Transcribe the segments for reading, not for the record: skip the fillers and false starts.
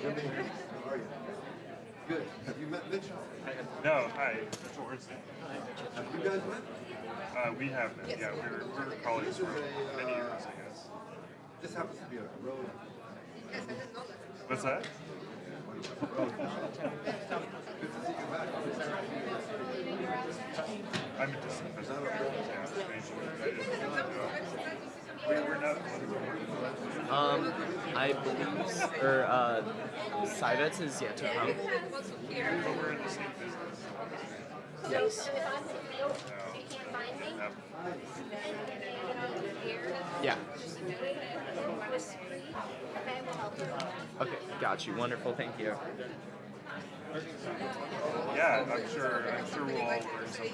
Jimmy, how are you? Good. Have you met Mitch? No, hi, Mitchell Orson. Have you guys met? We have met. Yeah, we're colleagues for many years, I guess. This happens to be a road. What's that? Good to see you back. I'm a distant president. We're not. I believe, Cybets is yet to come. But we're in the same business. Yes. Yeah. Okay, got you. Wonderful, thank you. Yeah, I'm sure we'll all learn something.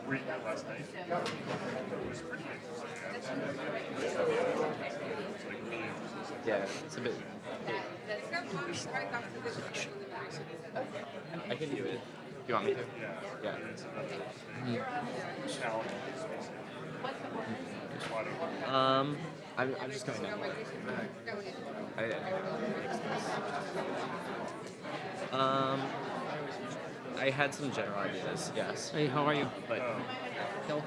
Were you here last night? It was pretty interesting. It's like really interesting. Yeah, it's a bit. I can do it. You want me to? Yeah. It's another challenge. I'm just going down. I had some general ideas, yes. Hey, how are you? But Phil?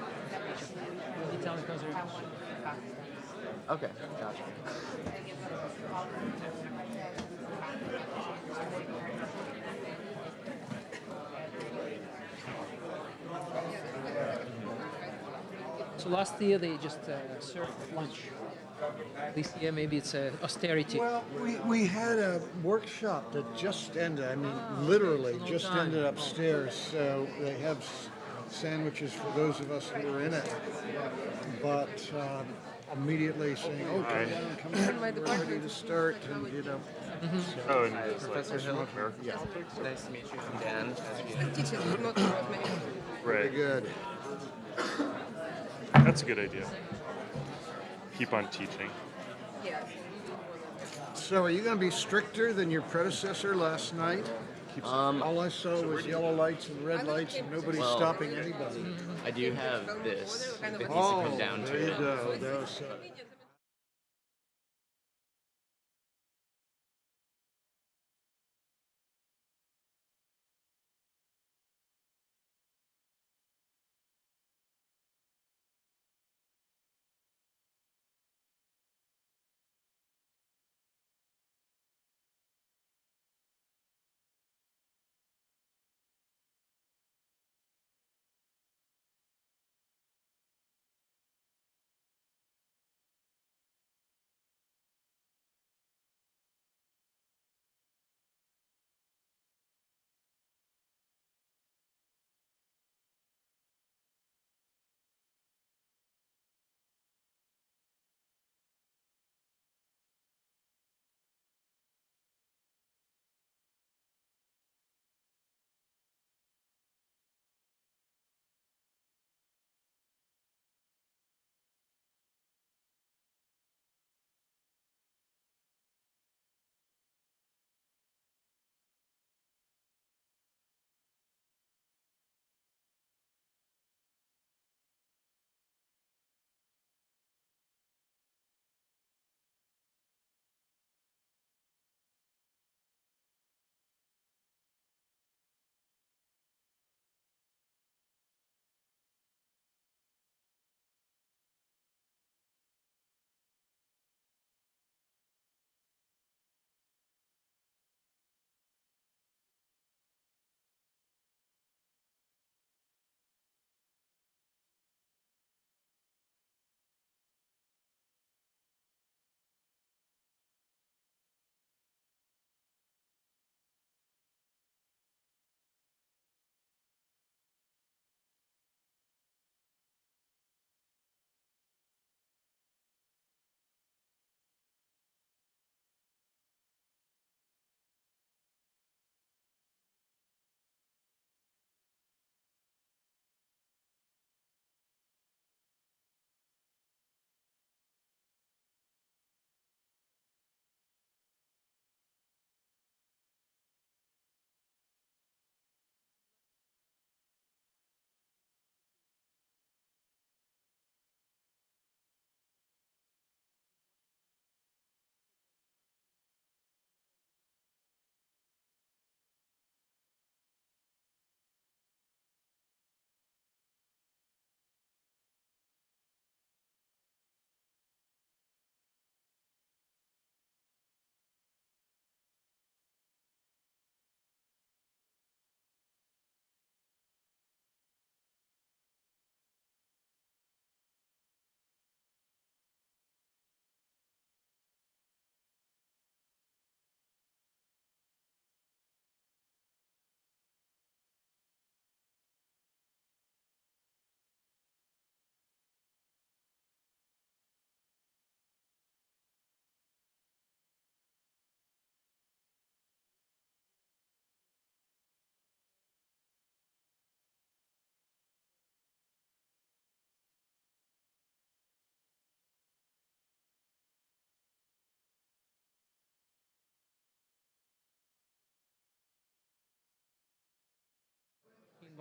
Italian cousin. okay, gotcha. So last year they just served lunch. This year maybe it's austerity. Well, we had a workshop that just ended. I mean, literally just ended upstairs. So they have sandwiches for those of us who were in it. But immediately saying, "Oh, come on, we're ready to start," and so, Oh, and it's like Professor Hill. American politics? Nice to meet you. I'm Dan. very Right. good. That's a good idea. Keep on teaching. So, are you going to be stricter than your predecessor last night? All I saw was yellow lights and red lights, and nobody Well- stopping anybody. I do have this. If it needs to Oh, come down there to you it. go. That was,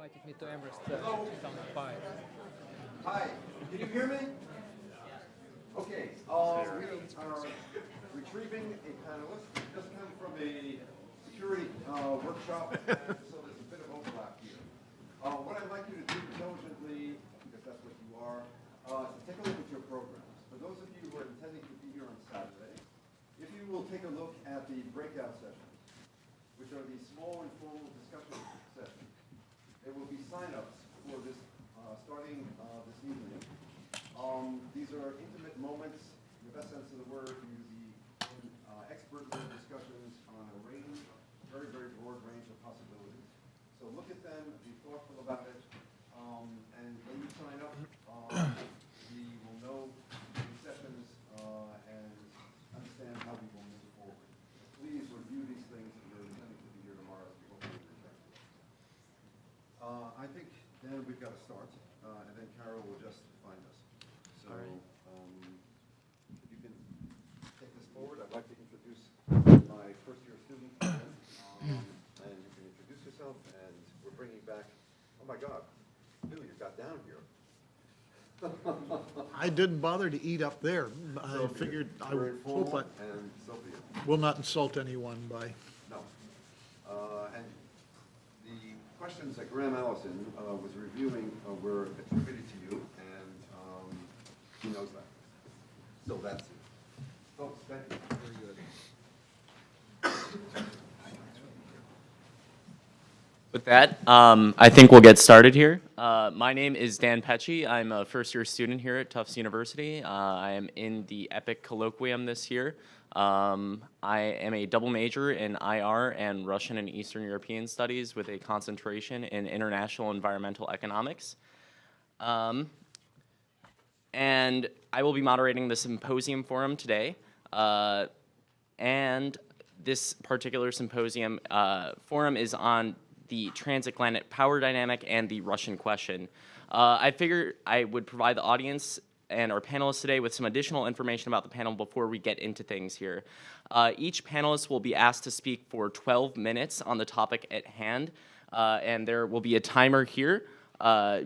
invited me to Everest 2005. Hi, can you hear me? Okay, we are retrieving a panelist. We just come from a security workshop, so there's a bit of overlap here. What I'd like you to do intelligently, because that's what you are, is to take a look at your programs. For those of you who are intending to be here on Saturday, if you will take a look at the breakout sessions, which are the small informal discussion sessions. There will be sign-ups for this starting this evening. These are intimate moments, in the best sense of the word, expert-led discussions on a range, very, very broad range of possibilities. So look at them, be thoughtful about it, and when you sign up, we will know the sessions and understand how we will move forward. Please review these things if you're intending to be here tomorrow. As we hope you return. I think then we've got to start, and then Carol will just find us. So if you can take this forward, I'd like to introduce my first-year student, and you can introduce yourself. And we're bringing back. Oh my God, Bill, you got down here. I didn't bother to eat up there. I figured I hope I and Sylvia. will not insult anyone by. No. And the questions that Graham Allison was reviewing were attributed to you, and he knows that. So that's it. Folks, thank you. Very good. With that, I think we'll get started here. My name is Dan Pecci. I'm a first-year student here at Tufts University. I am in the EPIIC colloquium this year. I am a double major in IR and Russian and Eastern European studies with a concentration in international environmental economics. And I will be moderating the Symposium forum today. And this particular Symposium forum is on the transatlantic power dynamic and the Russian question. I figured I would provide the audience and our panelists today with some additional information about the panel before we get into things here. Each panelist will be asked to speak for 12 minutes on the topic at hand, and there will be a timer here,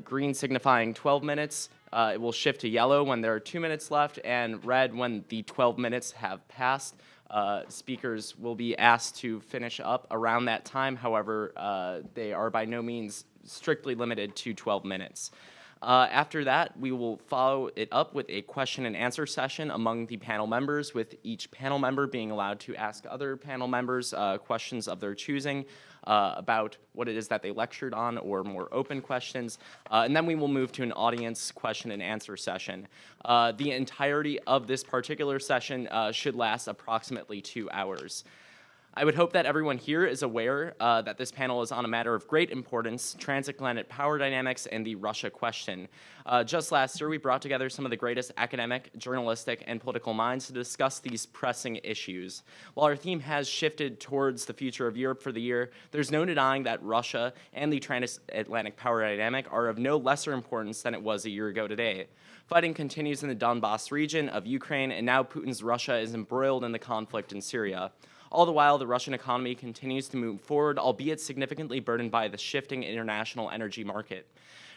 green signifying 12 minutes. It will shift to yellow when there are 2 minutes left, and red when the 12 minutes have passed. Speakers will be asked to finish up around that time. However, they are by no means strictly limited to 12 minutes. After that, we will follow it up with a question and answer session among the panel members, with each panel member being allowed to ask other panel members questions of their choosing about what it is that they lectured on, or more open questions. And then we will move to an audience question and answer session. The entirety of this particular session should last approximately 2 hours. I would hope that everyone here is aware that this panel is on a matter of great importance: transatlantic power dynamics and the Russia question. Just last year, we brought together some of the greatest academic, journalistic, and political minds to discuss these pressing issues. While our theme has shifted towards the future of Europe for the year, there's no denying that Russia and the transatlantic power dynamic are of no lesser importance than it was a year ago today. Fighting continues in the Donbass region of Ukraine, and now Putin's Russia is embroiled in the conflict in Syria. All the while, the Russian economy continues to move forward, albeit significantly burdened by the shifting international energy market.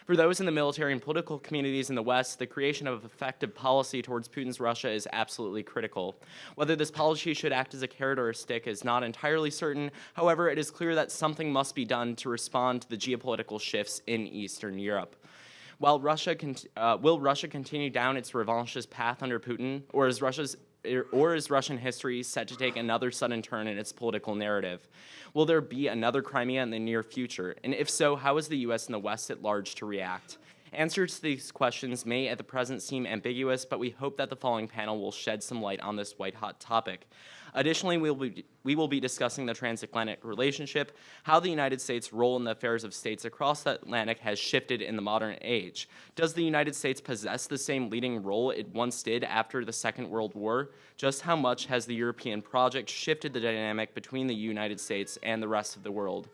For those in the military and political communities in the West, the creation of effective policy towards Putin's Russia is absolutely critical. Whether this policy should act as a carrot or a stick is not entirely certain. However, it is clear that something must be done to respond to the geopolitical shifts in Eastern Europe. While will Russia continue down its revanchist path under Putin, or is Russian history set to take another sudden turn in its political narrative? Will there be another Crimea in the near future? And if so, how is the U.S. and the West at large to react? Answers to these questions may at the present seem ambiguous, but we hope that the following panel will shed some light on this white-hot topic. Additionally, we will be discussing the transatlantic relationship, how the United States' role in the affairs of states across the Atlantic has shifted in the modern age. Does the United States possess the same leading role it once did after the Second World War? Just how much has the European project shifted the dynamic between the United States and the rest of the world?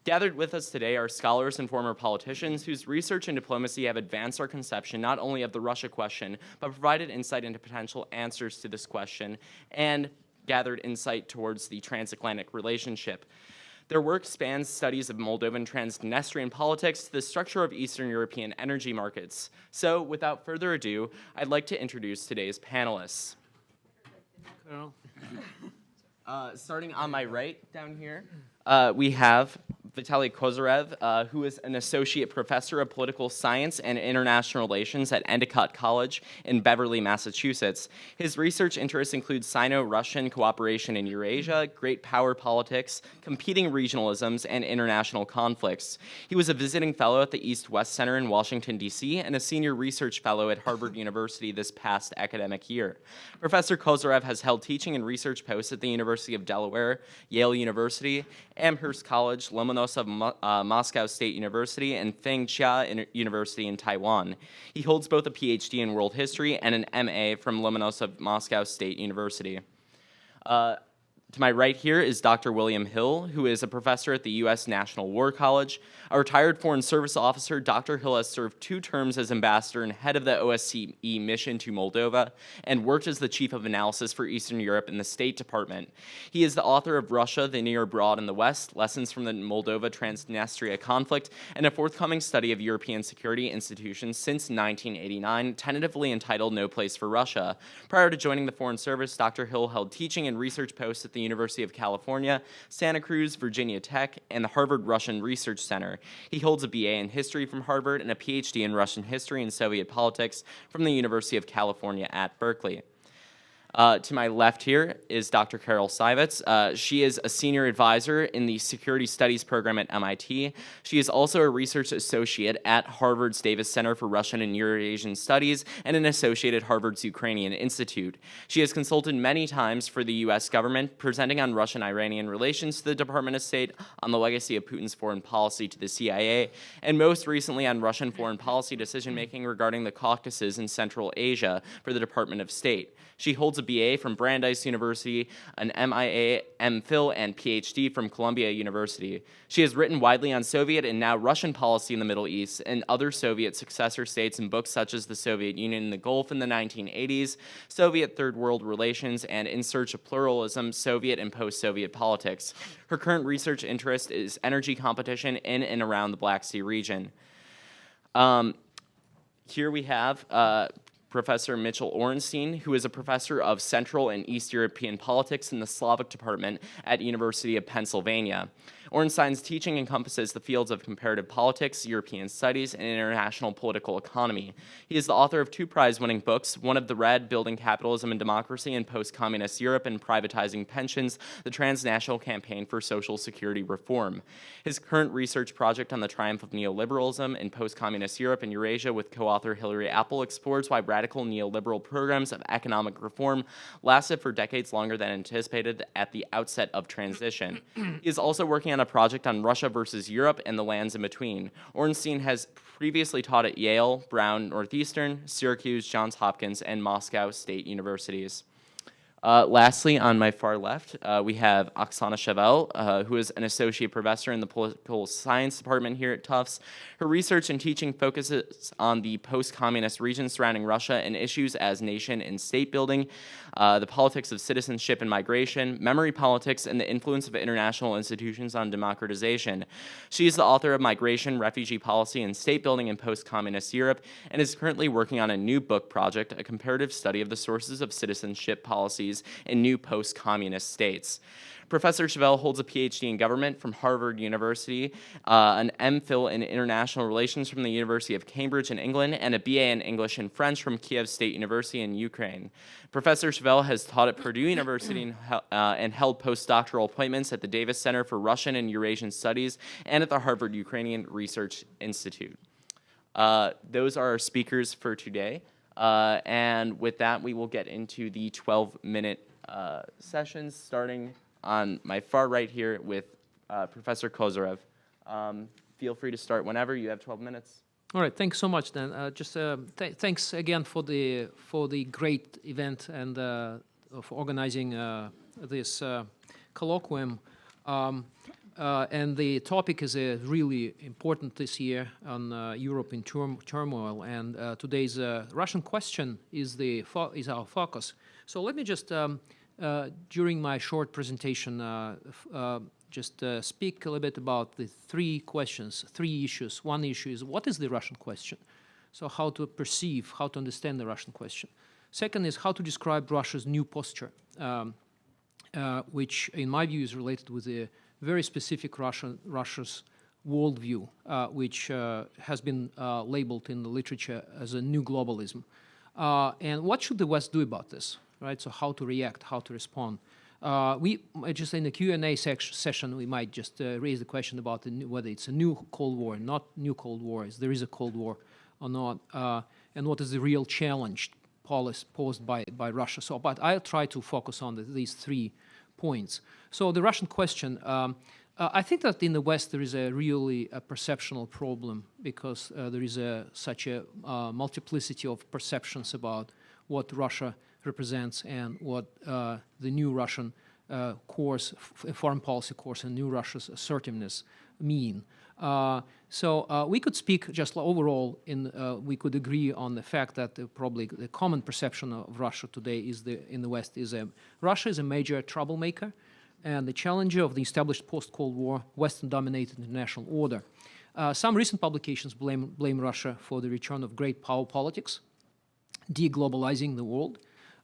Gathered with us today are scholars and former politicians whose research and diplomacy have advanced our conception not only of the Russia question, but provided insight into potential answers to this question and gathered insight towards the transatlantic relationship. Their work spans studies of Moldovan Transnistrian politics to the structure of Eastern European energy markets. So, without further ado, I'd like to introduce today's panelists. Colonel. Starting on my right down here, we have Vitaly Kozyrev, who is an associate professor of political science and international relations at Endicott College in Beverly, Massachusetts. His research interests include Sino-Russian cooperation in Eurasia, great power politics, competing regionalisms, and international conflicts. He was a visiting fellow at the East-West Center in Washington, D.C., and a senior research fellow at Harvard University this past academic year. Professor Kozyrev has held teaching and research posts at the University of Delaware, Yale University, Amherst College, Lomonosov Moscow State University, and Fengchia University in Taiwan. He holds both a PhD in world history and an MA from Lomonosov Moscow State University. To my right here is Dr. William Hill, who is a professor at the U.S. National War College. A retired Foreign Service officer, Dr. Hill has served 2 terms as ambassador and head of the OSCE mission to Moldova and worked as the chief of analysis for Eastern Europe in the State Department. He is the author of Russia, the Near, Broad, and the West, Lessons from the Moldova-Transnistria Conflict, and a forthcoming study of European security institutions since 1989, tentatively entitled No Place for Russia. Prior to joining the Foreign Service, Dr. Hill held teaching and research posts at the University of California, Santa Cruz, Virginia Tech, and the Harvard Russian Research Center. He holds a BA in history from Harvard and a PhD in Russian history and Soviet politics from the University of California at Berkeley. To my left here is Dr. Carol Sivets. She is a senior advisor in the Security Studies program at MIT. She is also a research associate at Harvard's Davis Center for Russian and Eurasian Studies and an associate at Harvard's Ukrainian Institute. She has consulted many times for the U.S. government, presenting on Russian-Iranian relations to the Department of State, on the legacy of Putin's foreign policy to the CIA, and most recently on Russian foreign policy decision-making regarding the Caucasus and Central Asia for the Department of State. She holds a BA from Brandeis University, an MIA, MPhil, and PhD from Columbia University. She has written widely on Soviet and now Russian policy in the Middle East and other Soviet successor states in books such as The Soviet Union and the Gulf in the 1980s, Soviet Third World Relations, and In Search of Pluralism, Soviet and Post-Soviet Politics. Her current research interest is energy competition in and around the Black Sea region. Here we have Professor Mitchell Orenstein, who is a professor of Central and East European politics in the Slavic department at University of Pennsylvania. Orenstein's teaching encompasses the fields of comparative politics, European studies, and international political economy. He is the author of 2 prize-winning books, one of the Red, Building Capitalism and Democracy in Post-Communist Europe and Privatizing Pensions, the Transnational Campaign for Social Security Reform. His current research project on the triumph of neoliberalism in post-communist Europe and Eurasia with co-author Hilary Apple explores why radical neoliberal programs of economic reform lasted for decades longer than anticipated at the outset of transition. He is also working on a project on Russia versus Europe and the lands in between. Orenstein has previously taught at Yale, Brown Northeastern, Syracuse, Johns Hopkins, and Moscow State Universities. Lastly, on my far left, we have Oksana Chevel, who is an associate professor in the political science department here at Tufts. Her research and teaching focuses on the post-communist region surrounding Russia and issues as nation and state building, the politics of citizenship and migration, memory politics, and the influence of international institutions on democratization. She is the author of Migration, Refugee Policy, and State Building in Post-Communist Europe, and is currently working on a new book project, a comparative study of the sources of citizenship policies in new post-communist states. Professor Chevel holds a PhD in government from Harvard University, an MPhil in international relations from the University of Cambridge in England, and a BA in English and French from Kiev State University in Ukraine. Professor Chevel has taught at Purdue University and held postdoctoral appointments at the Davis Center for Russian and Eurasian Studies and at the Harvard Ukrainian Research Institute. Those are our speakers for today. And with that, we will get into the 12-minute sessions, starting on my far right here with Professor Kozyrev. Feel free to start whenever. You have 12 minutes. All right, thanks so much, Dan. Thanks again for the great event and for organizing this colloquium. And the topic is really important this year on Europe in turmoil. And today's Russian question is our focus. So let me just, during my short presentation, just speak a little bit about the three questions, three issues. One issue is, what is the Russian question? So how to perceive, how to understand the Russian question. Second is how to describe Russia's new posture, which in my view is related with a very specific Russia's worldview, which has been labeled in the literature as a new globalism. And what should the West do about this, right? So how to react, how to respond. We just in the Q&A session, we might just raise the question about whether it's a new Cold War, not new Cold War, is there is a Cold War or not, and what is the real challenge posed by Russia. So, but I'll try to focus on these 3 points. So the Russian question, I think that in the West there is really a perceptual problem because there is such a multiplicity of perceptions about what Russia represents and what the new Russian course, foreign policy course, and new Russia's assertiveness mean. So we could speak just overall, we could agree on the fact that probably the common perception of Russia today is in the West is Russia is a major troublemaker and the challenger of the established post-Cold War Western-dominated international order. Some recent publications blame Russia for the return of great power politics, deglobalizing the world.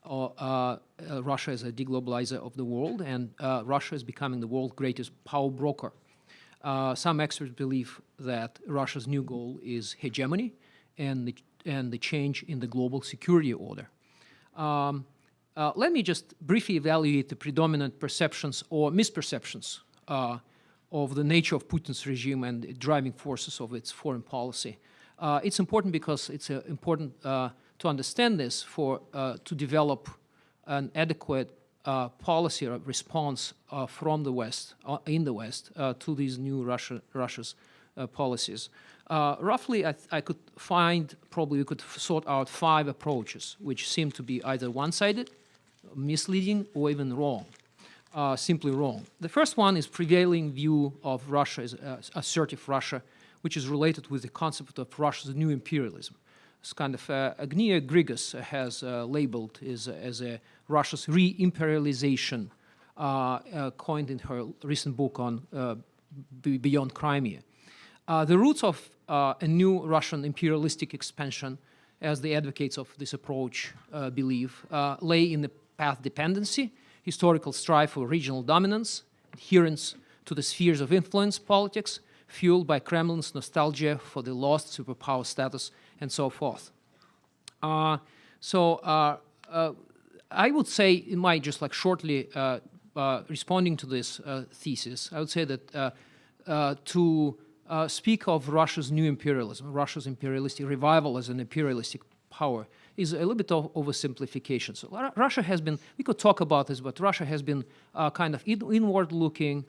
Russia is a deglobalizer of the world, and Russia is becoming the world's greatest power broker. Some experts believe that Russia's new goal is hegemony and the change in the global security order. Let me just briefly evaluate the predominant perceptions or misperceptions of the nature of Putin's regime and the driving forces of its foreign policy. It's important because it's important to understand this to develop an adequate policy or response from the West, in the West, to these new Russia's policies. Roughly, I could find, probably we could sort out 5 approaches, which seem to be either one-sided, misleading, or even wrong, simply wrong. The first one is prevailing view of Russia as assertive Russia, which is related with the concept of Russia's new imperialism. It's kind of Agnia Grigas has labeled as a Russia's re-imperialization, coined in her recent book on Beyond Crimea. The roots of a new Russian imperialistic expansion, as the advocates of this approach believe, lay in the path dependency, historical strife for regional dominance, adherence to the spheres of influence politics, fueled by Kremlin's nostalgia for the lost superpower status, and so forth. I would say, in my just like shortly responding to this thesis, I would say that to speak of Russia's new imperialism, Russia's imperialistic revival as an imperialistic power, is a little bit of oversimplification. So Russia has been, we could talk about this, but Russia has been kind of inward-looking.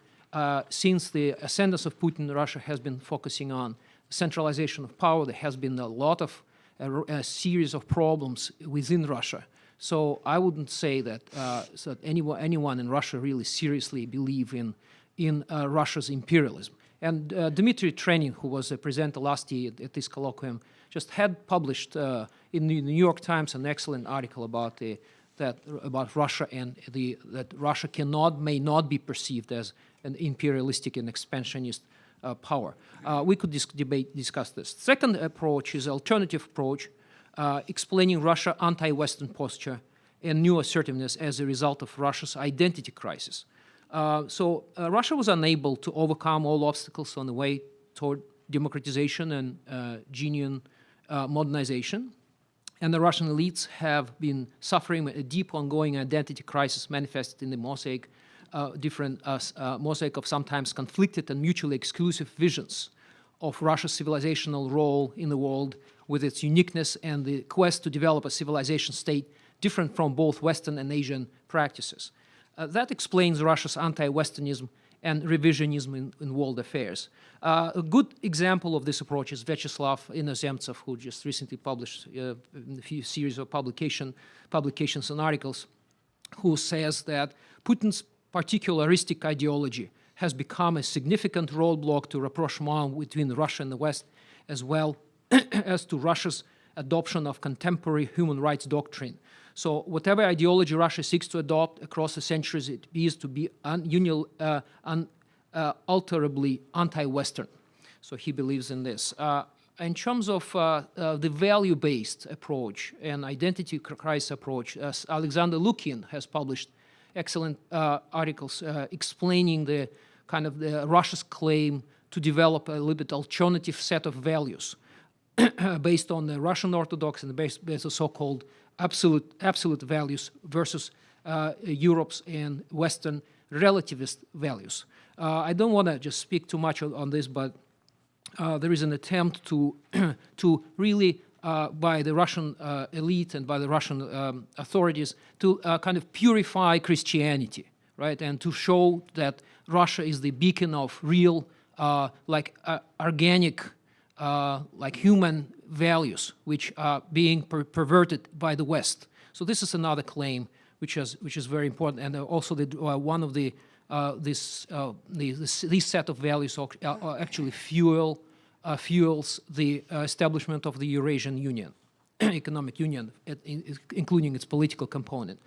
Since the ascendance of Putin, Russia has been focusing on centralization of power. There has been a lot of a series of problems within Russia. So I wouldn't say that, anyone in Russia really seriously believe in Russia's imperialism. And Dmitry Trenin, who was a presenter last year at this colloquium, just had published in the New York Times an excellent article about about Russia and that Russia may not be perceived as an imperialistic and expansionist power. We could discuss this. Second approach is alternative approach, explaining Russia's anti-Western posture and new assertiveness as a result of Russia's identity crisis. Russia was unable to overcome all obstacles on the way toward democratization and genuine modernization. And the Russian elites have been suffering a deep ongoing identity crisis manifested in the mosaic of sometimes conflicted and mutually exclusive visions of Russia's civilizational role in the world with its uniqueness and the quest to develop a civilization state different from both Western and Asian practices. That explains Russia's anti-Westernism and revisionism in world affairs. A good example of this approach is Vyacheslav Inozemtsev, who just recently published a few series of publications and articles, who says that Putin's particularistic ideology has become a significant roadblock to rapprochement between Russia and the West, as well as to Russia's adoption of contemporary human rights doctrine. So whatever ideology Russia seeks to adopt across the centuries, it appears to be unalterably anti-Western. So he believes in this. In terms of the value-based approach and identity crisis approach, Alexander Lukin has published excellent articles explaining the kind of Russia's claim to develop a little bit alternative set of values based on the Russian Orthodox and based on so-called absolute values versus Europe's and Western relativist values. I don't want to just speak too much on this, but there is an attempt to really, by the Russian elite and by the Russian authorities, to kind of purify Christianity, right, and to show that Russia is the beacon of real, organic, like human values, which are being perverted by the West. So this is another claim which is very important, and also one of the these set of values actually fuels the establishment of the Eurasian Union, economic union, including its political component.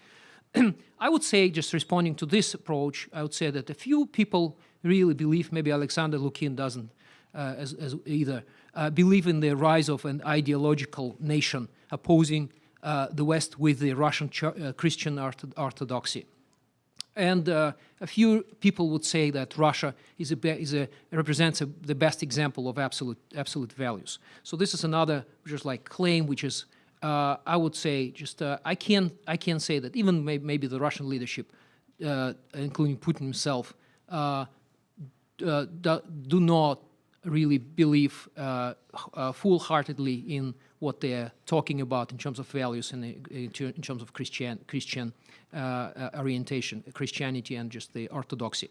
I would say, just responding to this approach, I would say that a few people really believe, maybe Alexander Lukin doesn't as either, believe in the rise of an ideological nation opposing the West with the Russian Christian orthodoxy. And a few people would say that Russia represents the best example of absolute values. So this is another just like claim, which is I would say just I can say that even maybe the Russian leadership, including Putin himself, do not really believe full-heartedly in what they're talking about in terms of values and in terms of Christian orientation, Christianity and just the orthodoxy.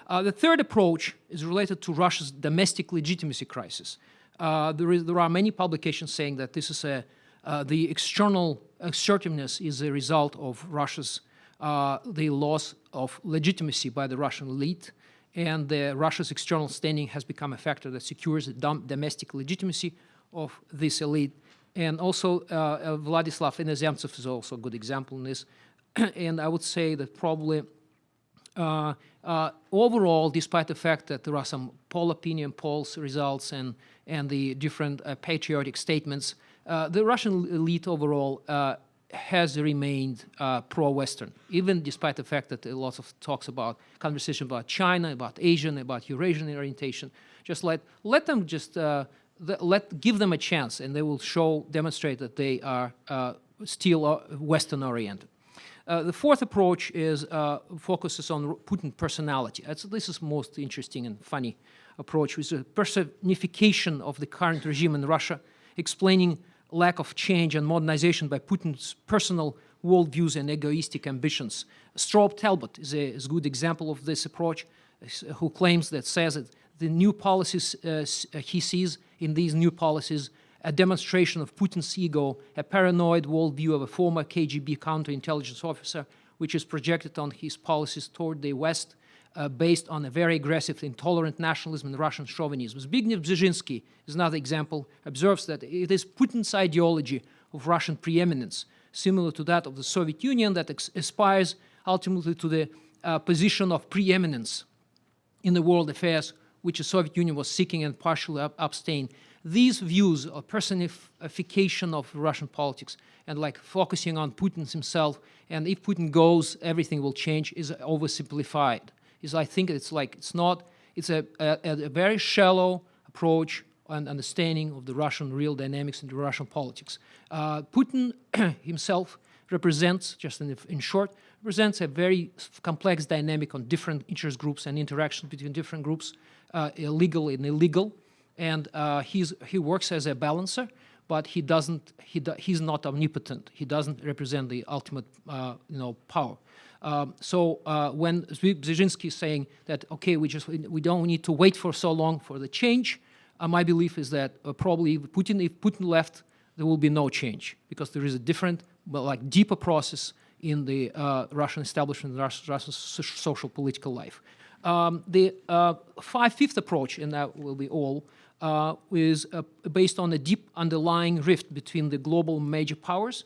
The third approach is related to Russia's domestic legitimacy crisis. There are many publications saying that this is the external assertiveness is a result of Russia's the loss of legitimacy by the Russian elite, and Russia's external standing has become a factor that secures the domestic legitimacy of this elite. And also, Vladislav Inozemtsev is also a good example in this. And I would say that probably overall, despite the fact that there are some poll opinion polls results and the different patriotic statements, the Russian elite overall has remained pro-Western, even despite the fact that lots of talks about conversation about China, about Asian, about Eurasian orientation. Just let them just give them a chance, and they will demonstrate that they are still Western-oriented. The fourth approach focuses on Putin personality. This is most interesting and funny approach, which is a personification of the current regime in Russia, explaining lack of change and modernization by Putin's personal worldviews and egoistic ambitions. Straub Talbot is a good example of this approach, who says that the new policies he sees in these new policies a demonstration of Putin's ego, a paranoid worldview of a former KGB counterintelligence officer, which is projected on his policies toward the West, based on a very aggressive, intolerant nationalism and Russian chauvinism. Zbigniew Brzezinski is another example, observes that it is Putin's ideology of Russian preeminence, similar to that of the Soviet Union, that aspires ultimately to the position of preeminence in the world affairs, which the Soviet Union was seeking and partially abstained. These views of personification of Russian politics and like focusing on Putin himself, and if Putin goes, everything will change, is oversimplified. I think it's a very shallow approach and understanding of the Russian real dynamics and the Russian politics. Putin himself represents, just in short, represents a very complex dynamic on different interest groups and interactions between different groups, legal and illegal, and he works as a balancer, but he's not omnipotent. He doesn't represent the ultimate power. So when Brzezinski is saying that, okay, we don't need to wait for so long for the change, my belief is that probably if Putin left, there will be no change, because there is a different, but deeper process in the Russian establishment, Russian social political life. The fifth approach, and that will be all, is based on a deep underlying rift between the global major powers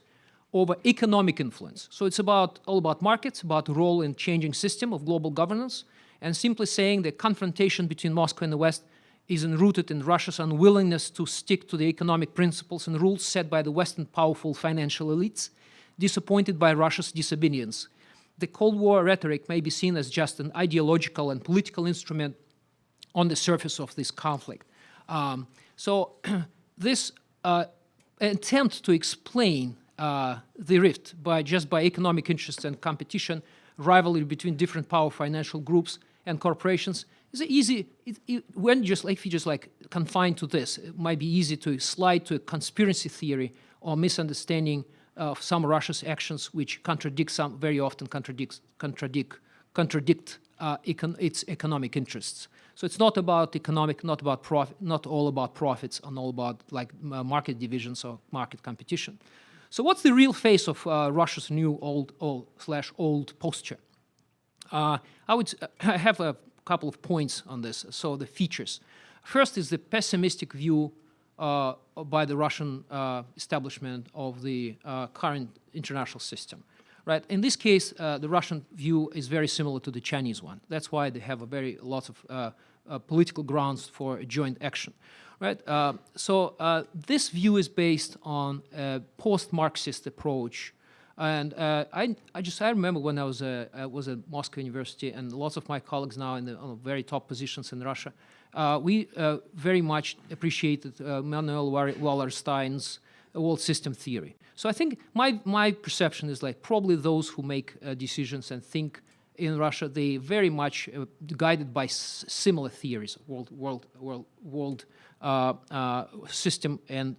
over economic influence. So it's all about markets, about the role in changing system of global governance, and simply saying the confrontation between Moscow and the West is rooted in Russia's unwillingness to stick to the economic principles and rules set by the Western powerful financial elites, disappointed by Russia's disobedience. The Cold War rhetoric may be seen as just an ideological and political instrument on the surface of this conflict. So this attempt to explain the rift just by economic interests and competition, rivalry between different power financial groups and corporations is easy. When if you just confined to this, it might be easy to slide to a conspiracy theory or misunderstanding of some Russia's actions, which very often contradict its economic interests. So it's not about economic, not about profit, not all about profits, and all about market divisions or market competition. So what's the real face of Russia's new old posture? I have a couple of points on this. So the features. First is the pessimistic view by the Russian establishment of the current international system. Right. In this case, the Russian view is very similar to the Chinese one. That's why they have lots of political grounds for joint action. Right. So this view is based on a post-Marxist approach, and I remember when I was at Moscow University, and lots of my colleagues now on very top positions in Russia, we very much appreciated Manuel Wallerstein's world system theory. So I think my perception is probably those who make decisions and think in Russia, they very much guided by similar theories, world system, and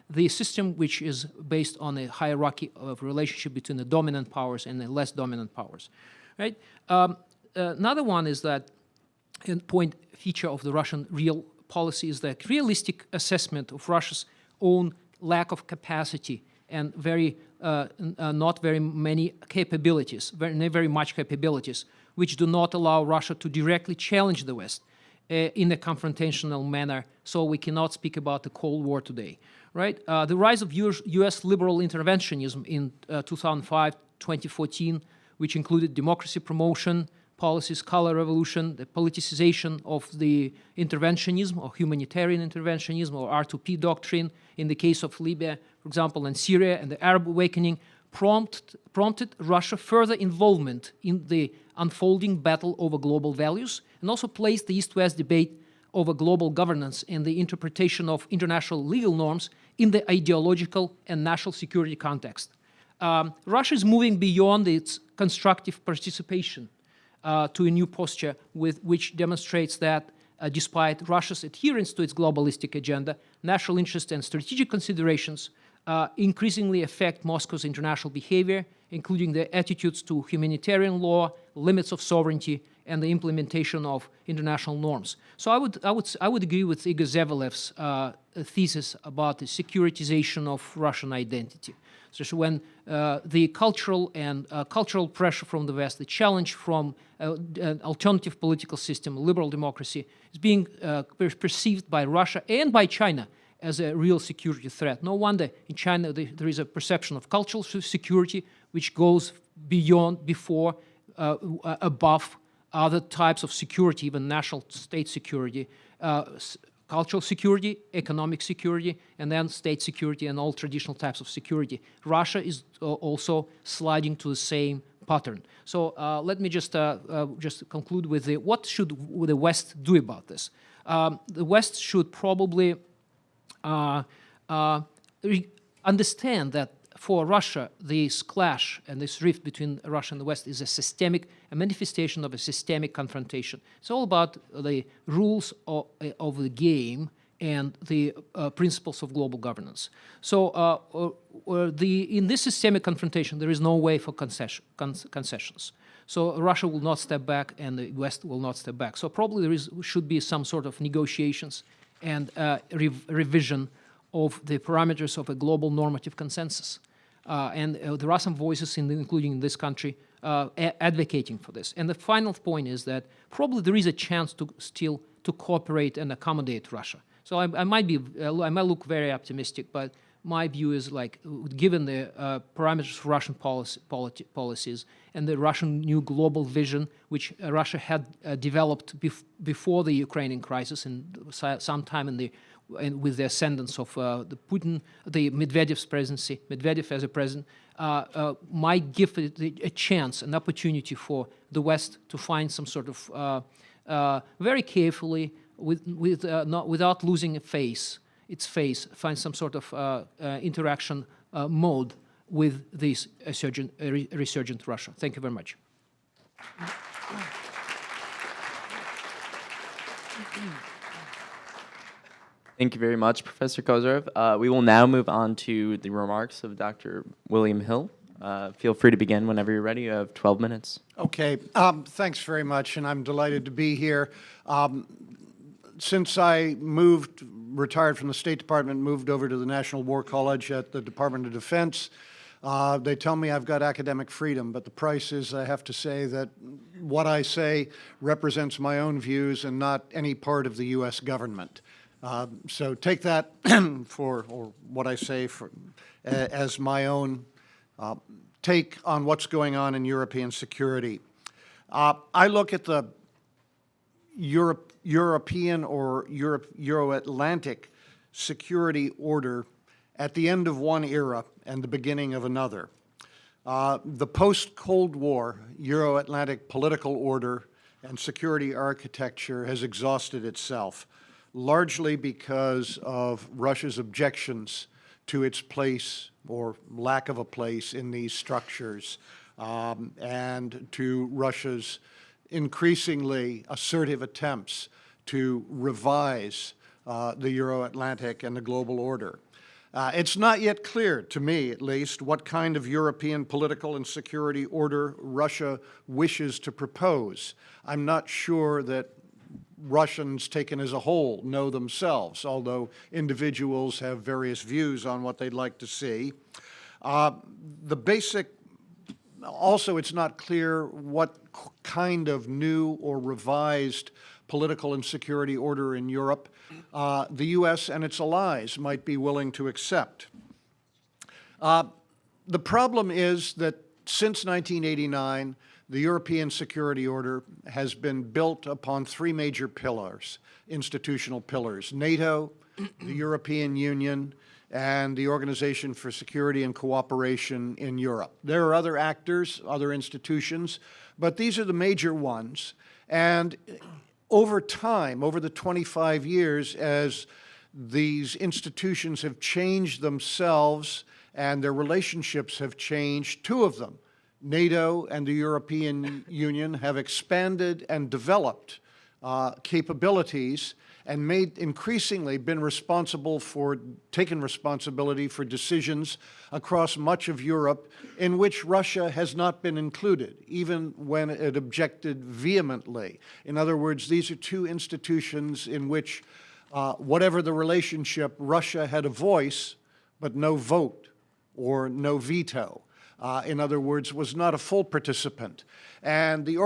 the system which is based on a hierarchy of relationship between the dominant powers and the less dominant powers. Right. Another one is that feature of the Russian real policy is the realistic assessment of Russia's own lack of capacity and not very many capabilities, very much capabilities, which do not allow Russia to directly challenge the West in a confrontational manner. So we cannot speak about the Cold War today, right? The rise of U.S. liberal interventionism in 2005-2014, which included democracy promotion policies, color revolution, the politicization of the interventionism or humanitarian interventionism or R2P doctrine in the case of Libya, for example, and Syria, and the Arab awakening prompted Russia further involvement in the unfolding battle over global values, and also placed the East-West debate over global governance and the interpretation of international legal norms in the ideological and national security context. Russia is moving beyond its constructive participation to a new posture which demonstrates that despite Russia's adherence to its globalistic agenda, national interest and strategic considerations increasingly affect Moscow's international behavior, including the attitudes to humanitarian law, limits of sovereignty, and the implementation of international norms. So I would agree with Igor Zevalev's thesis about the securitization of Russian identity. So when the cultural pressure from the West, the challenge from an alternative political system, a liberal democracy, is being perceived by Russia and by China as a real security threat. No wonder in China there is a perception of cultural security which goes above other types of security, even national state security, cultural security, economic security, and then state security and all traditional types of security. Russia is also sliding to the same pattern. So let me just conclude with what should the West do about this? The West should probably understand that for Russia, this clash and this rift between Russia and the West is a manifestation of a systemic confrontation. It's all about the rules of the game and the principles of global governance. So in this systemic confrontation, there is no way for concessions. So Russia will not step back and the West will not step back. So probably should be some sort of negotiations and revision of the parameters of a global normative consensus. And there are some voices, including in this country, advocating for this. And the final point is that probably there is a chance to cooperate and accommodate Russia. So I might look very optimistic, but my view is like, given the parameters of Russian policies and the Russian new global vision, which Russia had developed before the Ukrainian crisis and sometime with the ascendance of the Medvedev's presidency, Medvedev as a president, might give it a chance, an opportunity for the West to find some sort of very carefully, without losing its face, find some sort of interaction mode with this resurgent Russia. Thank you very much. Thank you very much, Professor Kozyrev. We will now move on to the remarks of Dr. William Hill. Feel free to begin whenever you're ready. You have 12 minutes. Okay, thanks very much, and I'm delighted to be here. Since I retired from the State Department, moved over to the National War College at the Department of Defense, they tell me I've got academic freedom, but the price is I have to say that what I say represents my own views and not any part of the U.S. government. So take that or what I say as my own take on what's going on in European security. I look at the European or Euro-Atlantic security order at the end of one era and the beginning of another. The post-Cold War Euro-Atlantic political order and security architecture has exhausted itself, largely because of Russia's objections to its place or lack of a place in these structures, and to Russia's increasingly assertive attempts to revise the Euro-Atlantic and the global order. It's not yet clear, to me at least, what kind of European political and security order Russia wishes to propose. I'm not sure that Russians taken as a whole know themselves, although individuals have various views on what they'd like to see. Also, it's not clear what kind of new or revised political and security order in Europe the U.S. and its allies might be willing to accept. The problem is that since 1989, the European security order has been built upon three major pillars, institutional pillars: NATO, the European Union, and the Organization for Security and Cooperation in Europe. There are other actors, other institutions, but these are the major ones. And over time, over the 25 years, as these institutions have changed themselves and their relationships have changed, two of them, NATO and the European Union, have expanded and developed capabilities and increasingly taken responsibility for decisions across much of Europe in which Russia has not been included, even when it objected vehemently. In other words, these are two institutions in which, whatever the relationship, Russia had a voice, but no vote or no veto. In other words, was not a full participant. And the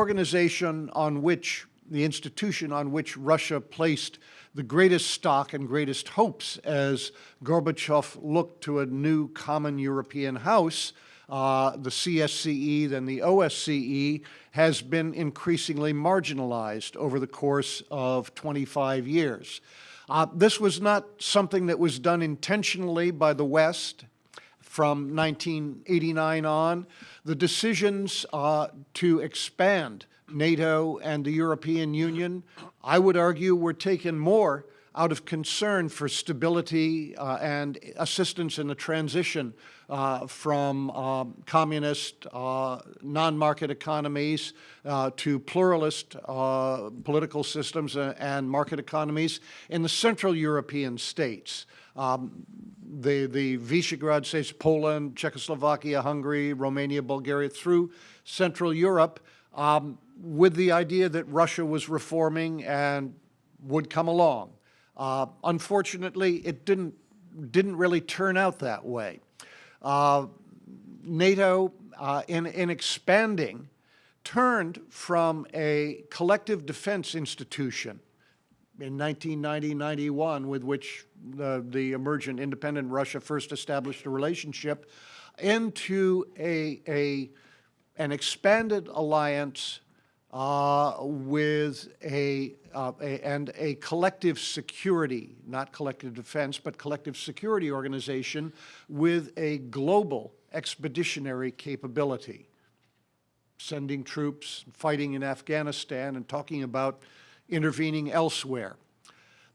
institution on which Russia placed the greatest stock and greatest hopes as Gorbachev looked to a new common European house, the CSCE, then the OSCE, has been increasingly marginalized over the course of 25 years. This was not something that was done intentionally by the West. From 1989 on, the decisions to expand NATO and the European Union, I would argue, were taken more out of concern for stability and assistance in the transition from communist, non-market economies to pluralist political systems and market economies in the Central European states. The Visegrad states, Poland, Czechoslovakia, Hungary, Romania, Bulgaria, through Central Europe, with the idea that Russia was reforming and would come along. Unfortunately, it didn't really turn out that way. NATO, in expanding, turned from a collective defense institution in 1990-91, with which the emergent independent Russia first established a relationship, into an expanded alliance with a collective security, not collective defense, but collective security organization with a global expeditionary capability, sending troops, fighting in Afghanistan, and talking about intervening elsewhere.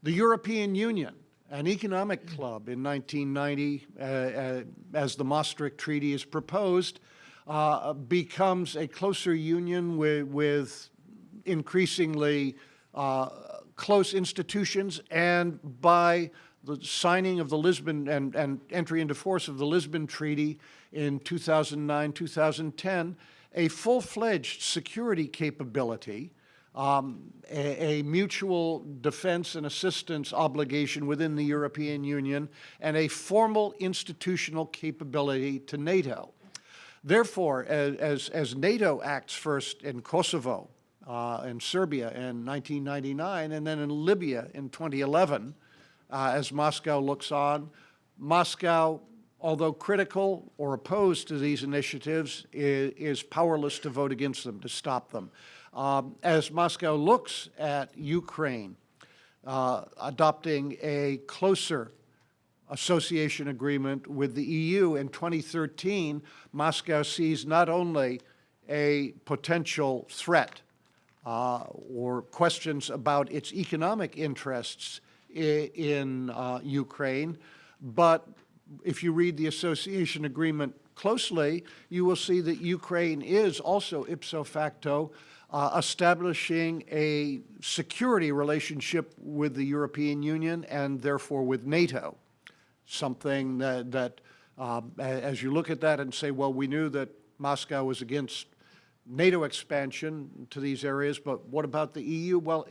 The European Union, an economic club in 1990, as the Maastricht Treaty is proposed, becomes a closer union with increasingly close institutions, and by the signing of the Lisbon and entry into force of the Lisbon Treaty in 2009, 2010, a full-fledged security capability, a mutual defense and assistance obligation within the European Union, and a formal institutional capability to NATO. Therefore, as NATO acts first in Kosovo and Serbia in 1999, and then in Libya in 2011, as Moscow looks on, Moscow, although critical or opposed to these initiatives, is powerless to vote against them, to stop them. As Moscow looks at Ukraine adopting a closer association agreement with the EU in 2013, Moscow sees not only a potential threat or questions about its economic interests in Ukraine, but if you read the association agreement closely, you will see that Ukraine is also ipso facto establishing a security relationship with the European Union and therefore with NATO. Something that as you look at that and say, well, we knew that Moscow was against NATO expansion to these areas, but what about the EU? Well,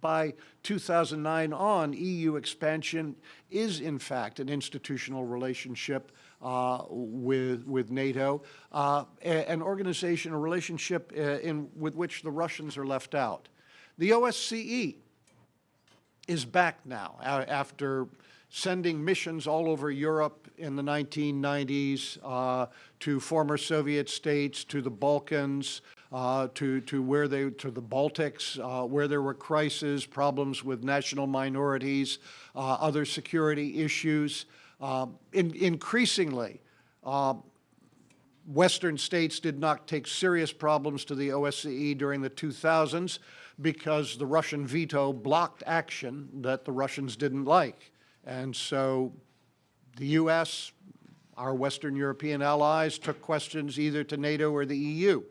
by 2009 on, EU expansion is, in fact, an institutional relationship with NATO, an organization, a relationship with which the Russians are left out. The OSCE is back now after sending missions all over Europe in the 1990s to former Soviet states, to the Balkans, to the Baltics, where there were crises, problems with national minorities, other security issues. Increasingly, Western states did not take serious problems to the OSCE during the 2000s because the Russian veto blocked action that the Russians didn't like. And so the U.S., our Western European allies, took questions either to NATO or the EU,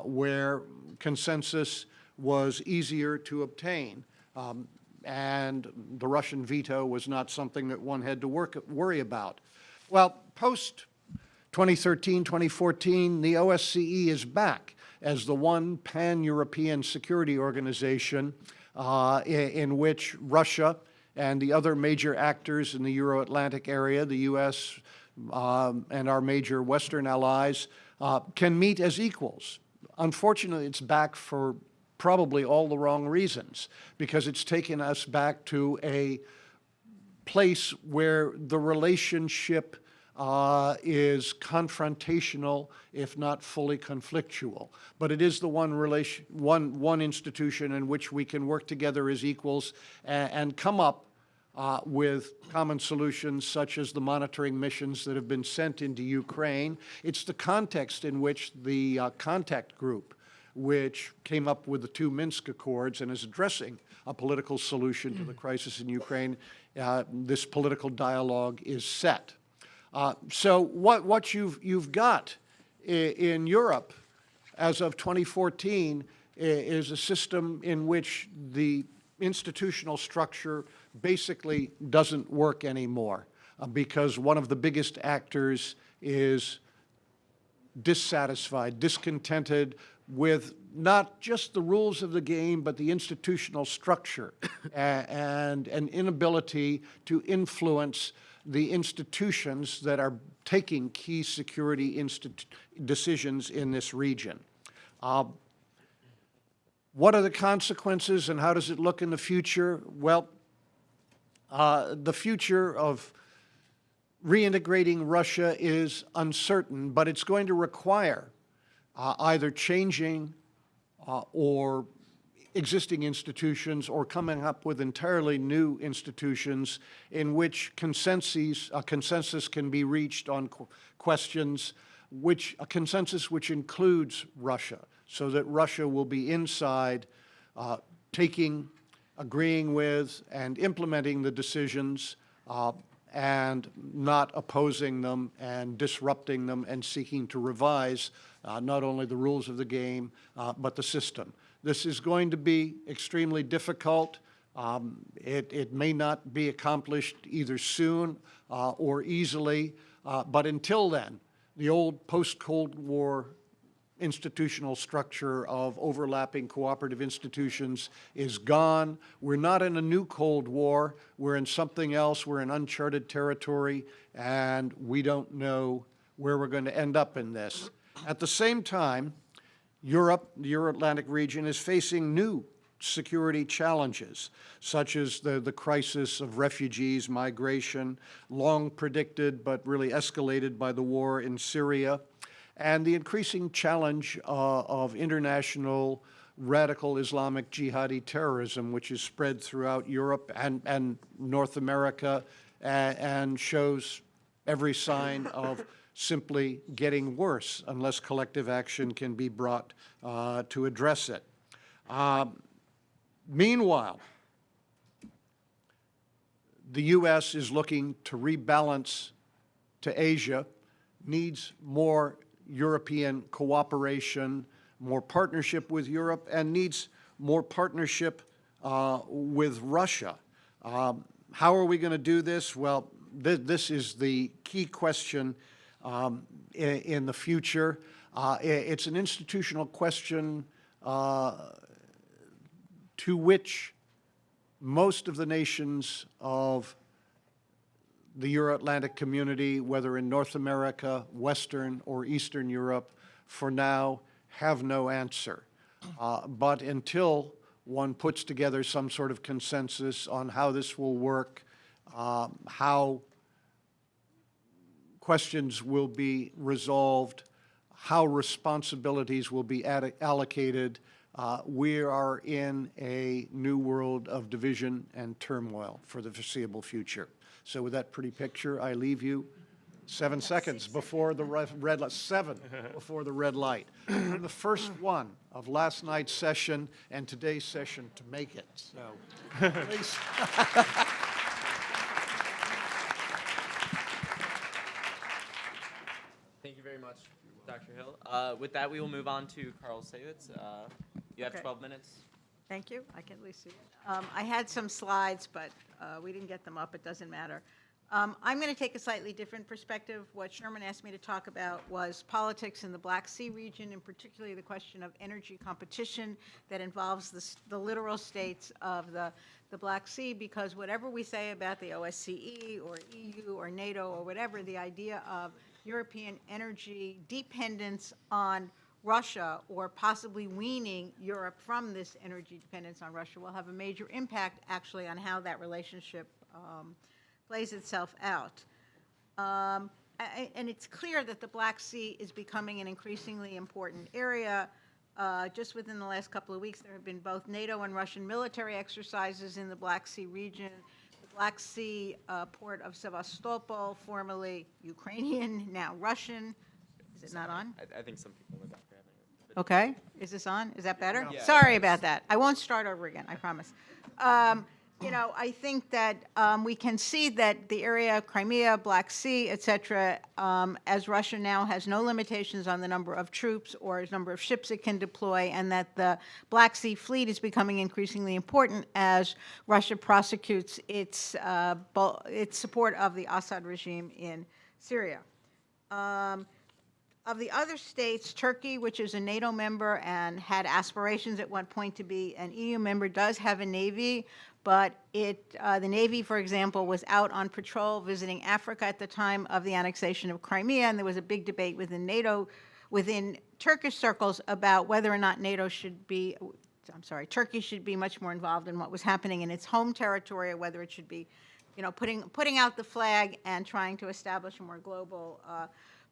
where consensus was easier to obtain. And the Russian veto was not something that one had to worry about. Well, post-2013, 2014, the OSCE is back as the one pan-European security organization in which Russia and the other major actors in the Euro-Atlantic area, the U.S. And our major Western allies, can meet as equals. Unfortunately, it's back for probably all the wrong reasons, because it's taken us back to a place where the relationship is confrontational, if not fully conflictual. But it is the one institution in which we can work together as equals and come up with common solutions such as the monitoring missions that have been sent into Ukraine. It's the context in which the contact group, which came up with the two Minsk Accords and is addressing a political solution to the crisis in Ukraine, this political dialogue is set. So what you've got in Europe as of 2014 is a system in which the institutional structure basically doesn't work anymore because one of the biggest actors is dissatisfied, discontented with not just the rules of the game, but the institutional structure and an inability to influence the institutions that are taking key security decisions in this region. What are the consequences and how does it look in the future? Well, the future of reintegrating Russia is uncertain, but it's going to require either changing or existing institutions or coming up with entirely new institutions in which a consensus can be reached on questions, a consensus which includes Russia, so that Russia will be inside agreeing with and implementing the decisions and not opposing them and disrupting them and seeking to revise not only the rules of the game, but the system. This is going to be extremely difficult. It may not be accomplished either soon or easily, but until then, the old post-Cold War institutional structure of overlapping cooperative institutions is gone. We're not in a new Cold War. We're in something else. We're in uncharted territory, and we don't know where we're going to end up in this. At the same time, Europe, the Euro-Atlantic region, is facing new security challenges, such as the crisis of refugees, migration, long predicted but really escalated by the war in Syria, and the increasing challenge of international radical Islamic jihadi terrorism, which is spread throughout Europe and North America and shows every sign of simply getting worse unless collective action can be brought to address it. Meanwhile, the U.S. is looking to rebalance to Asia, needs more European cooperation, more partnership with Europe, and needs more partnership with Russia. How are we going to do this? Well, this is the key question in the future. It's an institutional question to which most of the nations of the Euro-Atlantic community, whether in North America, Western, or Eastern Europe, for now have no answer. But until one puts together some sort of consensus on how this will work, how questions will be resolved, how responsibilities will be allocated, we are in a new world of division and turmoil for the foreseeable future. So with that pretty picture, I leave you 7 seconds before the red light, 7 before the red light. I'm the first one of last night's session and today's session to make it. So please. Thank you very much, Dr. Hill. With that, we will move on to Carl Savitz. You have Okay. 12 minutes. Thank you. I can at least see it. I had some slides, but we didn't get them up. It doesn't matter. I'm going to take a slightly different perspective. What Sherman asked me to talk about was politics in the Black Sea region, and particularly the question of energy competition that involves the littoral states of the Black Sea, because whatever we say about the OSCE or EU or NATO or whatever, the idea of European energy dependence on Russia or possibly weaning Europe from this energy dependence on Russia will have a major impact actually on how that relationship plays itself out. And it's clear that the Black Sea is becoming an increasingly important area. Just within the last couple of weeks, there have been both NATO and Russian military exercises in the Black Sea region. The Black Sea port of Sevastopol, formerly Ukrainian, now Russian. Is it not on? I think some people in the back are having it. Okay, is this on? Is that better? Yeah. Sorry about that. I won't start over again, I promise. You know, I think that we can see that the area, Crimea, Black Sea, et cetera, as Russia now has no limitations on the number of troops or number of ships it can deploy, and that the Black Sea Fleet is becoming increasingly important as Russia prosecutes its support of the Assad regime in Syria. Of the other states, Turkey, which is a NATO member and had aspirations at one point to be an EU member, does have a navy, but the Navy, for example, was out on patrol visiting Africa at the time of the annexation of Crimea, and there was a big debate within NATO, within Turkish circles, about whether or not Turkey should be much more involved in what was happening in its home territory, or whether it should be putting out the flag and trying to establish a more global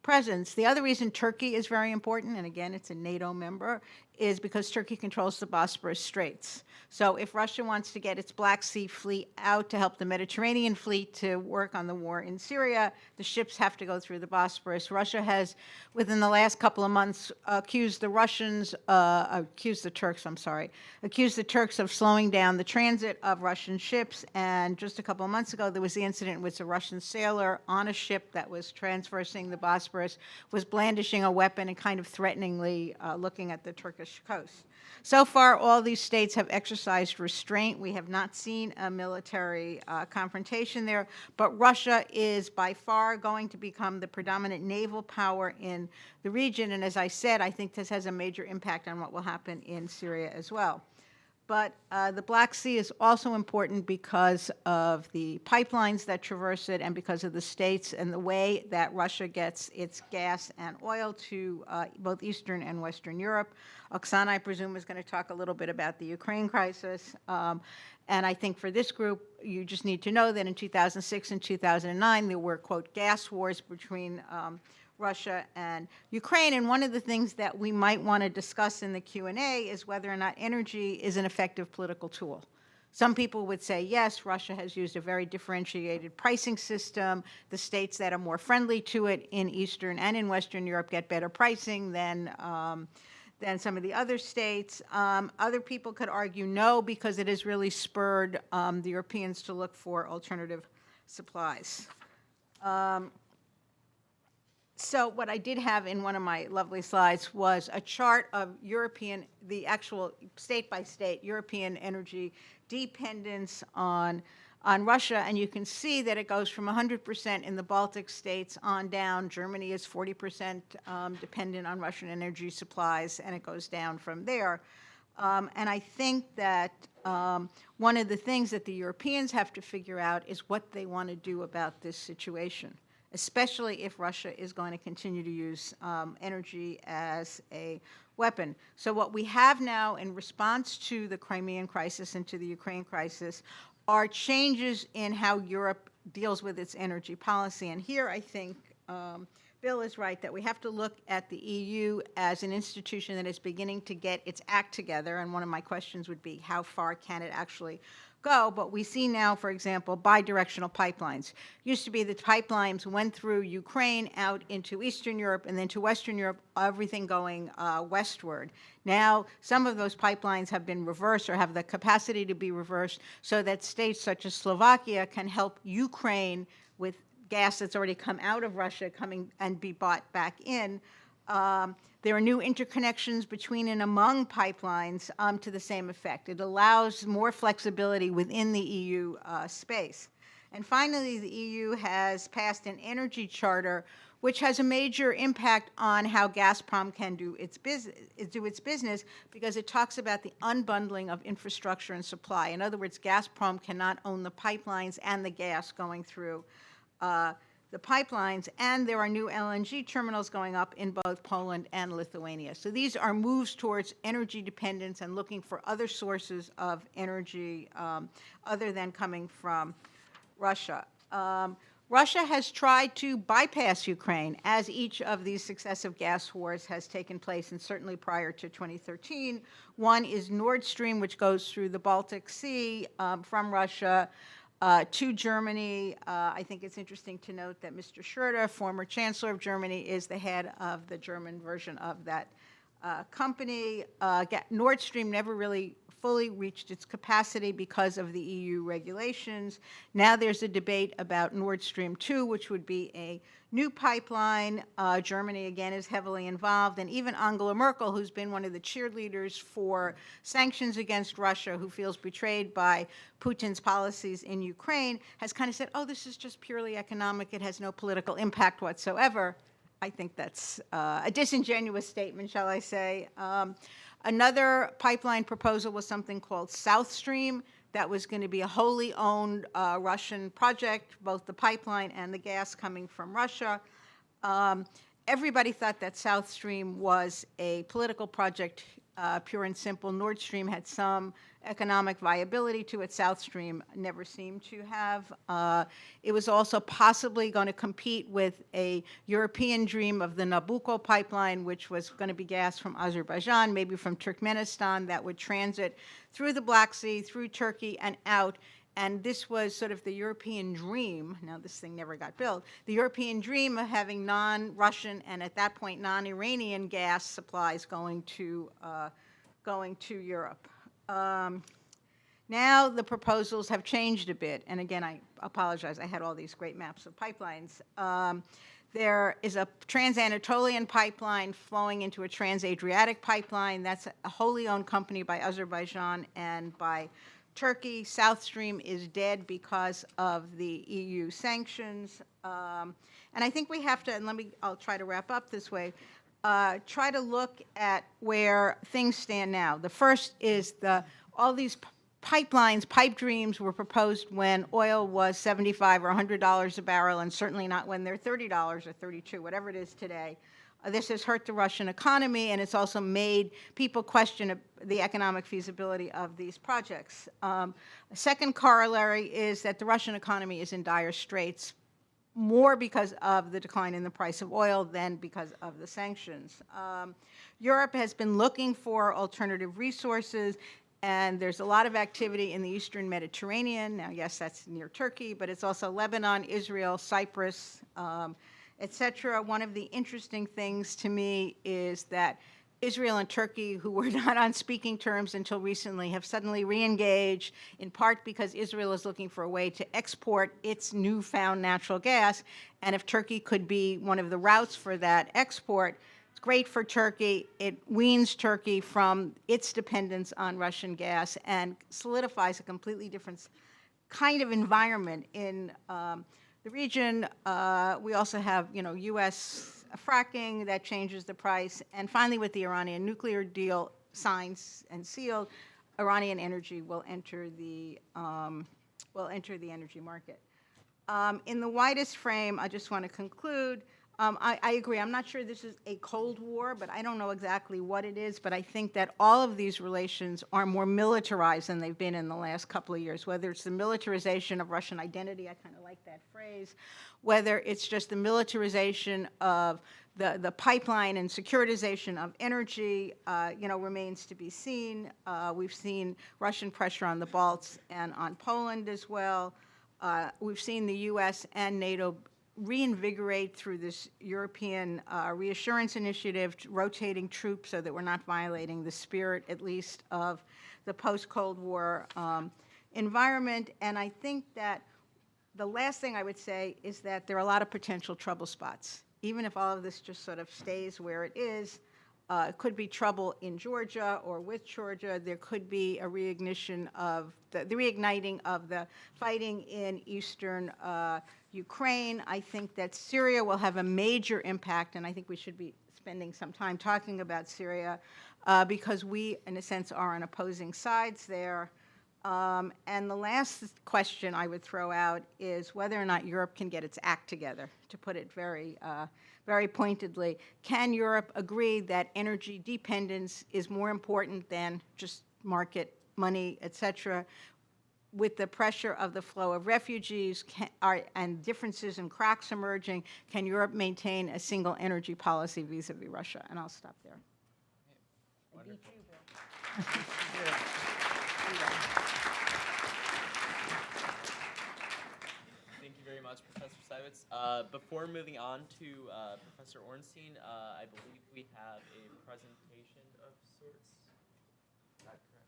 presence. The other reason Turkey is very important, and again, it's a NATO member, is because Turkey controls the Bosporus Straits. So if Russia wants to get its Black Sea fleet out to help the Mediterranean fleet to work on the war in Syria, the ships have to go through the Bosporus. Russia has, within the last couple of months, accused the Turks of slowing down the transit of Russian ships. And just a couple of months ago, there was the incident in which a Russian sailor on a ship that was transversing the Bosporus was blandishing a weapon and kind of threateningly looking at the Turkish coast. So far, all these states have exercised restraint. We have not seen a military confrontation there, but Russia is by far going to become the predominant naval power in the region. And as I said, I think this has a major impact on what will happen in Syria as well. But the Black Sea is also important because of the pipelines that traverse it and because of the states and the way that Russia gets its gas and oil to both Eastern and Western Europe. Oksana, I presume, is going to talk a little bit about the Ukraine crisis. And I think for this group, you just need to know that in 2006 and 2009, there were, quote, gas wars between Russia and Ukraine. And one of the things that we might want to discuss in the Q&A is whether or not energy is an effective political tool. Some people would say, yes, Russia has used a very differentiated pricing system. The states that are more friendly to it in Eastern and in Western Europe get better pricing than some of the other states. Other people could argue no, because it has really spurred the Europeans to look for alternative supplies. So what I did have in one of my lovely slides was a chart of the actual state-by-state European energy dependence on Russia, and you can see that it goes from 100% in the Baltic states on down. Germany is 40% dependent on Russian energy supplies, and it goes down from there. And I think that one of the things that the Europeans have to figure out is what they want to do about this situation, especially if Russia is going to continue to use energy as a weapon. So what we have now in response to the Crimean crisis and to the Ukraine crisis are changes in how Europe deals with its energy policy. And here I think Bill is right that we have to look at the EU as an institution that is beginning to get its act together. And one of my questions would be, how far can it actually go? But we see now, for example, bi-directional pipelines. Used to be the pipelines went through Ukraine out into Eastern Europe and then to Western Europe, everything going westward. Now, some of those pipelines have been reversed or have the capacity to be reversed so that states such as Slovakia can help Ukraine with gas that's already come out of Russia coming and be bought back in. There are new interconnections between and among pipelines to the same effect. It allows more flexibility within the EU space. And finally, the EU has passed an energy charter which has a major impact on how Gazprom can do its business because it talks about the unbundling of infrastructure and supply. In other words, Gazprom cannot own the pipelines and the gas going through the pipelines, and there are new LNG terminals going up in both Poland and Lithuania. So these are moves towards energy dependence and looking for other sources of energy other than coming from Russia. Russia has tried to bypass Ukraine as each of these successive gas wars has taken place, and certainly prior to 2013. One is Nord Stream, which goes through the Baltic Sea from Russia to Germany. I think it's interesting to note that Mr. Schröder, former Chancellor of Germany, is the head of the German version of that company. Nord Stream never really fully reached its capacity because of the EU regulations. Now there's a debate about Nord Stream 2, which would be a new pipeline. Germany, again, is heavily involved. And even Angela Merkel, who's been one of the cheerleaders for sanctions against Russia, who feels betrayed by Putin's policies in Ukraine, has kind of said, oh, this is just purely economic. It has no political impact whatsoever. I think that's a disingenuous statement, shall I say. Another pipeline proposal was something called South Stream. That was going to be a wholly owned Russian project, both the pipeline and the gas coming from Russia. Everybody thought that South Stream was a political project pure and simple. Nord Stream had some economic viability to it. South Stream never seemed to have. It was also possibly going to compete with a European dream of the Nabucco pipeline, which was going to be gas from Azerbaijan, maybe from Turkmenistan, that would transit through the Black Sea, through Turkey, and out. And this was sort of the European dream. Now, this thing never got built. The European dream of having non-Russian and, at that point, non-Iranian gas supplies going to Europe. Now the proposals have changed a bit. And again, I apologize. I had all these great maps of pipelines. There is a Trans-Anatolian pipeline flowing into a Trans-Adriatic pipeline. That's a wholly owned company by Azerbaijan and by Turkey. South Stream is dead because of the EU sanctions. And I think we have to, and I'll try to wrap up this way, try to look at where things stand now. The first is all these pipelines, pipe dreams were proposed when oil was $75 or $100 a barrel, and certainly not when they're $30 or $32, whatever it is today. This has hurt the Russian economy, and it's also made people question the economic feasibility of these projects. A second corollary is that the Russian economy is in dire straits, more because of the decline in the price of oil than because of the sanctions. Europe has been looking for alternative resources, and there's a lot of activity in the Eastern Mediterranean. Now, yes, that's near Turkey, but it's also Lebanon, Israel, Cyprus, etc. One of the interesting things to me is that Israel and Turkey, who were not on speaking terms until recently, have suddenly re-engaged, in part because Israel is looking for a way to export its newfound natural gas. And if Turkey could be one of the routes for that export, it's great for Turkey. It weans Turkey from its dependence on Russian gas and solidifies a completely different kind of environment in the region. We also have, U.S. fracking that changes the price. And finally, with the Iranian nuclear deal signed and sealed, Iranian energy will enter the energy market. In the widest frame, I just want to conclude. I agree. I'm not sure this is a Cold War, but I don't know exactly what it is. But I think that all of these relations are more militarized than they've been in the last couple of years, whether it's the militarization of Russian identity, I kind of like that phrase, whether it's just the militarization of the pipeline and securitization of energy, remains to be seen. We've seen Russian pressure on the Balts and on Poland as well. We've seen the U.S. and NATO reinvigorate through this European reassurance initiative, rotating troops so that we're not violating the spirit, at least, of the post-Cold War environment. And I think that the last thing I would say is that there are a lot of potential trouble spots. Even if all of this just sort of stays where it is, it could be trouble in Georgia or with Georgia. There could be a reignition of the reigniting of the fighting in eastern Ukraine. I think that Syria will have a major impact, and I think we should be spending some time talking about Syria because we, in a sense, are on opposing sides there. And the last question I would throw out is whether or not Europe can get its act together, to put it very pointedly. Can Europe agree that energy dependence is more important than just market money, et cetera? With the pressure of the flow of refugees and differences and cracks emerging, can Europe maintain a single energy policy vis-a-vis Russia? And I'll stop there. I beat you, Bill. Thank you very much, Professor Seitz. Before moving on to Professor Ornstein, I believe we have a presentation of sorts. Is that correct?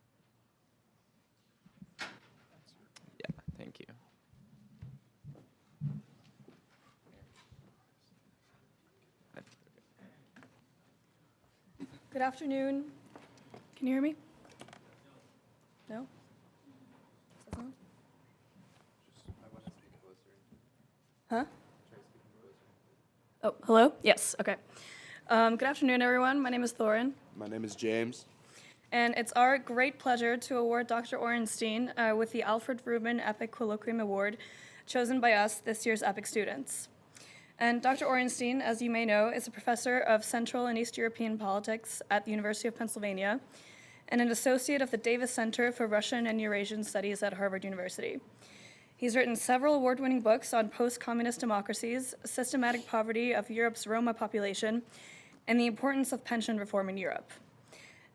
Yeah, thank you. Good afternoon. Can you hear me? No? Is this on? Huh? Oh, hello? Yes, okay. Good afternoon, everyone. My name is Thorin. My name is James. And it's our great pleasure to award Dr. Ornstein with the Alfred Rubin EPIIC Colloquium Award, chosen by us, this year's EPIIC students. And Dr. Orenstein, as you may know, is a professor of Central and East European politics at the University of Pennsylvania and an associate of the Davis Center for Russian and Eurasian Studies at Harvard University. He's written several award-winning books on post-communist democracies, systematic poverty of Europe's Roma population, and the importance of pension reform in Europe.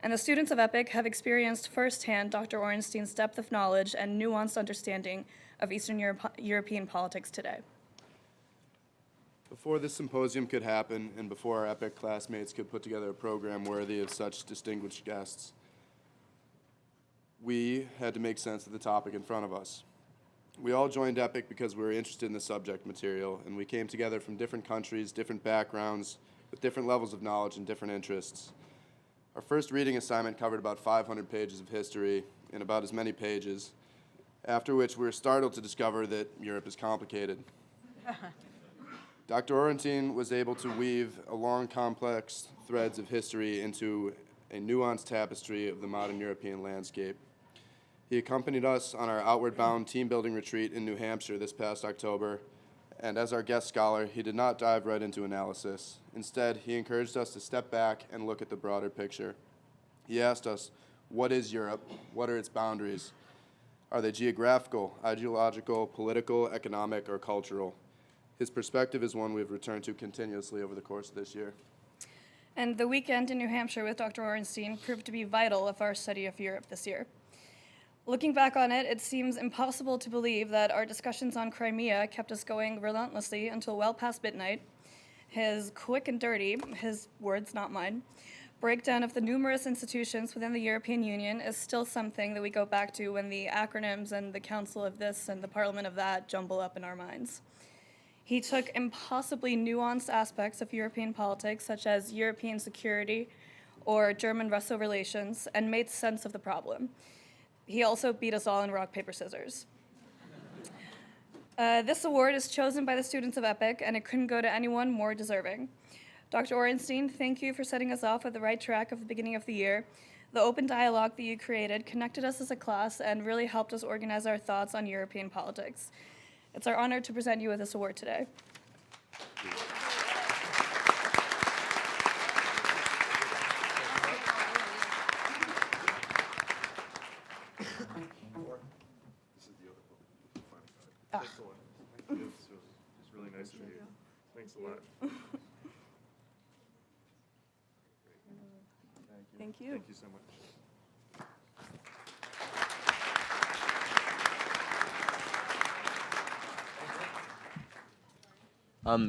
And the students of EPIIC have experienced firsthand Dr. Orenstein's depth of knowledge and nuanced understanding of Eastern European politics today. Before this symposium could happen, and before our EPIIC classmates could put together a program worthy of such distinguished guests, we had to make sense of the topic in front of us. We all joined EPIIC because we were interested in the subject material, and we came together from different countries, different backgrounds, with different levels of knowledge and different interests. Our first reading assignment covered about 500 pages of history in about as many pages, after which we were startled to discover that Europe is complicated. Dr. Orenstein was able to weave along complex threads of history into a nuanced tapestry of the modern European landscape. He accompanied us on our outward-bound team-building retreat in New Hampshire this past October, and as our guest scholar, he did not dive right into analysis. Instead, he encouraged us to step back and look at the broader picture. He asked us, what is Europe? What are its boundaries? Are they geographical, ideological, political, economic, or cultural? His perspective is one we've returned to continuously over the course of this year. And the weekend in New Hampshire with Dr. Orenstein proved to be vital of our study of Europe this year. Looking back on it, it seems impossible to believe that our discussions on Crimea kept us going relentlessly until well past midnight. His quick and dirty, his words, not mine, breakdown of the numerous institutions within the European Union is still something that we go back to when the acronyms and the Council of this and the Parliament of that jumble up in our minds. He took impossibly nuanced aspects of European politics, such as European security or German-Russo relations, and made sense of the problem. He also beat us all in rock, paper, scissors. This award is chosen by the students of EPIIC, and it couldn't go to anyone more deserving. Dr. Orenstein, thank you for setting us off at the right track at the beginning of the year. The open dialogue that you created connected us as a class and really helped us organize our thoughts on European politics. It's our honor to present you with this award today. It's really nice to meet you. Thanks a lot. Thank you. Thank you so much.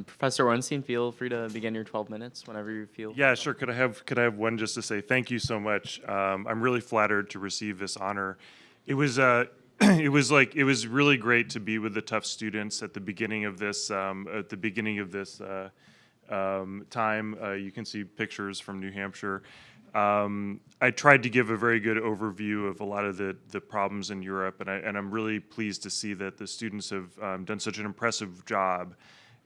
Professor Orenstein, feel free to begin your 12 minutes whenever you feel. Yeah, sure. Could I have one just to say thank you so much? I'm really flattered to receive this honor. It was it was really great to be with the tough students at the beginning of this time. You can see pictures from New Hampshire. I tried to give a very good overview of a lot of the problems in Europe, and I'm really pleased to see that the students have done such an impressive job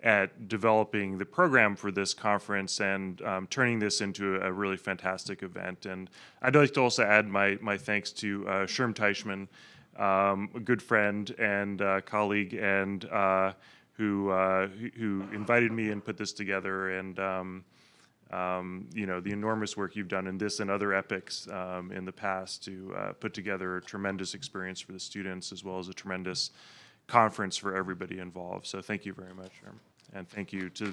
at developing the program for this conference and turning this into a really fantastic event. And I'd like to also add my thanks to Sherm Teichman, a good friend and colleague, and who invited me and put this together, and the enormous work you've done in this and other EPIICs in the past to put together a tremendous experience for the students as well as a tremendous conference for everybody involved. So thank you very much, Sherm. And thank you to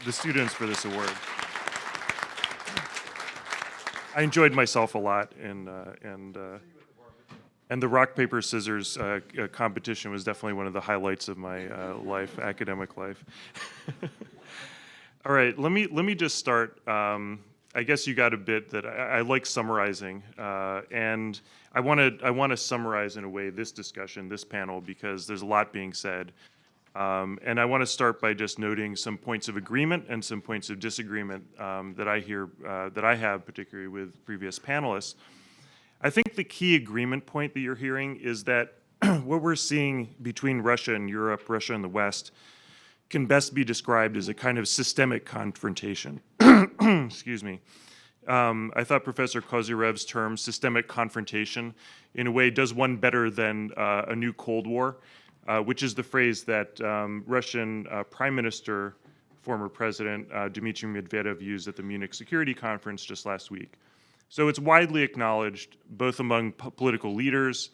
the students for this award. I enjoyed myself a lot, and the rock, paper, scissors competition was definitely one of the highlights of my academic life. All right, let me just start. I guess you got a bit that I like summarizing, and I want to summarize in a way this discussion, this panel, because there's a lot being said. And I want to start by just noting some points of agreement and some points of disagreement that I have, particularly with previous panelists. I think the key agreement point that you're hearing is that what we're seeing between Russia and Europe, Russia and the West, can best be described as a kind of systemic confrontation. Excuse me. I thought Professor Kozyrev's term, systemic confrontation, in a way does one better than a new Cold War, which is the phrase that Russian Prime Minister former President Dmitry Medvedev used at the Munich Security Conference just last week. So it's widely acknowledged, both among political leaders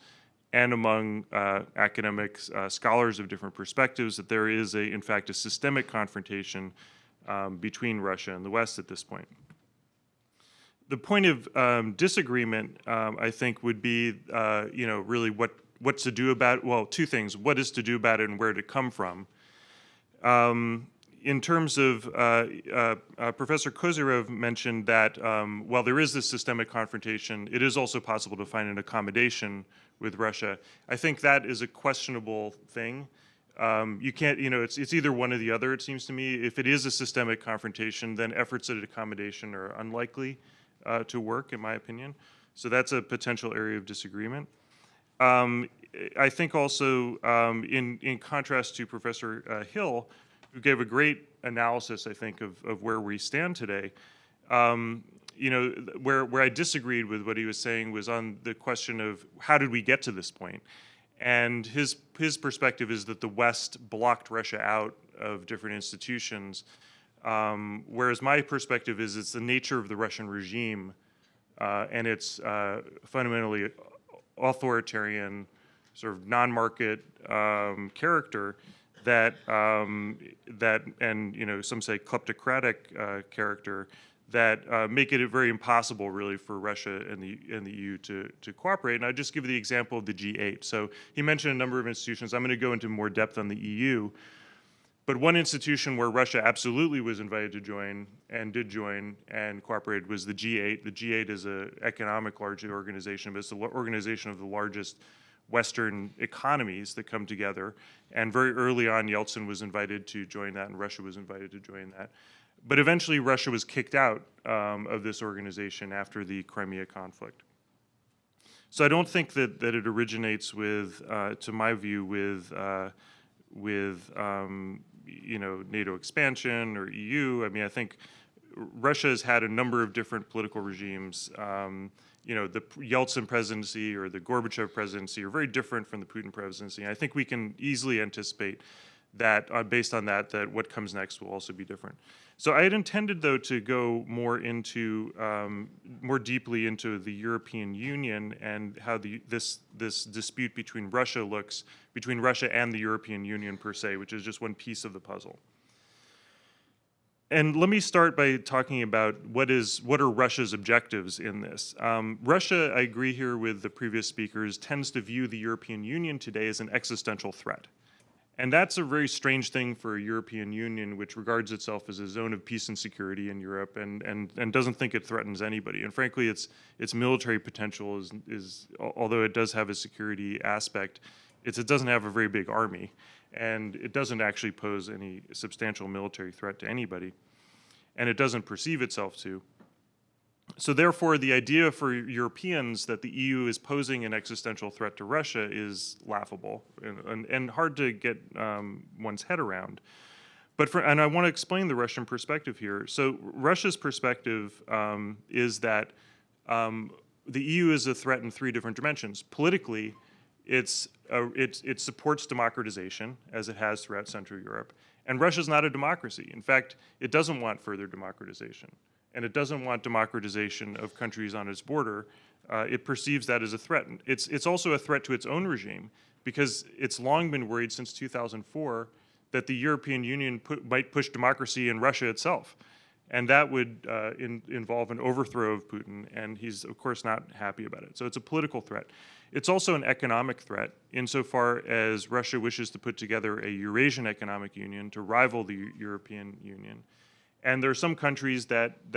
and among academics, scholars of different perspectives, that there is, in fact, a systemic confrontation between Russia and the West at this point. The point of disagreement, I think, would be, really what's to do about it. Well, two things: what is to do about it, and where to come from. In terms of, Professor Kozyrov mentioned that while there is this systemic confrontation, it is also possible to find an accommodation with Russia. I think that is a questionable thing. You can't, it's either one or the other, it seems to me. If it is a systemic confrontation, then efforts at accommodation are unlikely to work, in my opinion. So that's a potential area of disagreement. I think also, in contrast to Professor Hill, who gave a great analysis, I think, of where we stand today, where I disagreed with what he was saying was on the question of how did we get to this point? And his perspective is that the West blocked Russia out of different institutions, whereas my perspective is it's the nature of the Russian regime and its fundamentally authoritarian, sort of non-market character that and some say kleptocratic character that make it very impossible, really, for Russia and the EU to cooperate. And I'll just give you the example of the G8. So he mentioned a number of institutions. I'm going to go into more depth on the EU. But one institution where Russia absolutely was invited to join and did join and cooperated was the G8. The G8 is an economic largely organization, but it's the organization of the largest Western economies that come together. And very early on, Yeltsin was invited to join that, and Russia was invited to join that. But eventually, Russia was kicked out of this organization after the Crimea conflict. So I don't think that it originates with, to my view, with NATO expansion or EU. I mean, I think Russia has had a number of different political regimes. The Yeltsin presidency or the Gorbachev presidency are very different from the Putin presidency. And I think we can easily anticipate that, based on that what comes next will also be different. So I had intended, though, to go more deeply into the European Union and how this dispute between Russia and the European Union per se, which is just one piece of the puzzle. And let me start by talking about what are Russia's objectives in this. Russia, I agree here with the previous speakers, tends to view the European Union today as an existential threat. And that's a very strange thing for a European Union which regards itself as a zone of peace and security in Europe and doesn't think it threatens anybody. And frankly, its military potential is, although it does have a security aspect, it doesn't have a very big army. And it doesn't actually pose any substantial military threat to anybody. And it doesn't perceive itself to. So therefore, the idea for Europeans that the EU is posing an existential threat to Russia is laughable and hard to get one's head around. And I want to explain the Russian perspective here. So Russia's perspective is that the EU is a threat in three different dimensions. Politically, it supports democratization, as it has throughout Central Europe. And Russia's not a democracy. In fact, it doesn't want further democratization. And it doesn't want democratization of countries on its border. It perceives that as a threat. It's also a threat to its own regime, because it's long been worried since 2004 that the European Union might push democracy in Russia itself. And that would involve an overthrow of Putin, and he's, of course, not happy about it. So it's a political threat. It's also an economic threat, insofar as Russia wishes to put together a Eurasian economic union to rival the European Union. And there are some countries that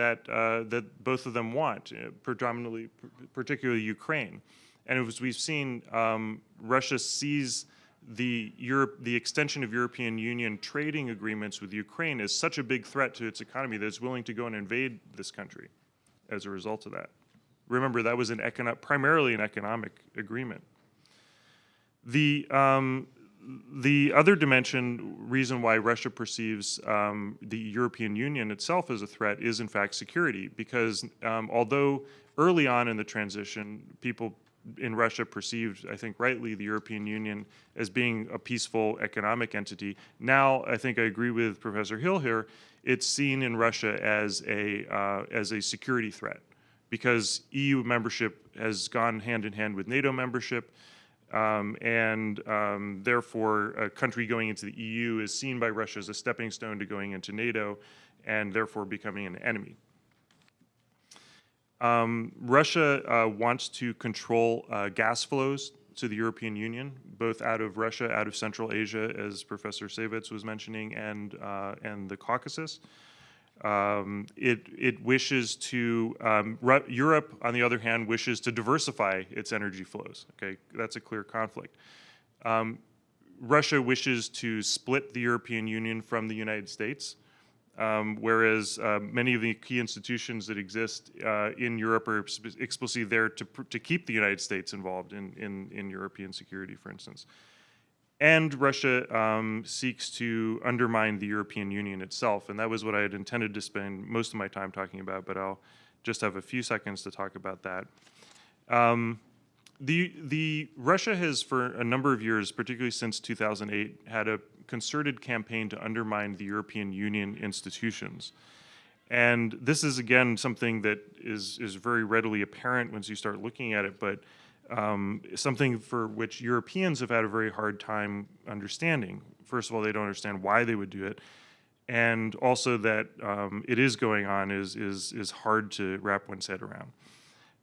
both of them want, particularly Ukraine. And as we've seen, Russia sees the extension of European Union trading agreements with Ukraine as such a big threat to its economy that it's willing to go and invade this country as a result of that. Remember, that was primarily an economic agreement. The other reason why Russia perceives the European Union itself as a threat is, in fact, security. Because although early on in the transition, people in Russia perceived, I think rightly, the European Union as being a peaceful economic entity. Now, I think I agree with Professor Hill here, it's seen in Russia as a security threat, because EU membership has gone hand in hand with NATO membership, therefore a country going into the EU is seen by Russia as a stepping stone to going into NATO, and therefore becoming an enemy. Russia wants to control gas flows to the European Union, both out of Russia, out of Central Asia, as Professor Savitz was mentioning, and the Caucasus. It wishes to, Europe, on the other hand, wishes to diversify its energy flows. Okay, that's a clear conflict. Russia wishes to split the European Union from the United States, whereas many of the key institutions that exist in Europe are explicitly there to keep the United States involved in European security, for instance. And Russia seeks to undermine the European Union itself, and that was what I had intended to spend most of my time talking about, but I'll just have a few seconds to talk about that. Russia has, for a number of years, particularly since 2008, had a concerted campaign to undermine the European Union institutions. And this is, again, something that is very readily apparent once you start looking at it, but something for which Europeans have had a very hard time understanding. First of all, they don't understand why they would do it, and also that it is going on is hard to wrap one's head around.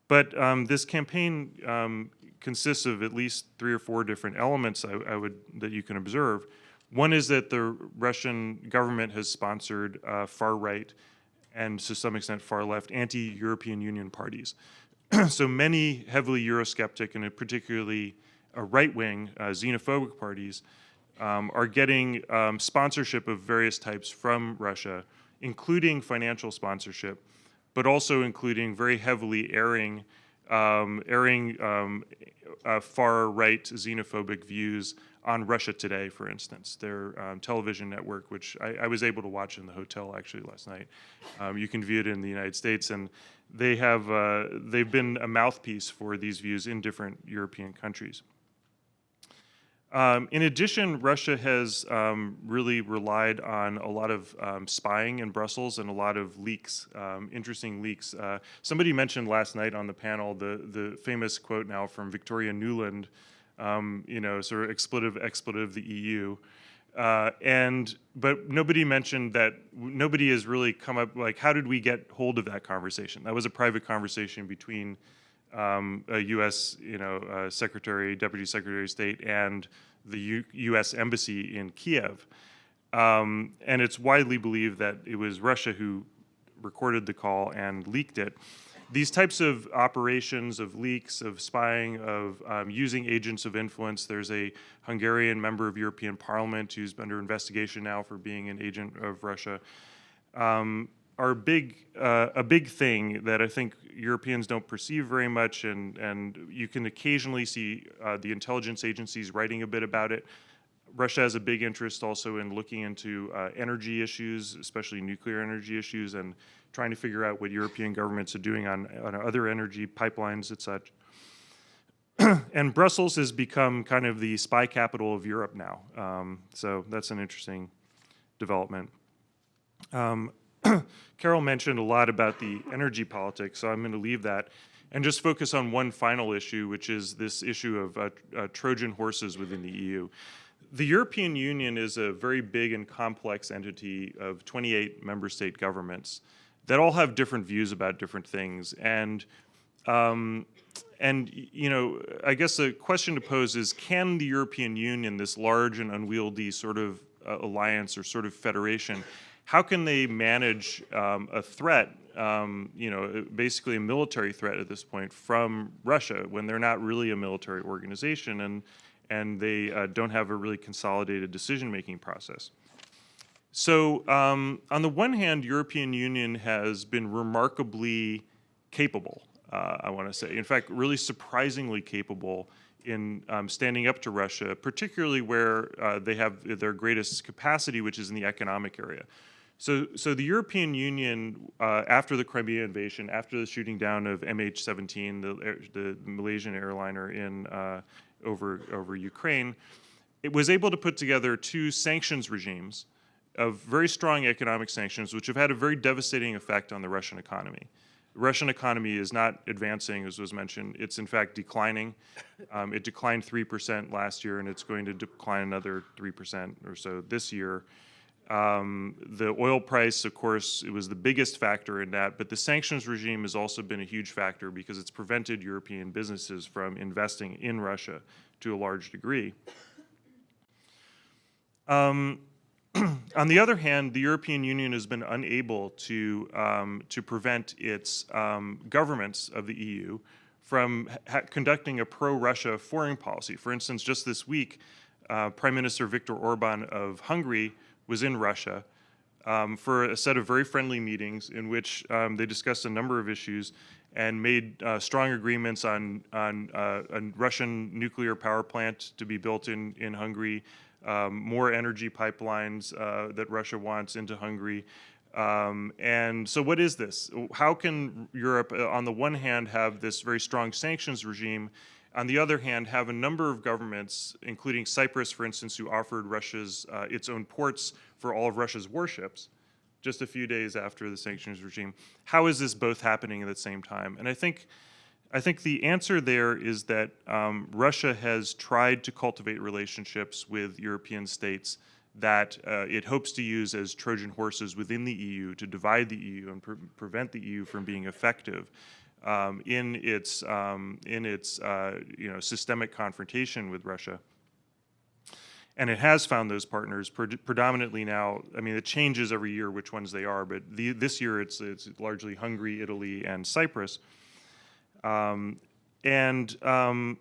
But this campaign consists of at least 3 or 4 different elements that you can observe. One is that the Russian government has sponsored far-right and, to some extent, far-left anti-European Union parties. So many heavily Eurosceptic and particularly right-wing xenophobic parties are getting sponsorship of various types from Russia, including financial sponsorship, but also including very heavily airing far-right xenophobic views on Russia Today, for instance, their television network, which I was able to watch in the hotel actually last night. You can view it in the United States, and they've been a mouthpiece for these views in different European countries. In addition, Russia has really relied on a lot of spying in Brussels and a lot of leaks, interesting leaks. Somebody mentioned last night on the panel the famous quote now from Victoria Nuland, sort of expletive the EU. But nobody mentioned that, nobody has really come up, like, how did we get hold of that conversation? That was a private conversation between a U.S. Deputy Secretary of State and the U.S. Embassy in Kiev. And it's widely believed that it was Russia who recorded the call and leaked it. These types of operations, of leaks, of spying, of using agents of influence, there's a Hungarian member of European Parliament who's under investigation now for being an agent of Russia, are a big thing that I think Europeans don't perceive very much, and you can occasionally see the intelligence agencies writing a bit about it. Russia has a big interest also in looking into energy issues, especially nuclear energy issues, and trying to figure out what European governments are doing on other energy pipelines and such. And Brussels has become kind of the spy capital of Europe now. So that's an interesting development. Carol mentioned a lot about the energy politics, so I'm going to leave that and just focus on one final issue, which is this issue of Trojan horses within the EU. The European Union is a very big and complex entity of 28 member state governments that all have different views about different things. And I guess the question to pose is, can the European Union, this large and unwieldy sort of alliance or sort of federation, how can they manage a threat, basically a military threat at this point from Russia when they're not really a military organization and they don't have a really consolidated decision-making process? So on the one hand, European Union has been remarkably capable, I want to say. In fact, really surprisingly capable in standing up to Russia, particularly where they have their greatest capacity, which is in the economic area. So the European Union, after the Crimea invasion, after the shooting down of MH17, the Malaysian airliner over Ukraine, it was able to put together two sanctions regimes of very strong economic sanctions, which have had a very devastating effect on the Russian economy. The Russian economy is not advancing, as was mentioned. It's in fact declining. It declined 3% last year, and it's going to decline another 3% or so this year. The oil price, of course, it was the biggest factor in that, but the sanctions regime has also been a huge factor because it's prevented European businesses from investing in Russia to a large degree. On the other hand, the European Union has been unable to prevent its governments of the EU from conducting a pro-Russia foreign policy. For instance, just this week, Prime Minister Viktor Orban of Hungary was in Russia for a set of very friendly meetings in which they discussed a number of issues and made strong agreements on a Russian nuclear power plant to be built in Hungary, more energy pipelines that Russia wants into Hungary. And so what is this? How can Europe, on the one hand, have this very strong sanctions regime, on the other hand, have a number of governments, including Cyprus, for instance, who offered Russia's its own ports for all of Russia's warships just a few days after the sanctions regime? How is this both happening at the same time? And I think the answer there is that Russia has tried to cultivate relationships with European states that it hopes to use as Trojan horses within the EU to divide the EU and prevent the EU from being effective in its systemic confrontation with Russia. And it has found those partners predominantly now. I mean, it changes every year which ones they are, but this year it's largely Hungary, Italy, and Cyprus. And on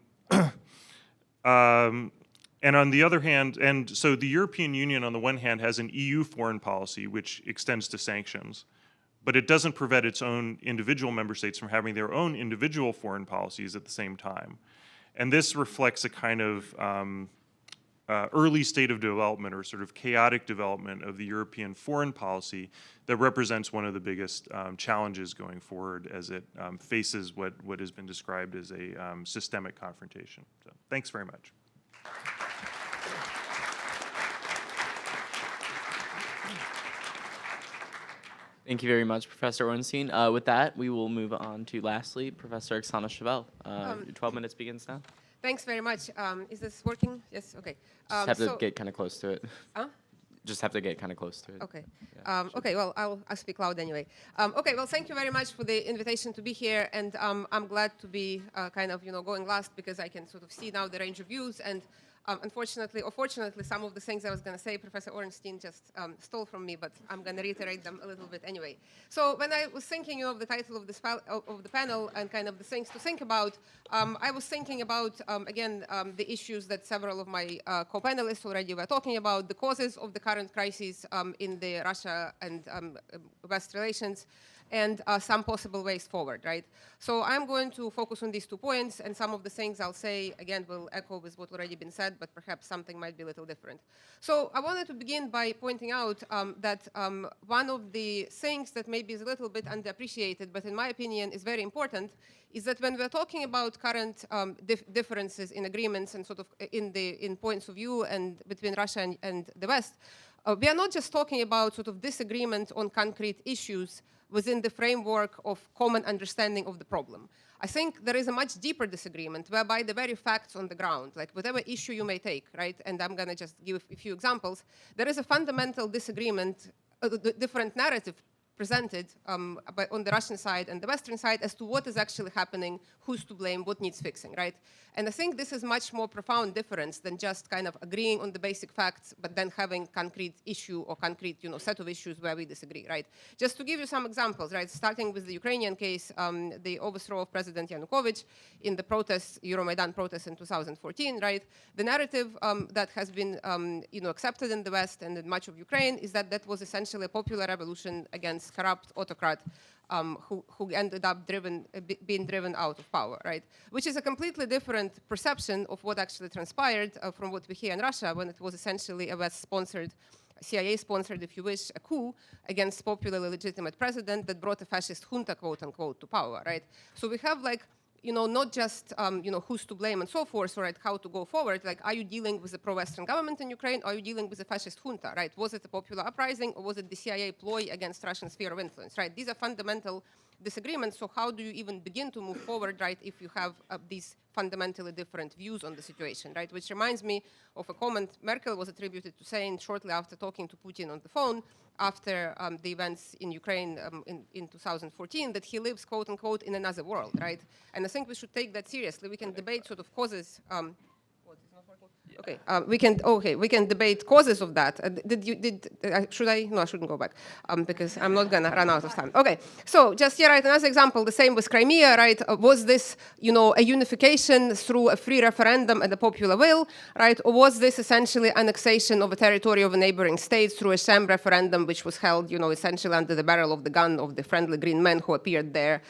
the other hand, and so the European Union on the one hand has an EU foreign policy which extends to sanctions, but it doesn't prevent its own individual member states from having their own individual foreign policies at the same time. And this reflects a kind of early state of development or sort of chaotic development of the European foreign policy that represents one of the biggest challenges going forward as it faces what has been described as a systemic confrontation. So thanks very much. Thank you very much, Professor Ornstein. With that, we will move on to, lastly, Professor Oksana Chevelle. 12 minutes begins now. Thanks very much. Is this working? Yes, okay. Just have to get kind of close to it. Huh? Just have to get kind of close to it. Okay. Okay, well, I'll speak loud anyway. Okay, well, thank you very much for the invitation to be here, and I'm glad to be kind of, going last because I can sort of see now the range of views, and unfortunately, or fortunately, some of the things I was going to say, Professor Ornstein just stole from me, but I'm going to reiterate them a little bit anyway. So when I was thinking of the title of this of the panel and kind of the things to think about, I was thinking about, again, the issues that several of my co-panelists already were talking about, the causes of the current crisis in the Russia and West relations, and some possible ways forward, right? So I'm going to focus on these 2 points, and some of the things I'll say, again, will echo with what already been said, but perhaps something might be a little different. So I wanted to begin by pointing out that one of the things that maybe is a little bit underappreciated, but in my opinion is very important, is that when we're talking about current differences in agreements and sort of in points of view and between Russia and the West, we are not just talking about sort of disagreement on concrete issues within the framework of common understanding of the problem. I think there is a much deeper disagreement whereby the very facts on the ground, like whatever issue you may take, right, and I'm going to just give a few examples, there is a fundamental disagreement, different narrative presented on the Russian side and the Western side as to what is actually happening, who's to blame, what needs fixing, right? And I think this is much more profound difference than just kind of agreeing on the basic facts, but then having concrete issue or concrete, set of issues where we disagree, right? Just to give you some examples, right? Starting with the Ukrainian case, the overthrow of President Yanukovych in the protests, Euromaidan protests in 2014, right? The narrative that has been, accepted in the West and in much of Ukraine is that that was essentially a popular revolution against corrupt autocrat who ended up being driven out of power, right? Which is a completely different perception of what actually transpired from what we hear in Russia when it was essentially a West-sponsored CIA-sponsored, if you wish, a coup against popularly legitimate president that brought a fascist junta, quote unquote, to power, right? So we have like, not just, who's to blame and so forth, right, how to go forward, like, are you dealing with a pro-Western government in Ukraine, or are you dealing with a fascist junta, right? Was it a popular uprising, or was it the CIA ploy against Russian sphere of influence, right? These are fundamental disagreements, so how do you even begin to move forward, right, if you have these fundamentally different views on the situation, right? Which reminds me of a comment Merkel was attributed to saying shortly after talking to Putin on the phone after the events in Ukraine in 2014, that he lives, quote unquote, in another world, right? And I think we should take that seriously. We can debate sort of causes. What is not working? Okay, we can debate causes of that. Should I? No, I shouldn't go back because I'm not gonna run out of time. Okay, so just here, right, another example, the same with Crimea, right? Was this, a unification through a free referendum and a popular will, right? Or was this essentially annexation of a territory of a neighboring state through a sham referendum, which was held, essentially under the barrel of the gun of the friendly green men who appeared there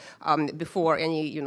before any,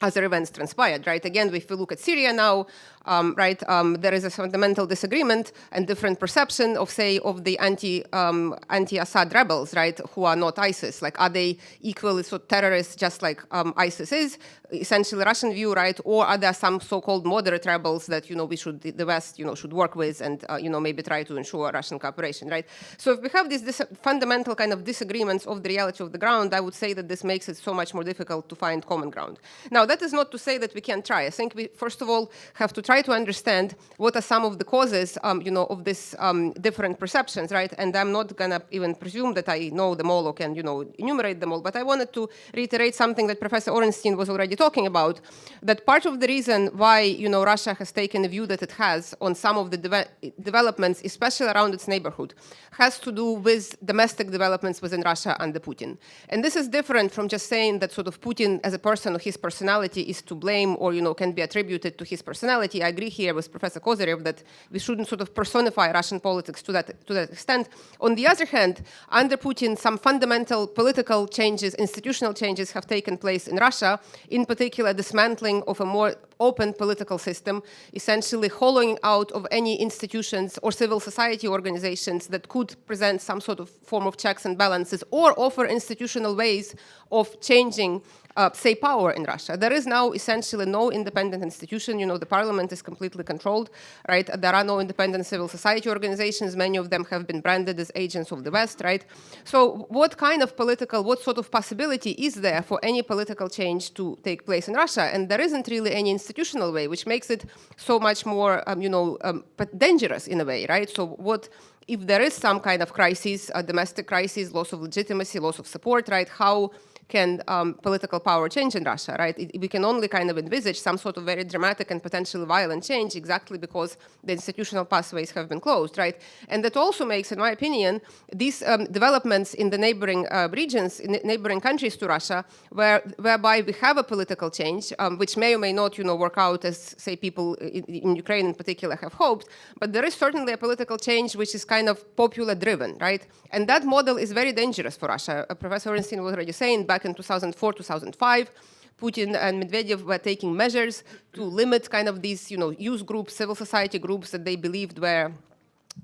other events transpired, right? Again, if we look at Syria now, there is a fundamental disagreement and different perception of, say, of the anti-Assad rebels, right, who are not ISIS. Like, are they equally so terrorists just like ISIS is? Essentially, Russian view, right? Or are there some so-called moderate rebels that, the West, should work with and, maybe try to ensure Russian cooperation, right? So if we have these fundamental kind of disagreements of the reality of the ground, I would say that this makes it so much more difficult to find common ground. Now, that is not to say that we can't try. I think we, first of all, have to try to understand what are some of the causes, of this different perceptions, right? And I'm not gonna even presume that I know them all or can, enumerate them all, but I wanted to reiterate something that Professor Orenstein was already talking about, that part of the reason why, Russia has taken a view that it has on some of the developments, especially around its neighborhood, has to do with domestic developments within Russia under Putin. And this is different from just saying that sort of Putin as a person or his personality is to blame or, can be attributed to his personality. I agree here with Professor Kozyrev that we shouldn't sort of personify Russian politics to that extent. On the other hand, under Putin, some fundamental political changes, institutional changes have taken place in Russia, in particular dismantling of a more open political system, essentially hollowing out of any institutions or civil society organizations that could present some sort of form of checks and balances or offer institutional ways of changing say, power in Russia. There is now essentially no independent institution. The parliament is completely controlled, right? There are no independent civil society organizations. Many of them have been branded as agents of the West, right? So what sort of possibility is there for any political change to take place in Russia? And there isn't really any institutional way, which makes it so much more, dangerous in a way, right? So what if there is some kind of crisis, a domestic crisis, loss of legitimacy, loss of support, right? How can political power change in Russia, right? We can only kind of envisage some sort of very dramatic and potentially violent change exactly because the institutional pathways have been closed, right? And that also makes, in my opinion, these developments in the neighboring regions, in neighboring countries to Russia, whereby we have a political change, which may or may not, work out as, say, people in Ukraine in particular have hoped, but there is certainly a political change which is kind of popular-driven, right? And that model is very dangerous for Russia. Professor Orenstein was already saying back in 2004, 2005, Putin and Medvedev were taking measures to limit kind of these, youth groups, civil society groups that they believed were,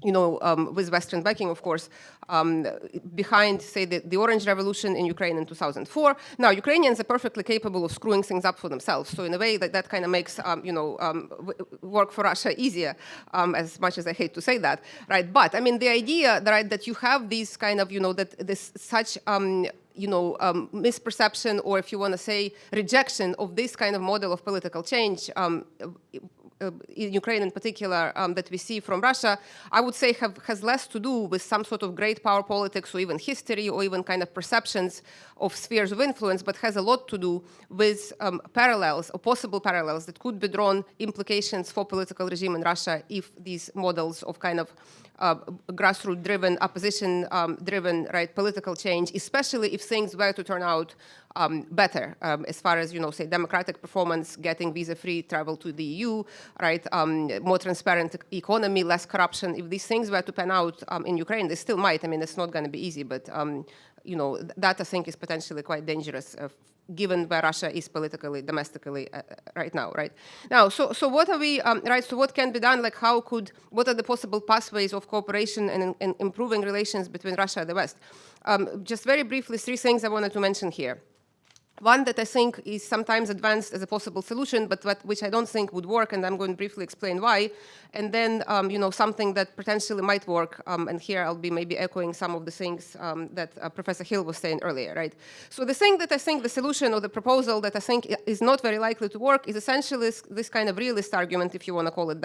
with Western backing, of course, behind, say, the Orange Revolution in Ukraine in 2004. Now, Ukrainians are perfectly capable of screwing things up for themselves. So in a way, that kind of makes, work for Russia easier, as much as I hate to say that, right? But, I mean, the idea, right, that you have these kind of, that this such, misperception, or if you want to say rejection of this kind of model of political change in Ukraine in particular, that we see from Russia, I would say has less to do with some sort of great power politics or even history or even kind of perceptions of spheres of influence, but has a lot to do with parallels or possible parallels that could be drawn, implications for political regime in Russia if these models of kind of grassroots-driven, opposition-driven, right, political change, especially if things were to turn out better, as far as, say, democratic performance, getting visa-free travel to the EU, right, more transparent economy, less corruption. If these things were to pan out in Ukraine, they still might. I mean, it's not going to be easy, but, that, I think, is potentially quite dangerous given where Russia is politically, domestically right now, right? Now, so what are we, right, so what can be done, like what are the possible pathways of cooperation and improving relations between Russia and the West? Just very briefly, 3 things I wanted to mention here. One that I think is sometimes advanced as a possible solution, but which I don't think would work, and I'm going to briefly explain why. And then, something that potentially might work, and here I'll be maybe echoing some of the things that Professor Hill was saying earlier, right? So the thing that I think the solution or the proposal that I think is not very likely to work is essentially this kind of realist argument, if you want to call it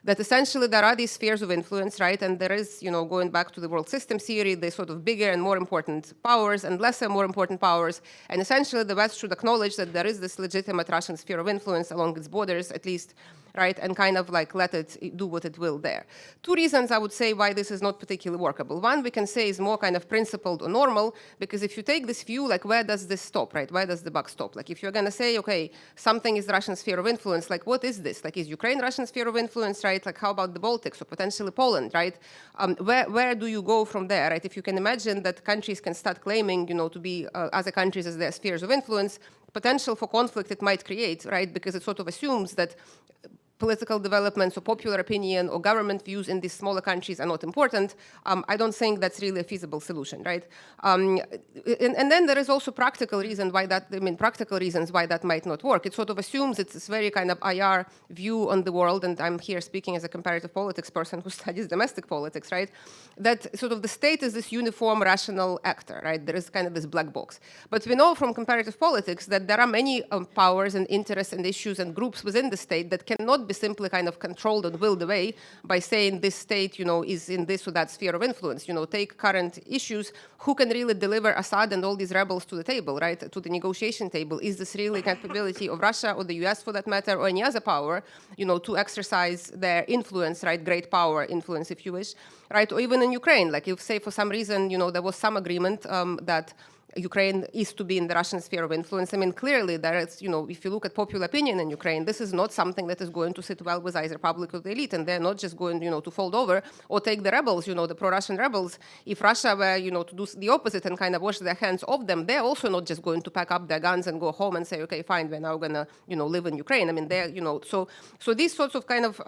that essentially there are these spheres of influence, right? And there is, going back to the world system theory, the sort of bigger and more important powers and lesser more important powers. And essentially the West should acknowledge that there is this legitimate Russian sphere of influence along its borders, at least, right? And kind of like let it do what it will there. 2 reasons I would say why this is not particularly workable. One, we can say is more kind of principled or normal, because if you take this view, like where does this stop, right? Where does the buck stop? Like if you're going to say, okay, something is Russian sphere of influence, like what is this? Like is Ukraine Russian sphere of influence, right? Like how about the Baltics or potentially Poland, right? Where do you go from there, right? If you can imagine that countries can start claiming, to be other countries as their spheres of influence, potential for conflict it might create, right? Because it sort of assumes that political developments or popular opinion or government views in these smaller countries are not important. I don't think that's really a feasible solution, right? And then there is also practical reasons why that might not work. It sort of assumes it's this very kind of IR view on the world, and I'm here speaking as a comparative politics person who studies domestic politics, right? That sort of the state is this uniform rational actor, right? There is kind of this black box. But we know from comparative politics that there are many powers and interests and issues and groups within the state that cannot be simply kind of controlled and willed away by saying this state, is in this or that sphere of influence. Take current issues. Who can really deliver Assad and all these rebels to the table, right? To the negotiation table? Is this really capability of Russia or the US for that matter, or any other power, to exercise their influence, right? Great power influence, if you wish, right? Or even in Ukraine, like if say for some reason, there was some agreement that Ukraine is to be in the Russian sphere of influence. I mean, clearly there is, if you look at popular opinion in Ukraine, this is not something that is going to sit well with either public or the elite, and they're not just going, to fold over or take the rebels, the pro-Russian rebels. If Russia were, to do the opposite and kind of wash their hands of them, they're also not just going to pack up their guns and go home and say, okay, fine, we're now gonna, live in Ukraine. I mean, they're, so these sorts of kind of,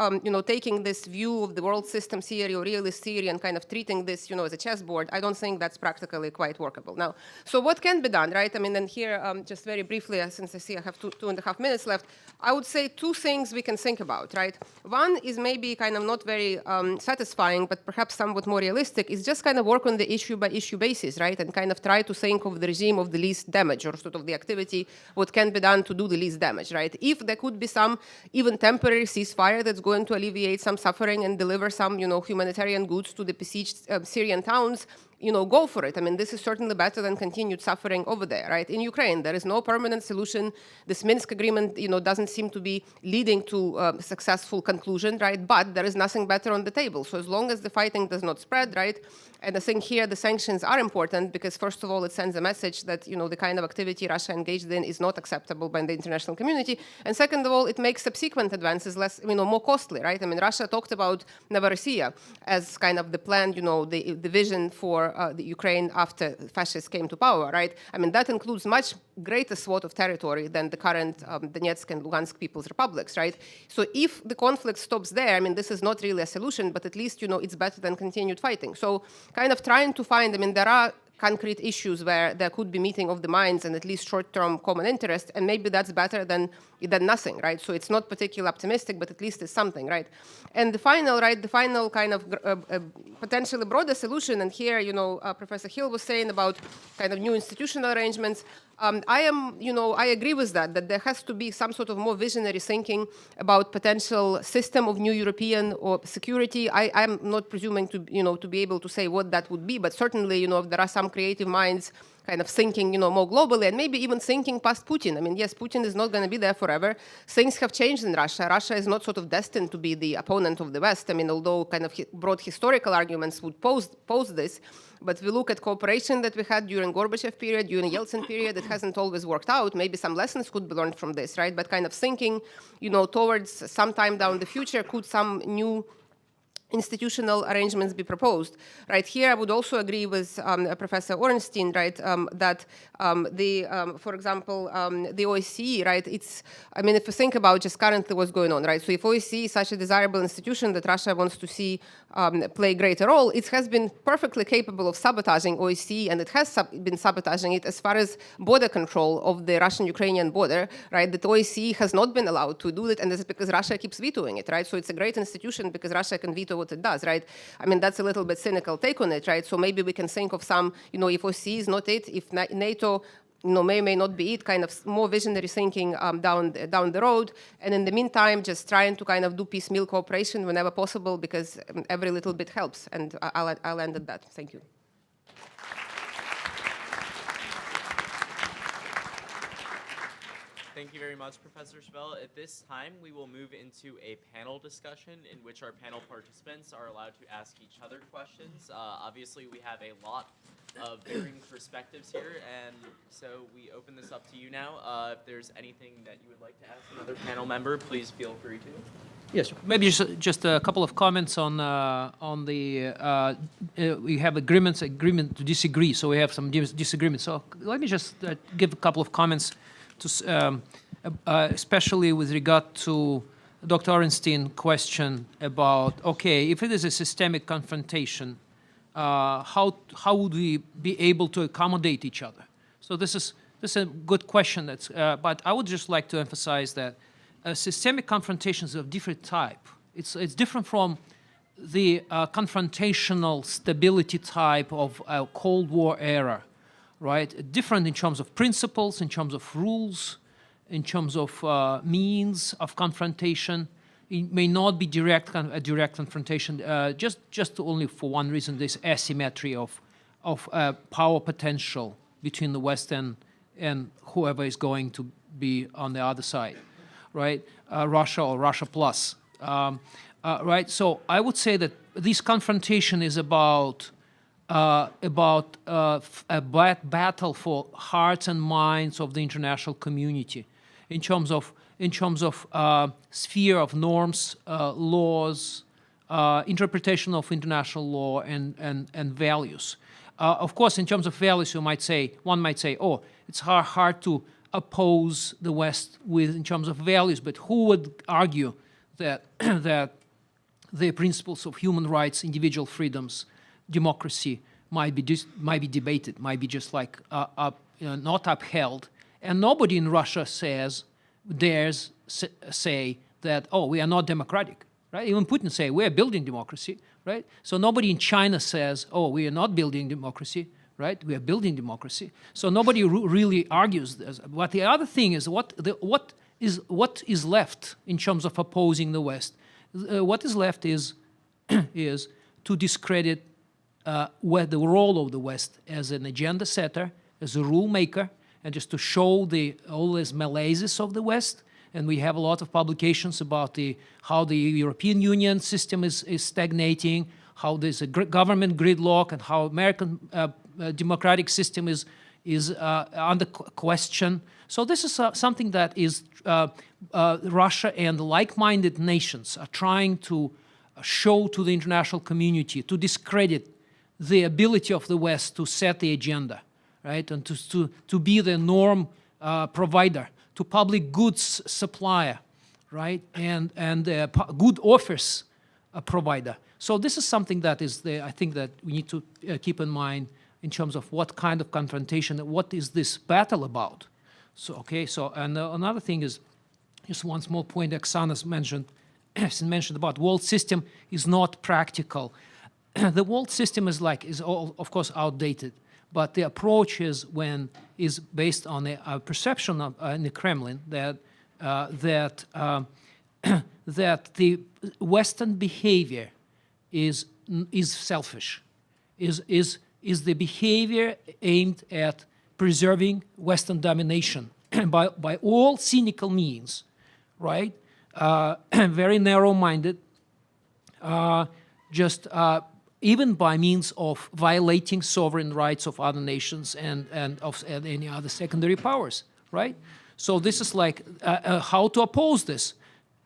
taking this view of the world system theory or realist theory and kind of treating this, as a chessboard, I don't think that's practically quite workable. Now, so what can be done, right? I mean, and here, just very briefly, since I see I have two and a half minutes left, I would say 2 things we can think about, right? One is maybe kind of not very satisfying, but perhaps somewhat more realistic, is just kind of work on the issue-by-issue basis, right? And kind of try to think of the regime of the least damage, or sort of the activity, what can be done to do the least damage, right? If there could be some even temporary ceasefire that's going to alleviate some suffering and deliver some, humanitarian goods to the besieged Syrian towns, go for it. I mean, this is certainly better than continued suffering over there, right? In Ukraine, there is no permanent solution. This Minsk agreement, doesn't seem to be leading to a successful conclusion, right? But there is nothing better on the table. So as long as the fighting does not spread, right? And I think here the sanctions are important because, first of all, it sends a message that, the kind of activity Russia engaged in is not acceptable by the international community. And second of all, it makes subsequent advances less, more costly, right? I mean, Russia talked about Novorossiya as kind of the plan, the vision for the Ukraine after fascists came to power, right? I mean, that includes much greater swath of territory than the current Donetsk and Lugansk People's Republics, right? So if the conflict stops there, I mean, this is not really a solution, but at least, it's better than continued fighting. So kind of trying to find, I mean, there are concrete issues where there could be meeting of the minds and at least short-term common interest, and maybe that's better than nothing, right? So it's not particularly optimistic, but at least it's something, right? And the final kind of potentially broader solution, and here, Professor Hill was saying about kind of new institutional arrangements. I agree with that there has to be some sort of more visionary thinking about potential system of new European or security. I'm not presuming to be able to say what that would be, but certainly, if there are some creative minds kind of thinking, more globally, and maybe even thinking past Putin. I mean, yes, Putin is not going to be there forever. Things have changed in Russia. Russia is not sort of destined to be the opponent of the West. I mean, although kind of broad historical arguments would pose this, but we look at cooperation that we had during Gorbachev period, during Yeltsin period, it hasn't always worked out. Maybe some lessons could be learned from this, right? But kind of thinking, towards some time down the future, could some new institutional arrangements be proposed. Right here, I would also agree with Professor Orenstein, right, that for example, the OSCE, right, I mean, if you think about just currently what's going on, right, so if OSCE is such a desirable institution that Russia wants to see play a greater role, it has been perfectly capable of sabotaging OSCE, and it has been sabotaging it as far as border control of the Russian-Ukrainian border, right, that OSCE has not been allowed to do it, and this is because Russia keeps vetoing it, right, so it's a great institution because Russia can veto what it does, right? I mean, that's a little bit cynical take on it, right? So maybe we can think of some, if OSCE is not it, if NATO, may not be it, kind of more visionary thinking down the road. And in the meantime, just trying to kind of do piecemeal cooperation whenever possible, because every little bit helps. And I'll end at that. Thank you. Thank you very much, Professor Schwell. At this time, we will move into a panel discussion in which our panel participants are allowed to ask each other questions. Obviously, we have a lot of varying perspectives here, and so we open this up to you now. If there's anything that you would like to ask another panel member, please feel free to. Yes, maybe just a couple of comments on the we have agreement to disagree, so we have some disagreements. So let me just give a couple of comments to, especially with regard to Dr. Orenstein's question about, okay, if it is a systemic confrontation, how would we be able to accommodate each other? So this is a good question. But I would just like to emphasize that systemic confrontations of different type. It's different from the confrontational stability type of a Cold War era, right? Different in terms of principles, in terms of rules, in terms of means of confrontation. It may not be a direct confrontation, just only for one reason: this asymmetry of power potential between the West and whoever is going to be on the other side, right? Russia or Russia plus, right? So I would say that this confrontation is about a battle for hearts and minds of the international community, in terms of sphere of norms, laws, interpretation of international law, and values. Of course, in terms of values, one might say, oh, it's hard to oppose the West in terms of values, but who would argue that that the principles of human rights, individual freedoms, democracy might be debated, might be just like not upheld, and nobody in Russia dares say that, oh, we are not democratic, right? Even Putin say we are building democracy, right? So nobody in China says, oh, we are not building democracy, right? We are building democracy. So nobody really argues this. But the other thing is what is left in terms of opposing the West. What is left is to discredit the role of the West as an agenda setter, as a rule maker, and just to show all these malaises of the West. And we have a lot of publications about how the European Union system is stagnating, how there's a government gridlock, and how American democratic system is under question. So this is something that is Russia and like-minded nations are trying to show to the international community, to discredit the ability of the West to set the agenda, right, and to be the norm provider, to public goods supplier, right, and good offers provider. So this is something that I think that we need to keep in mind in terms of what kind of confrontation, what is this battle about. So, okay, so, and another thing is, just one small point Oksana's mentioned about world system is not practical. The world system is of course outdated, but the approach is based on a perception in the Kremlin that that the Western behavior is selfish, is the behavior aimed at preserving Western domination by all cynical means, right? Very narrow-minded, even by means of violating sovereign rights of other nations and of any other secondary powers, right? So this is like how to oppose this.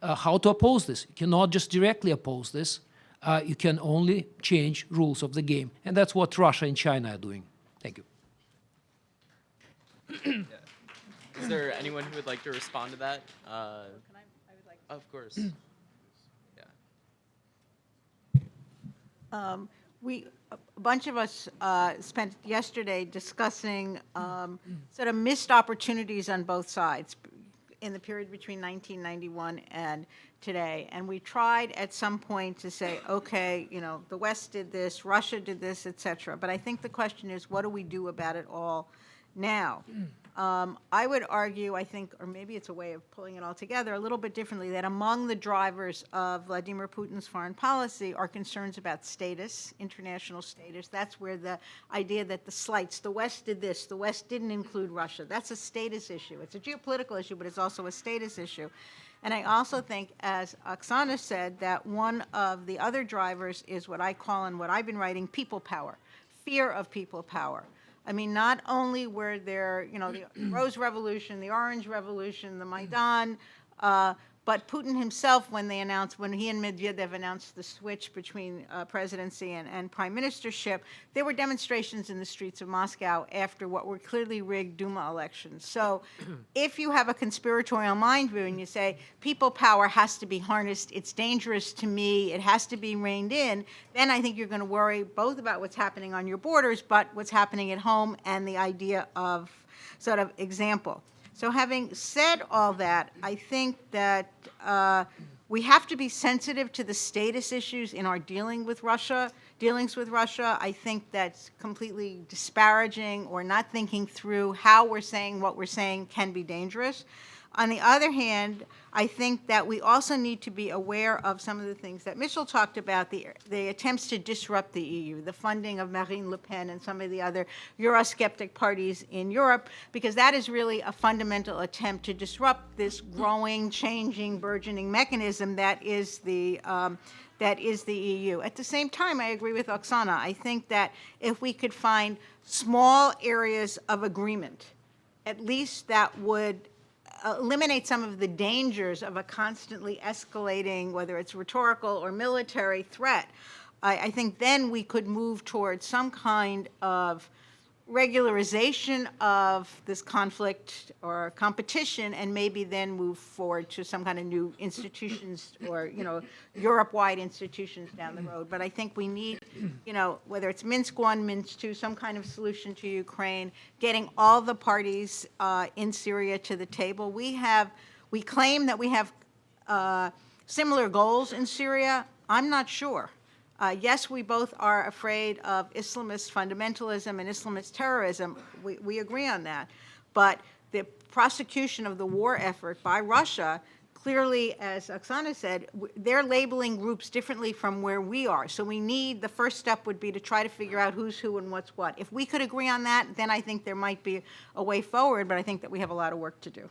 You cannot just directly oppose this. You can only change rules of the game. And that's what Russia and China are doing. Thank you. Is there anyone who would like to respond to that? Of course. A bunch of us spent yesterday discussing sort of missed opportunities on both sides in the period between 1991 and today. And we tried at some point to say, okay, you know, the West did this, Russia did this, et cetera. But I think the question is, what do we do about it all now? I would argue, I think, or maybe it's a way of pulling it all together a little bit differently, that among the drivers of Vladimir Putin's foreign policy are concerns about status, international status. That's where the idea that the slights, the West did this, the West didn't include Russia, that's a status issue. It's a geopolitical issue, but it's also a status issue. And I also think, as Oksana said, that one of the other drivers is what I call, and what I've been writing, people power, fear of people power. I mean, not only were there, you know, the Rose Revolution, the Orange Revolution, the Maidan, but Putin himself, when he and Medvedev announced the switch between presidency and prime ministership, there were demonstrations in the streets of Moscow after what were clearly rigged Duma elections. So if you have a conspiratorial mind view and you say, people power has to be harnessed, it's dangerous to me, it has to be reined in, then I think you're going to worry both about what's happening on your borders, but what's happening at home and the idea of sort of example. So having said all that, I think that we have to be sensitive to the status issues in our dealings with Russia. I think that's completely disparaging or not thinking through how we're saying what we're saying can be dangerous. On the other hand, I think that we also need to be aware of some of the things that Michel talked about, the attempts to disrupt the EU, the funding of Marine Le Pen and some of the other Eurosceptic parties in Europe, because that is really a fundamental attempt to disrupt this growing, changing, burgeoning mechanism that is the EU. At the same time, I agree with Oksana. I think that if we could find small areas of agreement, at least that would eliminate some of the dangers of a constantly escalating, whether it's rhetorical or military threat. I think then we could move towards some kind of regularization of this conflict or competition, and maybe then move forward to some kind of new institutions or, you know, Europe-wide institutions down the road. But I think we need, you know, whether it's Minsk I, Minsk II, some kind of solution to Ukraine, getting all the parties in Syria to the table. We claim that we have similar goals in Syria. I'm not sure. Yes, we both are afraid of Islamist fundamentalism and Islamist terrorism. We agree on that. But the prosecution of the war effort by Russia, clearly, as Oksana said, they're labeling groups differently from where we are. So we need, the first step would be to try to figure out who's who and what's what. If we could agree on that, then I think there might be a way forward, but I think that we have a lot of work to do.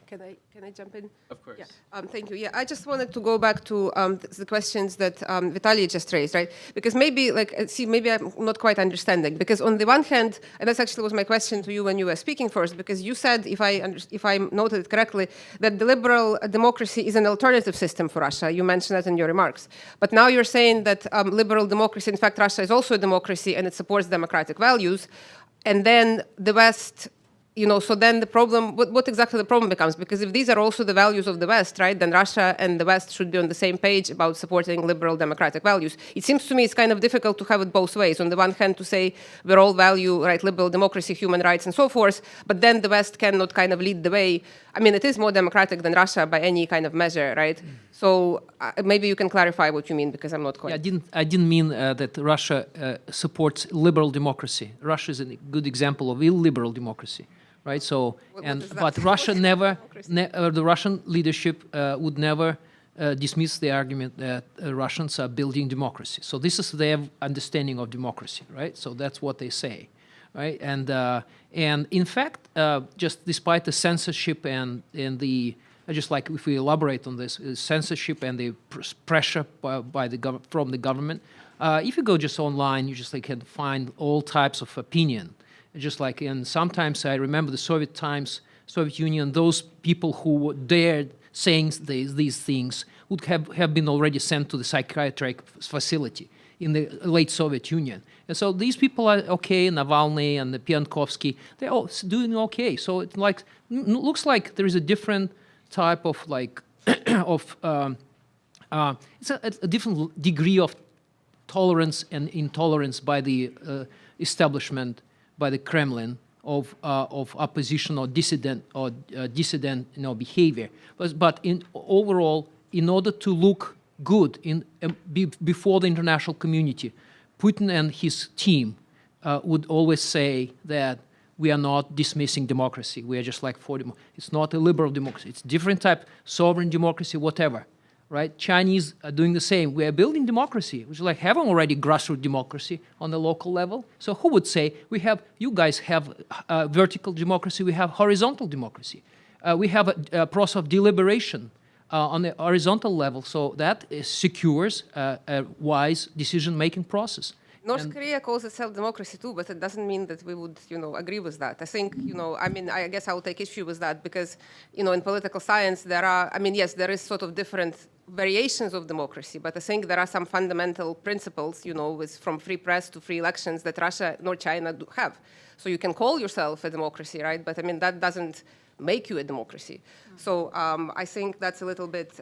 Can I jump in? Of course. Yeah. Thank you. Yeah, I just wanted to go back to the questions that Vitaly just raised, right? Because maybe, maybe I'm not quite understanding. Because on the one hand, and that actually was my question to you when you were speaking first, because you said, if I noted it correctly, that the liberal democracy is an alternative system for Russia. You mentioned that in your remarks. But now you're saying that liberal democracy, in fact, Russia is also a democracy and it supports democratic values. And then the West, you know, so then the problem, what exactly the problem becomes? Because if these are also the values of the West, right, then Russia and the West should be on the same page about supporting liberal democratic values. It seems to me it's kind of difficult to have it both ways. On the one hand, to say we all value, right, liberal democracy, human rights, and so forth, but then the West cannot kind of lead the way. I mean, it is more democratic than Russia by any kind of measure, right? So maybe you can clarify what you mean, because I'm not quite. Yeah, I didn't mean that Russia supports liberal democracy. Russia is a good example of illiberal democracy. Right. So, but Russia never, the Russian leadership would never dismiss the argument that Russians are building democracy. So this is their understanding of democracy, right? So that's what they say, right? And in fact, just despite the censorship and the just like if we elaborate on this, censorship and the pressure from the government, if you go just online, you just can find all types of opinion. Just like sometimes I remember the Soviet times, Soviet Union, those people who dared saying these things would have been already sent to the psychiatric facility in the late Soviet Union. And so these people are okay, Navalny and the Piankovsky, they're all doing okay. So it looks like there is a different type of it's a different degree of tolerance and intolerance by the establishment, by the Kremlin, of opposition or dissident behavior. But overall, in order to look good before the international community, Putin and his team would always say that we are not dismissing democracy. We are just like it's not a liberal democracy. It's different type, sovereign democracy, whatever. Right? Chinese are doing the same. We are building democracy, which is like having already grassroots democracy on the local level. So who would say you guys have vertical democracy, we have horizontal democracy. We have a process of deliberation on the horizontal level, so that secures a wise decision-making process. North Korea calls itself democracy too, but it doesn't mean that we would, agree with that. I think, I guess I will take issue with that because, in political science there are, yes, there is sort of different variations of democracy, but I think there are some fundamental principles, from free press to free elections that Russia nor China do have. So you can call yourself a democracy, right? But that doesn't make you a democracy. So I think that's a little bit,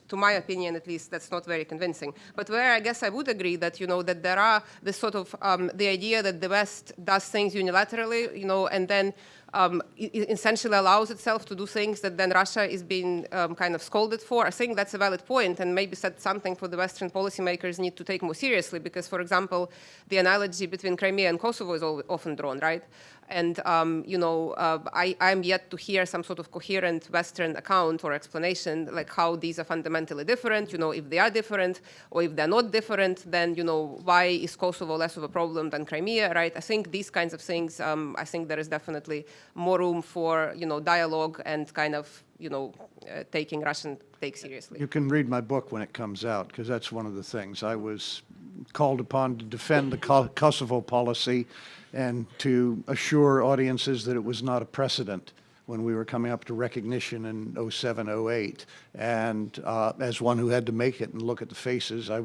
to my opinion at least, that's not very convincing. But where I guess I would agree that, that there are this sort of, the idea that the West does things unilaterally, and then it essentially allows itself to do things that then Russia is being kind of scolded for. I think that's a valid point, and maybe that's something for the Western policymakers need to take more seriously, because, for example, the analogy between Crimea and Kosovo is often drawn, right? And, I'm yet to hear some sort of coherent Western account or explanation, like how these are fundamentally different, if they are different, or if they're not different, then, why is Kosovo less of a problem than Crimea, right? I think these kinds of things, I think there is definitely more room for, dialogue and kind of, taking Russian take seriously. You can read my book when it comes out, because that's one of the things. I was called upon to defend the Kosovo policy and to assure audiences that it was not a precedent when we were coming up to recognition in 07, 08. And as one who had to make it and look at the faces, I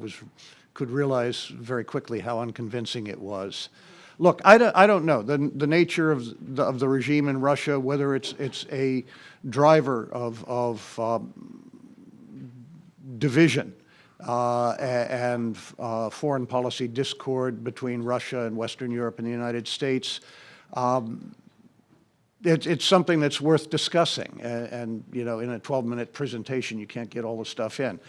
could realize very quickly how unconvincing it was. Look, I don't know the nature of the regime in Russia, whether it's a driver of division and foreign policy discord between Russia and Western Europe and the United States. It's something that's worth discussing, and in a 12-minute presentation you can't get all the stuff in.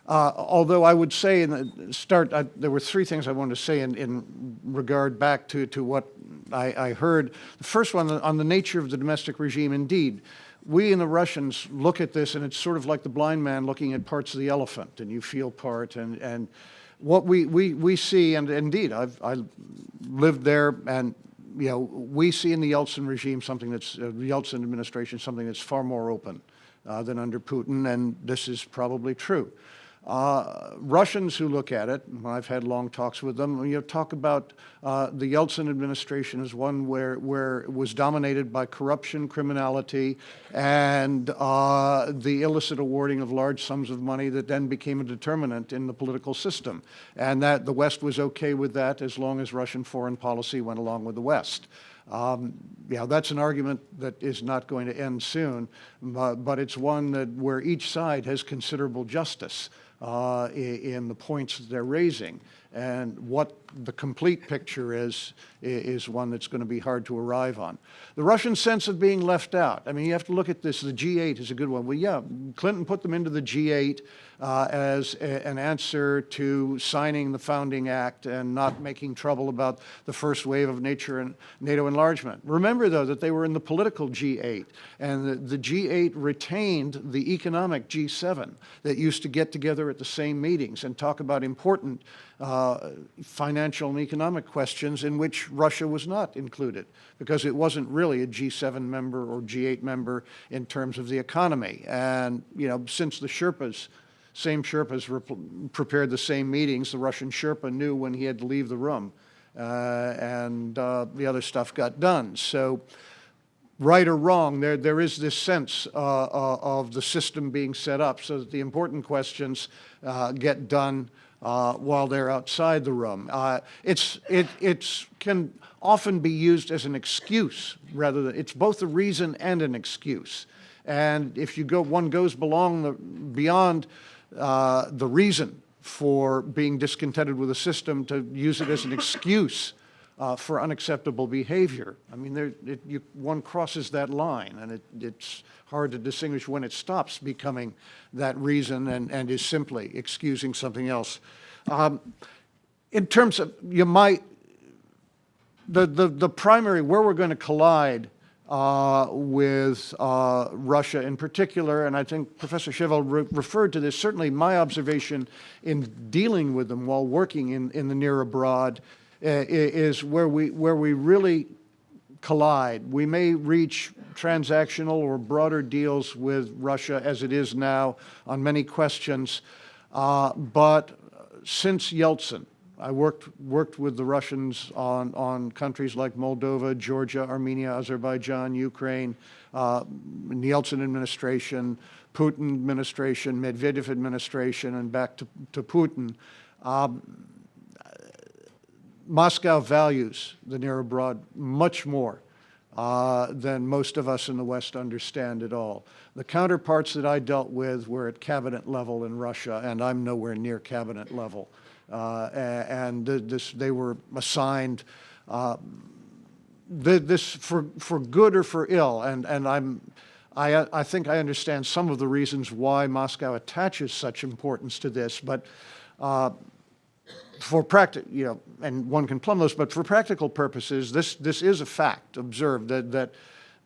Although I would say in the start, there were three things I wanted to say in regard back to what I heard. The first one, on the nature of the domestic regime, indeed, we and the Russians look at this, and it's sort of like the blind man looking at parts of the elephant, and you feel part, and what we see, and indeed, I lived there, and we see in the Yeltsin regime something that's, the Yeltsin administration, something that's far more open than under Putin, and this is probably true. Russians who look at it, I've had long talks with them, talk about the Yeltsin administration as one where it was dominated by corruption, criminality, and the illicit awarding of large sums of money that then became a determinant in the political system. And that the West was okay with that as long as Russian foreign policy went along with the West. That's an argument that is not going to end soon, but it's one where each side has considerable justice in the points that they're raising. And what the complete picture is one that's going to be hard to arrive on. The Russian sense of being left out. You have to look at this. The G8 is a good one. Well, yeah, Clinton put them into the G8 as an answer to signing the Founding Act and not making trouble about the first wave of NATO enlargement. Remember, though, that they were in the political G8, and the G8 retained the economic G7 that used to get together at the same meetings and talk about important financial and economic questions in which Russia was not included, because it wasn't really a G7 member or G8 member in terms of the economy. And, since the same Sherpas prepared the same meetings, the Russian Sherpa knew when he had to leave the room, and the other stuff got done. So right or wrong, there is this sense of the system being set up so that the important questions get done while they're outside the room. It can often be used as an excuse rather than, it's both a reason and an excuse. And if one goes beyond the reason for being discontented with the system to use it as an excuse for unacceptable behavior. I mean, one crosses that line, and it's hard to distinguish when it stops becoming that reason and is simply excusing something else. In terms of, the primary, where we're going to collide with Russia in particular, and I think Professor Cheval referred to this, certainly my observation in dealing with them while working in the near abroad is where we really collide. We may reach transactional or broader deals with Russia as it is now on many questions, but since Yeltsin, I worked with the Russians on countries like Moldova, Georgia, Armenia, Azerbaijan, Ukraine, the Yeltsin administration, Putin administration, Medvedev administration, and back to Putin. Moscow values the near abroad much more than most of us in the West understand at all. The counterparts that I dealt with were at cabinet level in Russia, and I'm nowhere near cabinet level. They were assigned this for good or for ill, and I think I understand some of the reasons why Moscow attaches such importance to this, but for practical, and one can plumb those, but for practical purposes, this is a fact. Observed that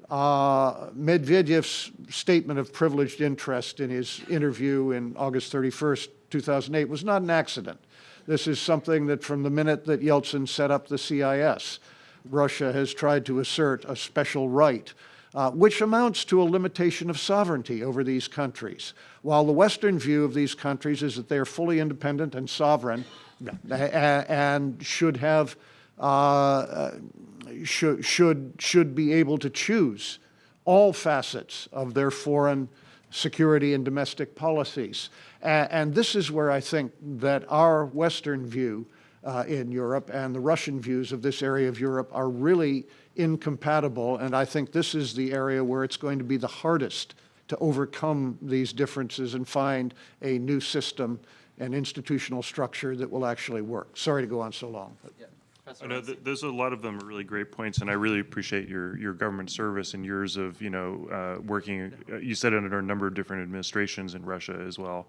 Medvedev's statement of privileged interest in his interview in August 31st, 2008 was not an accident. This is something that from the minute that Yeltsin set up the CIS, Russia has tried to assert a special right, which amounts to a limitation of sovereignty over these countries. While the Western view of these countries is that they are fully independent and sovereign and should have, should be able to choose all facets of their foreign security and domestic policies. And this is where I think that our Western view in Europe and the Russian views of this area of Europe are really incompatible, and I think this is the area where it's going to be the hardest to overcome these differences and find a new system and institutional structure that will actually work. Sorry to go on so long. But. I know there's a lot of them are really great points, and I really appreciate your government service and years of working. You said it under a number of different administrations in Russia as well,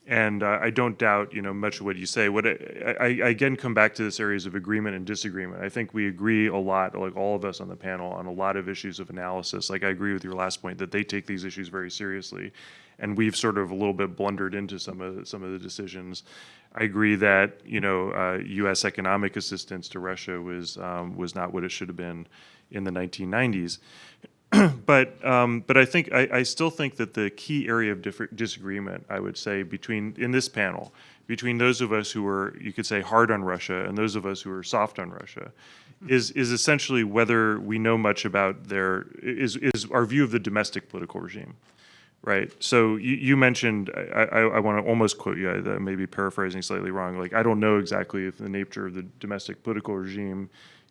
and I don't doubt much of what you say. What I again come back to this areas of agreement and disagreement. I think we agree a lot, like all of us on the panel, on a lot of issues of analysis. Like I agree with your last point that they take these issues very seriously, and we've sort of a little bit blundered into some of the decisions. I agree that U.S. economic assistance to Russia was not what it should have been in the 1990s. But I think I still think that the key area of disagreement, I would say, in this panel, between those of us who are, you could say, hard on Russia and those of us who are soft on Russia, is essentially whether we know much about is our view of the domestic political regime. Right. So you mentioned, I want to almost quote you, maybe paraphrasing slightly wrong, like I don't know exactly if the nature of the domestic political regime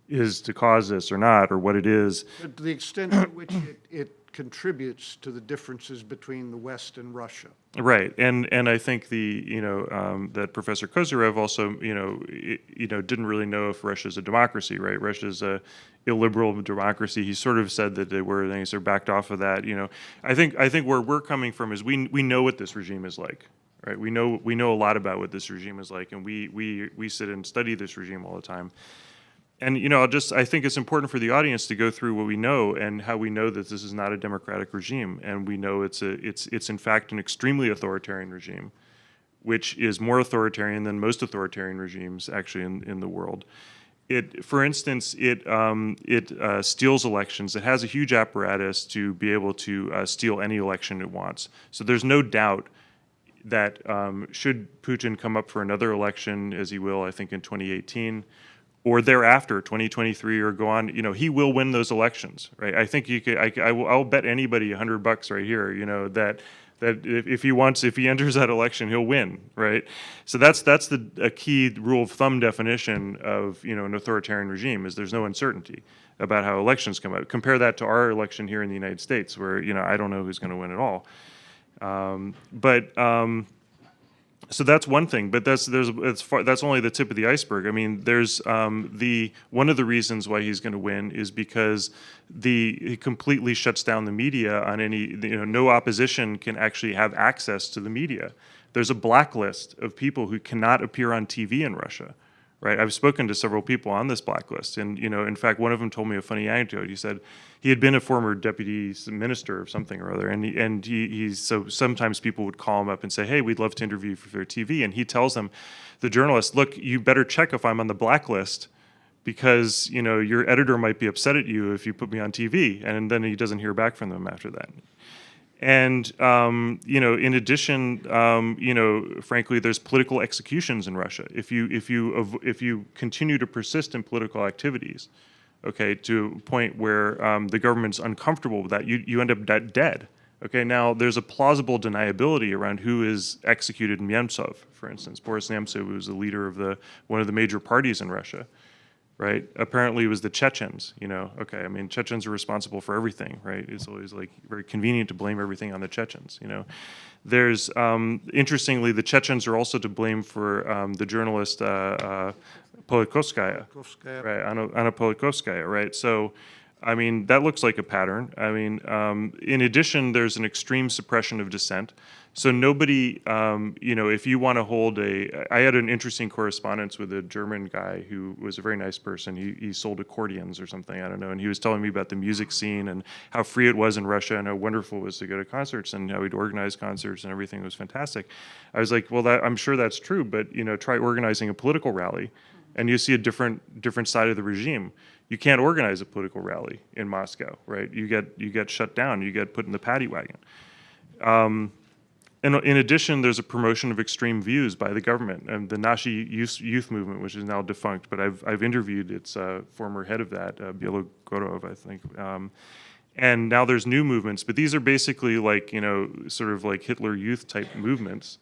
is to cause this or not, or what it is. To the extent to which it contributes to the differences between the West and Russia. Right, and I think that Professor Kozyrev also didn't really know if Russia's a democracy, right? Russia's a illiberal democracy. He sort of said that they were, and he sort of backed off of that. I think where we're coming from is we know what this regime is like, right? We know a lot about what this regime is like, and we sit and study this regime all the time. And I think it's important for the audience to go through what we know and how we know that this is not a democratic regime, and we know it's in fact an extremely authoritarian regime, which is more authoritarian than most authoritarian regimes actually in the world. For instance, it steals elections. It has a huge apparatus to be able to steal any election it wants. So there's no doubt that should Putin come up for another election, as he will, I think in 2018. or thereafter, 2023 or go on, he will win those elections, right? I think you could, I'll bet anybody $100 right here, that if he enters that election, he'll win, right? So that's a key rule of thumb definition of, an authoritarian regime is there's no uncertainty about how elections come out. Compare that to our election here in the United States where, I don't know who's going to win at all. So that's one thing, but that's only the tip of the iceberg. I mean, there's one of the reasons why he's going to win is because he completely shuts down the media on any, no opposition can actually have access to the media. There's a blacklist of people who cannot appear on TV in Russia, right? I've spoken to several people on this blacklist, and in fact, one of them told me a funny anecdote. He said he had been a former deputy minister of something or other, and so sometimes people would call him up and say, "Hey, we'd love to interview you for TV," and he tells them, the journalist, "Look, you better check if I'm on the blacklist, because your editor might be upset at you if you put me on TV," and then he doesn't hear back from them after that. And in addition, frankly, there's political executions in Russia. If you continue to persist in political activities, okay, to a point where the government's uncomfortable with that, you end up dead. Okay, now there's a plausible deniability around who is executed in Nemtsov, for instance. Boris Nemtsov was the leader of one of the major parties in Russia. Right? Apparently it was the Chechens, Okay, I mean, Chechens are responsible for everything, right? It's always very convenient to blame everything on the Chechens, There's, interestingly, the Chechens are also to blame for the journalist Politkovskaya, right? Anna Politkovskaya, right? So, I mean, that looks like a pattern. I mean, in addition, there's an extreme suppression of dissent. So nobody, if you want to hold I had an interesting correspondence with a German guy who was a very nice person. He sold accordions or something, I don't know, and he was telling me about the music scene and how free it was in Russia and how wonderful it was to go to concerts and how he'd organize concerts and everything was fantastic. I was like, well, I'm sure that's true, but try organizing a political rally, and you see a different side of the regime. You can't organize a political rally in Moscow, right? You get shut down. You get put in the paddy wagon. And in addition, there's a promotion of extreme views by the government and the Nashi youth movement, which is now defunct. But I've interviewed its former head of that, Bielogorov, I think. And now there's new movements, but these are basically sort of like Hitler Youth type movements,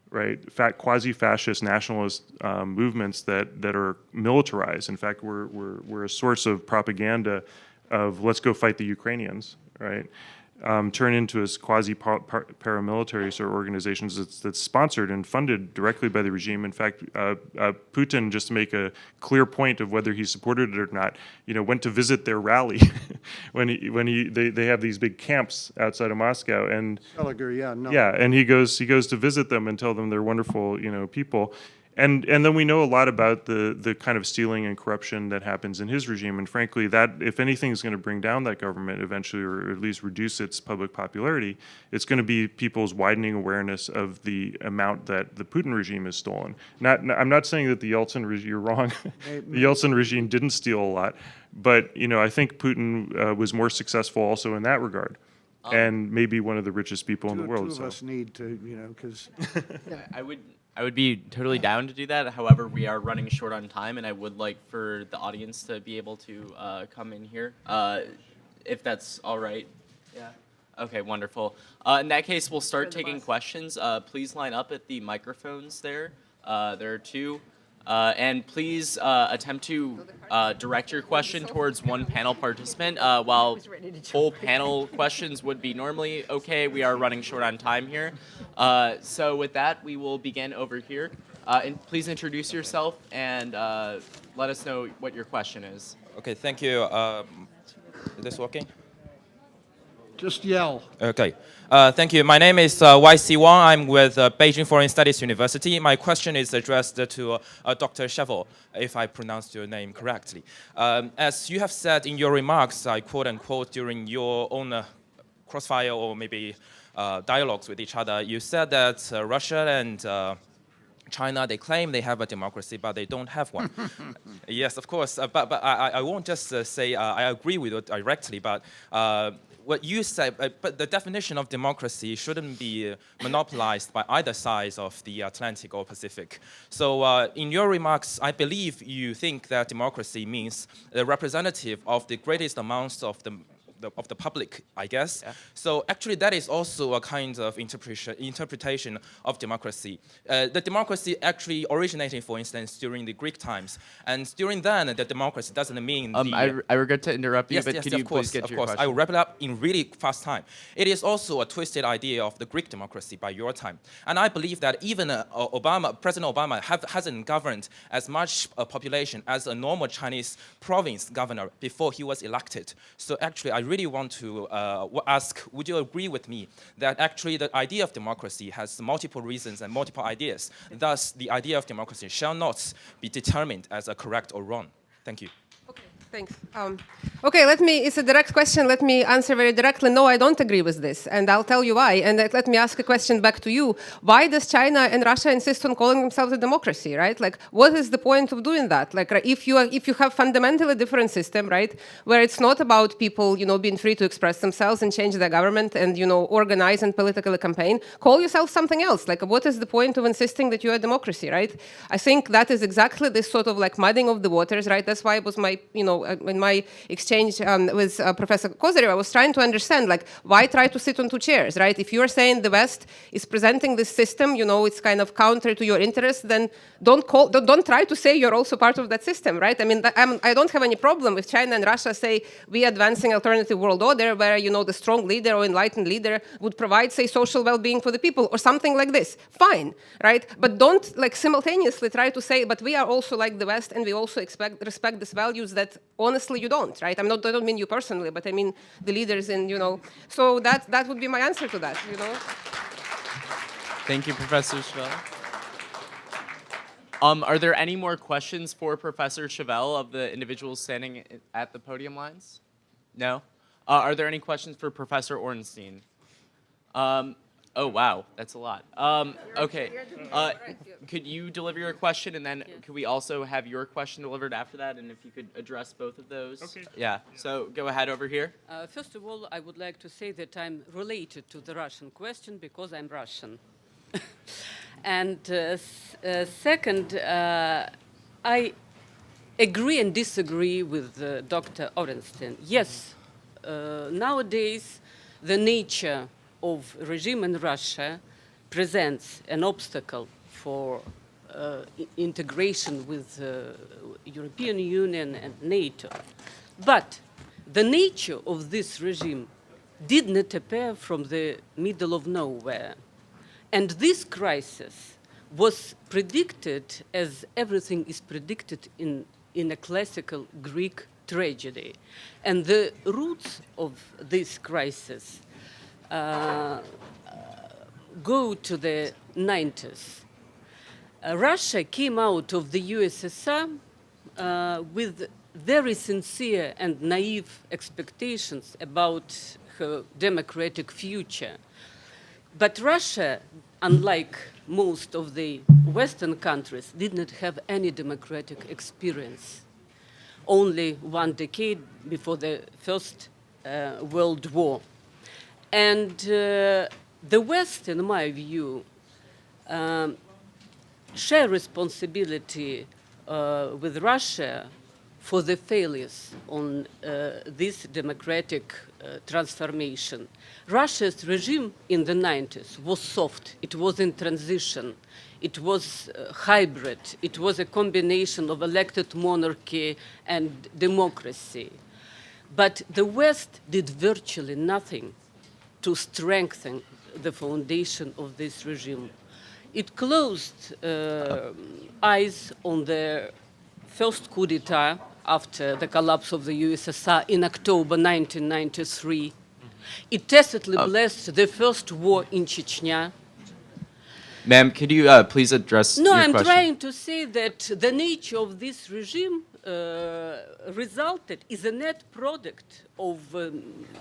right? Quasi-fascist nationalist movements that are militarized. In fact, we're a source of propaganda of let's go fight the Ukrainians, right? Turn into as quasi-paramilitary sort of organizations that's sponsored and funded directly by the regime. In fact, Putin, just to make a clear point of whether he supported it or not, went to visit their rally they have these big camps outside of Moscow, and and he goes to visit them and tell them they're wonderful, people. And then we know a lot about the kind of stealing and corruption that happens in his regime. And frankly, that, if anything is going to bring down that government eventually, or at least reduce its public popularity, it's going to be people's widening awareness of the amount that the Putin regime has stolen. I'm not saying that the Yeltsin regime, you're wrong, the Yeltsin regime didn't steal a lot, but I think Putin was more successful also in that regard. And maybe one of the richest people in the world. Two of us need to, because... I would be totally down to do that. However, we are running short on time, and I would like for the audience to be able to come in here, if that's all right. Yeah. Okay, wonderful. In that case, we'll start taking questions. Please line up at the microphones there. There are two. And please attempt to direct your question towards one panel participant. While full panel questions would be normally okay, we are running short on time here. So with that, we will begin over here. And please introduce yourself and let us know what your question is. Okay, thank you. Is this working? Just yell. Okay. Thank you. My name is Y.C. Wang. I'm with Beijing Foreign Studies University. My question is addressed to Dr. Shevel, if I pronounced your name correctly. As you have said in your remarks, I quote unquote, during your own crossfire or maybe dialogues with each other, you said that Russia and China, they claim they have a democracy, but they don't have one. Yes, of course. But I won't just say I agree with you directly, but what you said, but the definition of democracy shouldn't be monopolized by either side of the Atlantic or Pacific. So in your remarks, I believe you think that democracy means the representative of the greatest amounts of the public, I guess. Yeah. So actually that is also a kind of interpretation of democracy. The democracy actually originated, for instance, during the Greek times. And during then, the democracy doesn't mean I regret to interrupt you, yes, but yes, could you of course, please get to of your course. question? I will wrap it up in really fast time. It is also a twisted idea of the Greek democracy by your time. And I believe that even President Obama hasn't governed as much population as a normal Chinese province governor before he was elected. So actually, I really want to ask, would you agree with me that actually the idea of democracy has multiple reasons and multiple ideas? Thus, the idea of democracy shall not be determined as a correct or wrong. Thank you. Thanks. Okay, it's a direct question. Let me answer very directly. No, I don't agree with this, and I'll tell you why. And let me ask a question back to you. Why does China and Russia insist on calling themselves a democracy, right? Like, what is the point of doing that? Like, if you have fundamentally different system, right, where it's not about people, being free to express themselves and change their government and, organize and politically campaign, call yourself something else. Like, what is the point of insisting that you're a democracy, right? I think that is exactly this sort of like mudding of the waters, right? That's why it was my, in my exchange with Professor Kozyrev, I was trying to understand, like, why try to sit on two chairs, right? If you're saying the West is presenting this system, it's kind of counter to your interests, then don't try to say you're also part of that system, right? I mean, I don't have any problem if China and Russia say we are advancing alternative world order where, the strong leader or enlightened leader would provide, say, social well-being for the people or something like this. Fine, right? But don't, like, simultaneously try to say, but we are also like the West and we also respect these values that honestly you don't, right? I don't mean you personally, but I mean the leaders in, so that would be my answer to that, Thank you, Professor Chevelle. Are there any more questions for Professor Chevelle of the individuals standing at the podium lines? No? Are there any questions for Professor Ornstein? Oh, wow, that's a lot. Okay, could you deliver your question, and then could we also have your question delivered after that, and if you could address both of those? Okay. Yeah, so go ahead over here. First of all, I would like to say that I'm related to the Russian question because I'm Russian. And second, I agree and disagree with Dr. Orenstein. Yes, nowadays the nature of regime in Russia presents an obstacle for integration with European Union and NATO. But the nature of this regime did not appear from the middle of nowhere. And this crisis was predicted as everything is predicted in a classical Greek tragedy. And the roots of this crisis go to the 90s. Russia came out of the USSR with very sincere and naive expectations about her democratic future. But Russia, unlike most of the Western countries, did not have any democratic experience. Only one decade before the First World War. And the West, in my view, share responsibility with Russia for the failures on this democratic transformation. Russia's regime in the 90s was soft. It was in transition. It was hybrid. It was a combination of elected monarchy and democracy. But the West did virtually nothing to strengthen the foundation of this regime. It closed eyes on the first coup d'etat after the collapse of the USSR in October 1993. It tacitly blessed the first war in Chechnya. Ma'am, could you please address No, your I'm question? trying to say that the nature of this regime resulted is a net product of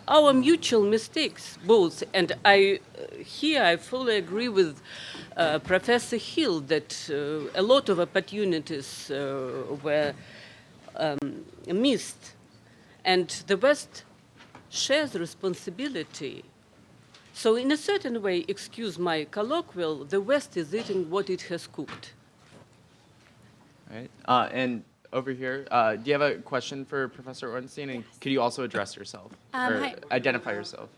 our mutual mistakes, both. And here I fully agree with Professor Hill that a lot of opportunities were missed. And the West shares responsibility. So in a certain way, excuse my colloquial, the West is eating what it has cooked. All right. And over here, do you have a question for Professor Ornstein? And could you also address yourself or Hi. identify yourself?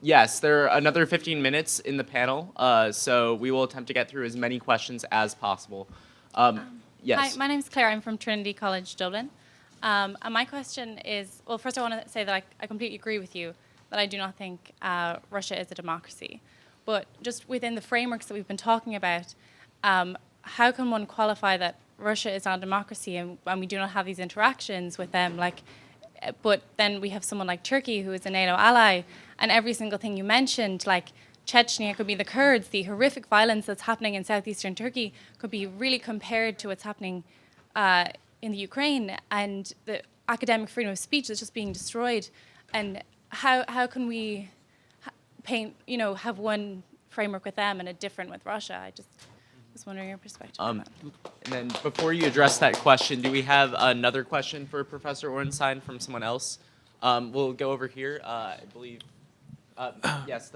Yes, there are another 15 minutes in the panel, so we will attempt to get through as many questions as possible. Yes. Hi, my name is Claire. I'm from Trinity College, Dublin. And my question is, well, first I want to say that I completely agree with you that I do not think Russia is a democracy. But just within the frameworks that we've been talking about, how can one qualify that Russia is not a democracy and we do not have these interactions with them? But then we have someone like Turkey who is a NATO ally, and every single thing you mentioned, like Chechnya could be the Kurds, the horrific violence that's happening in southeastern Turkey could be really compared to what's happening in the Ukraine, and the academic freedom of speech is just being destroyed. And how can we paint, have one framework with them and a different with Russia? I just was wondering your perspective on that. And then before you address that question, do we have another question for Professor Ornstein from someone else? We'll go over here, I believe. Yes,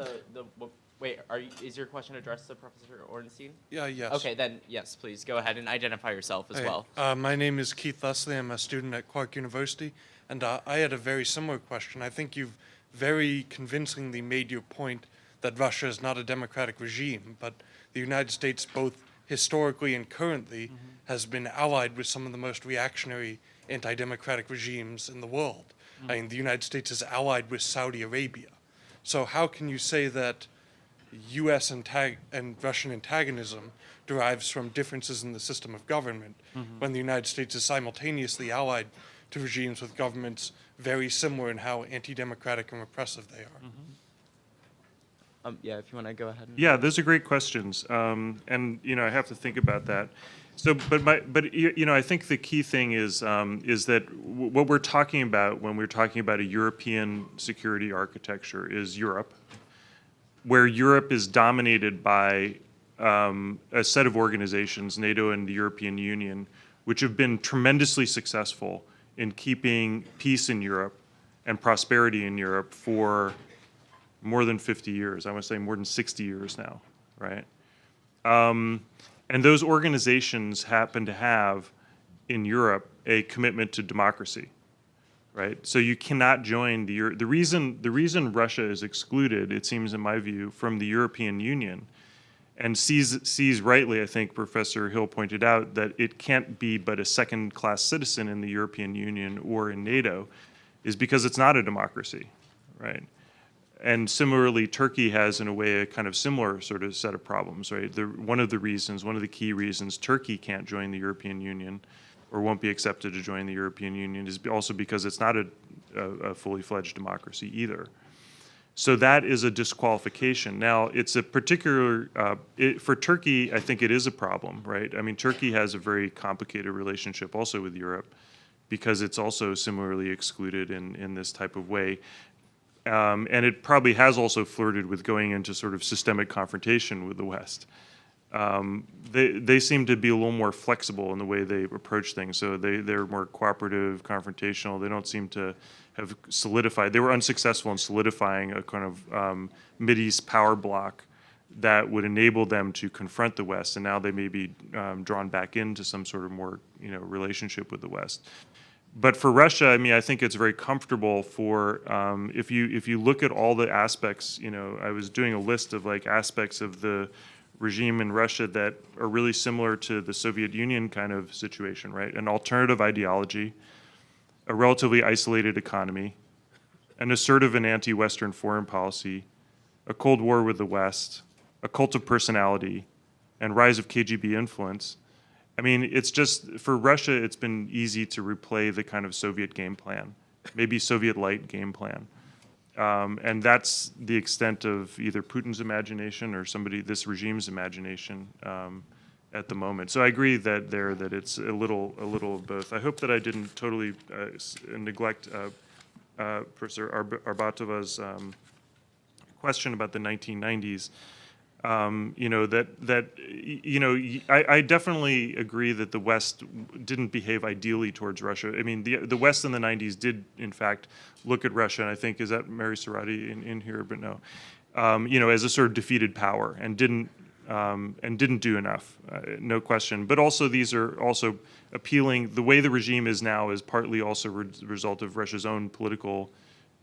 wait, is your question addressed to Professor Ornstein? Yes. Okay, then yes, please go ahead and identify yourself as well. My name is Keith Leslie. I'm a student at Clark University, and I had a very similar question. I think you've very convincingly made your point that Russia is not a democratic regime, but the United States, both historically and currently, has been allied with some of the most reactionary anti-democratic regimes in the world. I mean, the United States is allied with Saudi Arabia. So how can you say that U.S. and Russian antagonism derives from differences in the system of government when the United States is simultaneously allied to regimes with governments very similar in how anti-democratic and repressive they are? Yeah, if you want to go ahead. Yeah, those are great questions, and I have to think about that. So, I think the key thing is that what we're talking about when we're talking about a European security architecture is Europe, where Europe is dominated by a set of organizations, NATO and the European Union, which have been tremendously successful in keeping peace in Europe and prosperity in Europe for more than 50 years. I want to say more than 60 years now, right? And those organizations happen to have, in Europe, a commitment to democracy, right? So you cannot join the reason Russia is excluded, it seems in my view, from the European Union, and sees rightly, I think Professor Hill pointed out, that it can't be but a second-class citizen in the European Union or in NATO, is because it's not a democracy, right? And similarly, Turkey has, in a way, a kind of similar sort of set of problems, right? One of the key reasons Turkey can't join the European Union or won't be accepted to join the European Union is also because it's not a fully fledged democracy either. So that is a disqualification. Now, it's a particular, for Turkey, I think it is a problem, right? I mean, Turkey has a very complicated relationship also with Europe because it's also similarly excluded in this type of way. And it probably has also flirted with going into sort of systemic confrontation with the West. They seem to be a little more flexible in the way they approach things. So they're more cooperative, confrontational. They don't seem to have solidified. They were unsuccessful in solidifying a kind of Mideast power bloc that would enable them to confront the West. And now they may be drawn back into some sort of more relationship with the West. But for Russia, I mean, I think it's very comfortable for if you look at all the aspects. I was doing a list of aspects of the regime in Russia that are really similar to the Soviet Union kind of situation, right? An alternative ideology, a relatively isolated economy, an assertive and anti-Western foreign policy, a Cold War with the West, a cult of personality, and rise of KGB influence. I mean, it's just, for Russia, it's been easy to replay the kind of Soviet game plan, maybe Soviet-light game plan. And that's the extent of either Putin's imagination or this regime's imagination at the moment. So I agree that it's a little of both. I hope that I didn't totally neglect Professor Arbatova's question about the 1990s. I definitely agree that the West didn't behave ideally towards Russia. I mean, the West in the 90s did, in fact, look at Russia, and I think, is that Mary Serrati in here? But no. As a sort of defeated power and didn't do enough, no question. But also these are also appealing, the way the regime is now is partly also the result of Russia's own political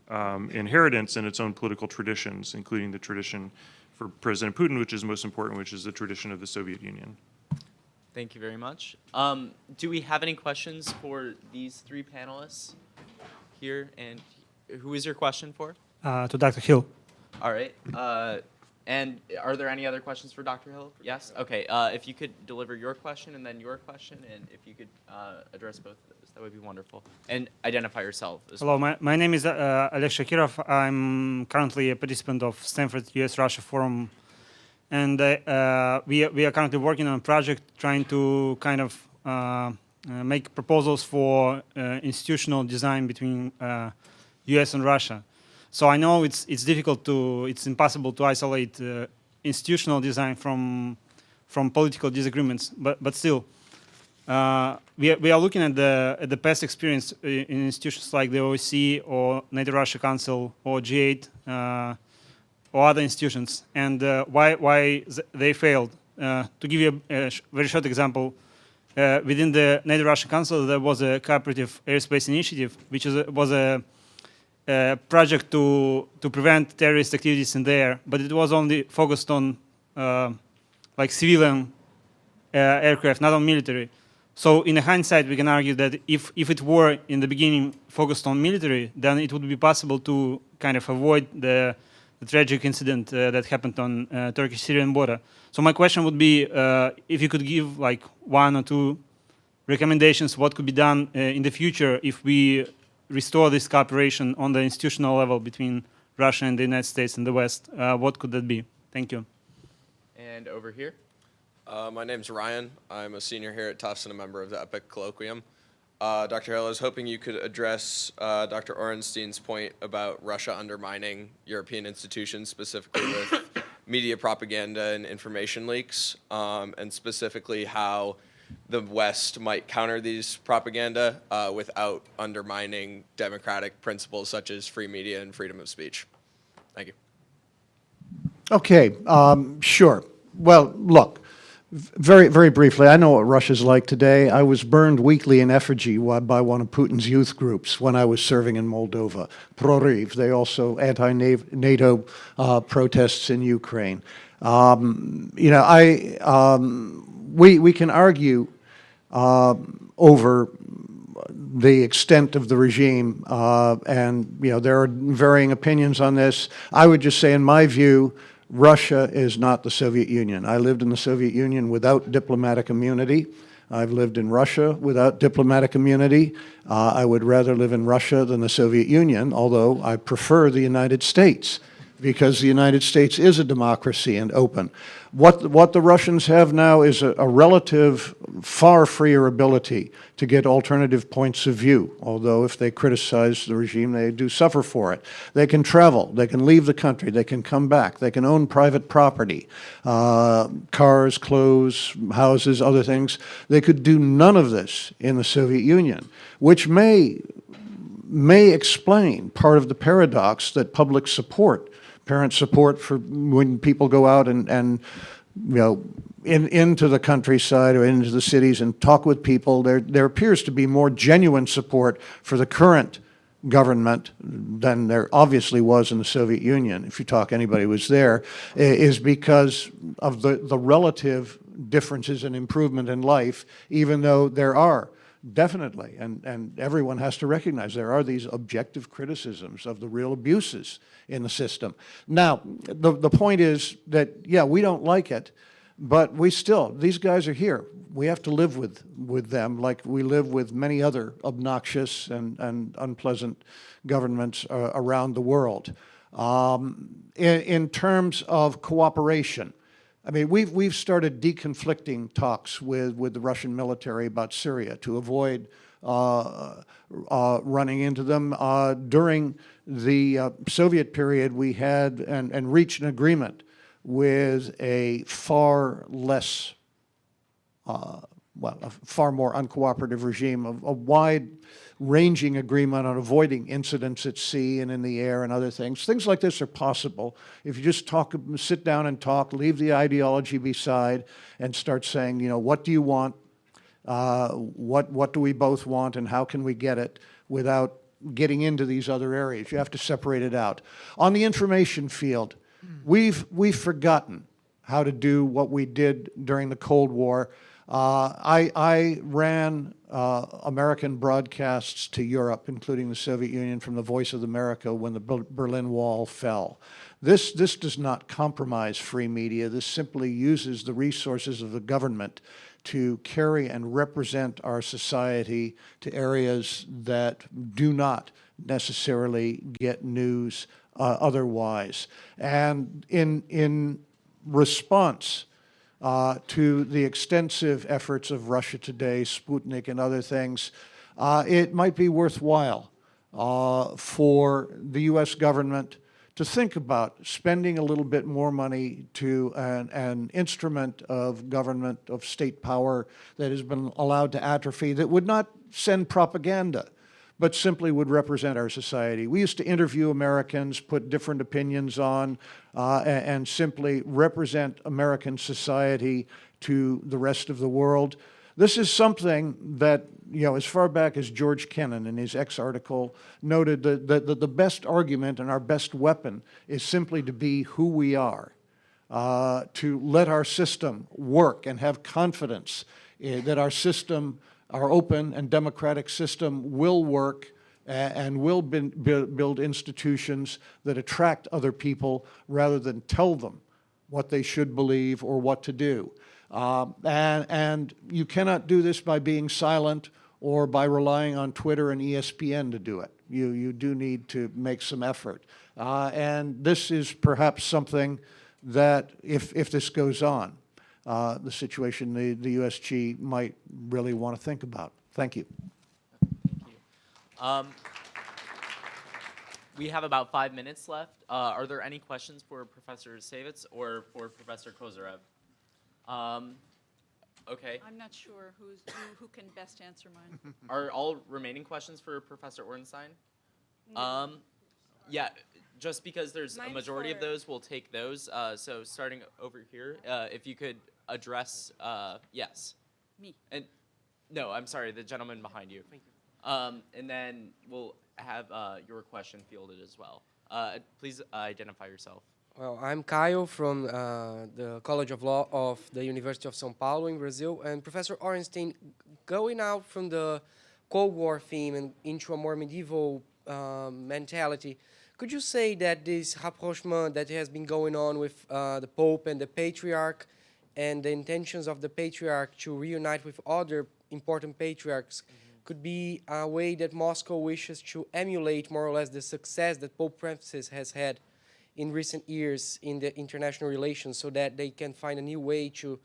inheritance and its own political traditions, including the tradition for President Putin, which is most important, which is the tradition of the Soviet Union. Thank you very much. Do we have any questions for these three panelists here? And who is your question for? To Dr. Hill. All right. And are there any other questions for Dr. Hill? Yes? Okay. If you could deliver your question and then your question, and if you could address both of those, that would be wonderful. And identify yourself as Hello, well. my name is Oleg Shakirov. I'm currently a participant of Stanford US-Russia Forum. And we are currently working on a project trying to kind of make proposals for institutional design between US and Russia. So I know it's impossible to isolate institutional design from political disagreements, but still, we are looking at the past experience in institutions like the OSCE or NATO-Russia Council or G8 or other institutions, and why they failed. To give you a very short example, within the NATO-Russia Council there was a cooperative airspace initiative, which was a project to prevent terrorist activities in the air, but it was only focused on like civilian aircraft, not on military. So in hindsight, we can argue that if it were in the beginning focused on military, then it would be possible to kind of avoid the tragic incident that happened on Turkish-Syrian border. So my question would be if you could give like one or two recommendations what could be done in the future if we restore this cooperation on the institutional level between Russia and the United States and the West. What could that be? Thank you. And over here. My name's Ryan. I'm a senior here at Tufts and a member of the EPIIC colloquium. Dr. Hill, I was hoping you could address Dr. Orenstein's point about Russia undermining European institutions, specifically with media propaganda and information leaks, and specifically how the West might counter these propaganda without undermining democratic principles such as free media and freedom of speech. Thank you. Okay, sure. Well, look, very, very briefly, I know what Russia's like today. I was burned weekly in effigy by one of Putin's youth groups when I was serving in Moldova. Proriv, they also anti-NATO protests in Ukraine. We can argue over the extent of the regime, and there are varying opinions on this. I would just say, in my view, Russia is not the Soviet Union. I lived in the Soviet Union without diplomatic immunity. I've lived in Russia without diplomatic immunity. I would rather live in Russia than the Soviet Union, although I prefer the United States, because the United States is a democracy and open. What the Russians have now is a relative, far freer ability to get alternative points of view, although if they criticize the regime, they do suffer for it. They can travel, they can leave the country, they can come back, they can own private property, cars, clothes, houses, other things. They could do none of this in the Soviet Union, which may explain part of the paradox that public support, parent support for when people go out and into the countryside or into the cities and talk with people, there appears to be more genuine support for the current government than there obviously was in the Soviet Union. If you talk anybody who was there, is because of the relative differences in improvement in life, even though there are definitely, and everyone has to recognize there are these objective criticisms of the real abuses in the system. Now, the point is that, yeah, we don't like it, but these guys are here. We have to live with them like we live with many other obnoxious and unpleasant governments around the world. In terms of cooperation, I mean, we've started deconflicting talks with the Russian military about Syria to avoid running into them. During the Soviet period, we had and reached an agreement with a far less, a far more uncooperative regime, a wide-ranging agreement on avoiding incidents at sea and in the air and other things. Things like this are possible if you just sit down and talk, leave the ideology beside, and start saying, you know, what do you want? What do we both want, and how can we get it without getting into these other areas? You have to separate it out. On the information field, we've forgotten how to do what we did during the Cold War. I ran American broadcasts to Europe, including the Soviet Union, from the Voice of America when the Berlin Wall fell. This does not compromise free media. This simply uses the resources of the government to carry and represent our society to areas that do not necessarily get news otherwise. And in response to the extensive efforts of Russia Today, Sputnik, and other things, it might be worthwhile for the U.S. government to think about spending a little bit more money to an instrument of government, of state power that has been allowed to atrophy, that would not send propaganda, but simply would represent our society. We used to interview Americans, put different opinions on, and simply represent American society to the rest of the world. This is something that, you know, as far back as George Kennan in his X article noted that the best argument and our best weapon is simply to be who we are, to let our system work and have confidence that our system, our open and democratic system, will work and will build institutions that attract other people rather than tell them what they should believe or what to do. And you cannot do this by being silent or by relying on Twitter and ESPN to do it. You do need to make some effort. And this is perhaps something that, if this goes on, the situation the USG might really want to think about. Thank you. Thank you. We have about 5 minutes left. Are there any questions for Professor Savitz or for Professor Kozyrev? Okay. I'm not sure who can best answer mine. Are all remaining questions for Professor Ornstein? No. Yeah, just because there's a Mine's majority of for- those, we'll take those. So starting over here, if you could address, yes. Me. And no, I'm sorry, the gentleman behind you. Thank you. And then we'll have your question fielded as well. Please identify yourself. Well, I'm Caio from the College of Law of the University of São Paulo in Brazil. And Professor Ornstein, going out from the Cold War theme and into a more medieval mentality, could you say that this rapprochement that has been going on with the Pope and the Patriarch and the intentions of the Patriarch to reunite with other important patriarchs could be a way that Moscow wishes to emulate more or less the success that Pope Francis has had in recent years in the international relations, so that they can find a new way to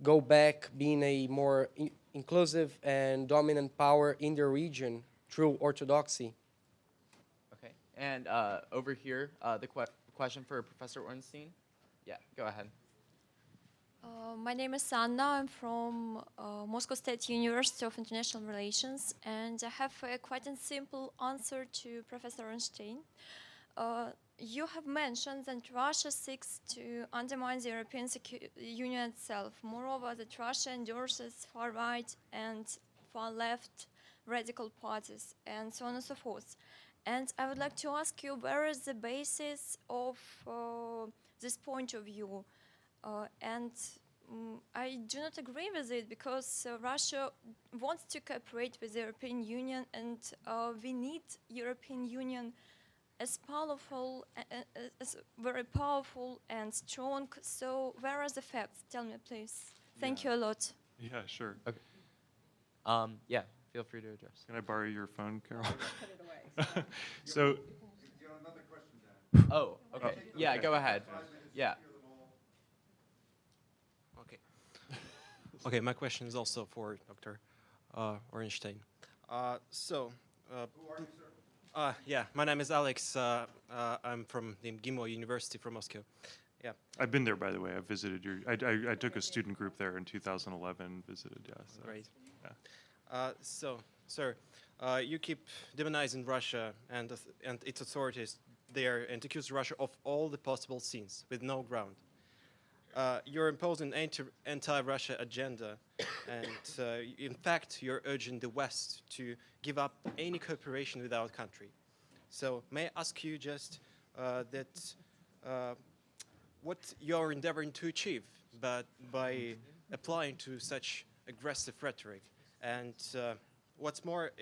go back being a more inclusive and dominant power in the region through orthodoxy? Okay. And over here, the question for Professor Ornstein. Yeah, go ahead. My name is Anna. I'm from Moscow State University of International Relations, and I have a quite a simple answer to Professor Ornstein. You have mentioned that Russia seeks to undermine the European Union itself. Moreover, that Russia endorses far-right and far-left radical parties, and so on and so forth. And I would like to ask you, where is the basis of this point of view? I do not agree with it, because Russia wants to cooperate with the European Union, and we need European Union as powerful, as very powerful and strong. So where are the facts? Tell me, please. Thank you a lot. Yeah, sure. Okay. Yeah, feel free to address. Can I borrow your phone, Carol? Put it away. So. Oh, okay. Yeah, go ahead. Yeah. Okay, my question is also for Dr. Ornstein. Who are you, sir? Yeah, my name is Alex. I'm from the MGIMO University from Moscow. Yeah. I've been there, by the way. I visited your. I took a student group there in 2011. Visited. Yeah. So, Great. Yeah. So, sir, you keep demonizing Russia and its authorities there and accuse Russia of all the possible sins with no ground. You're imposing anti-Russia agenda, and in fact, you're urging the West to give up any cooperation with our country. So, may I ask you just what you're endeavoring to achieve, but by applying to such aggressive rhetoric, and what's more,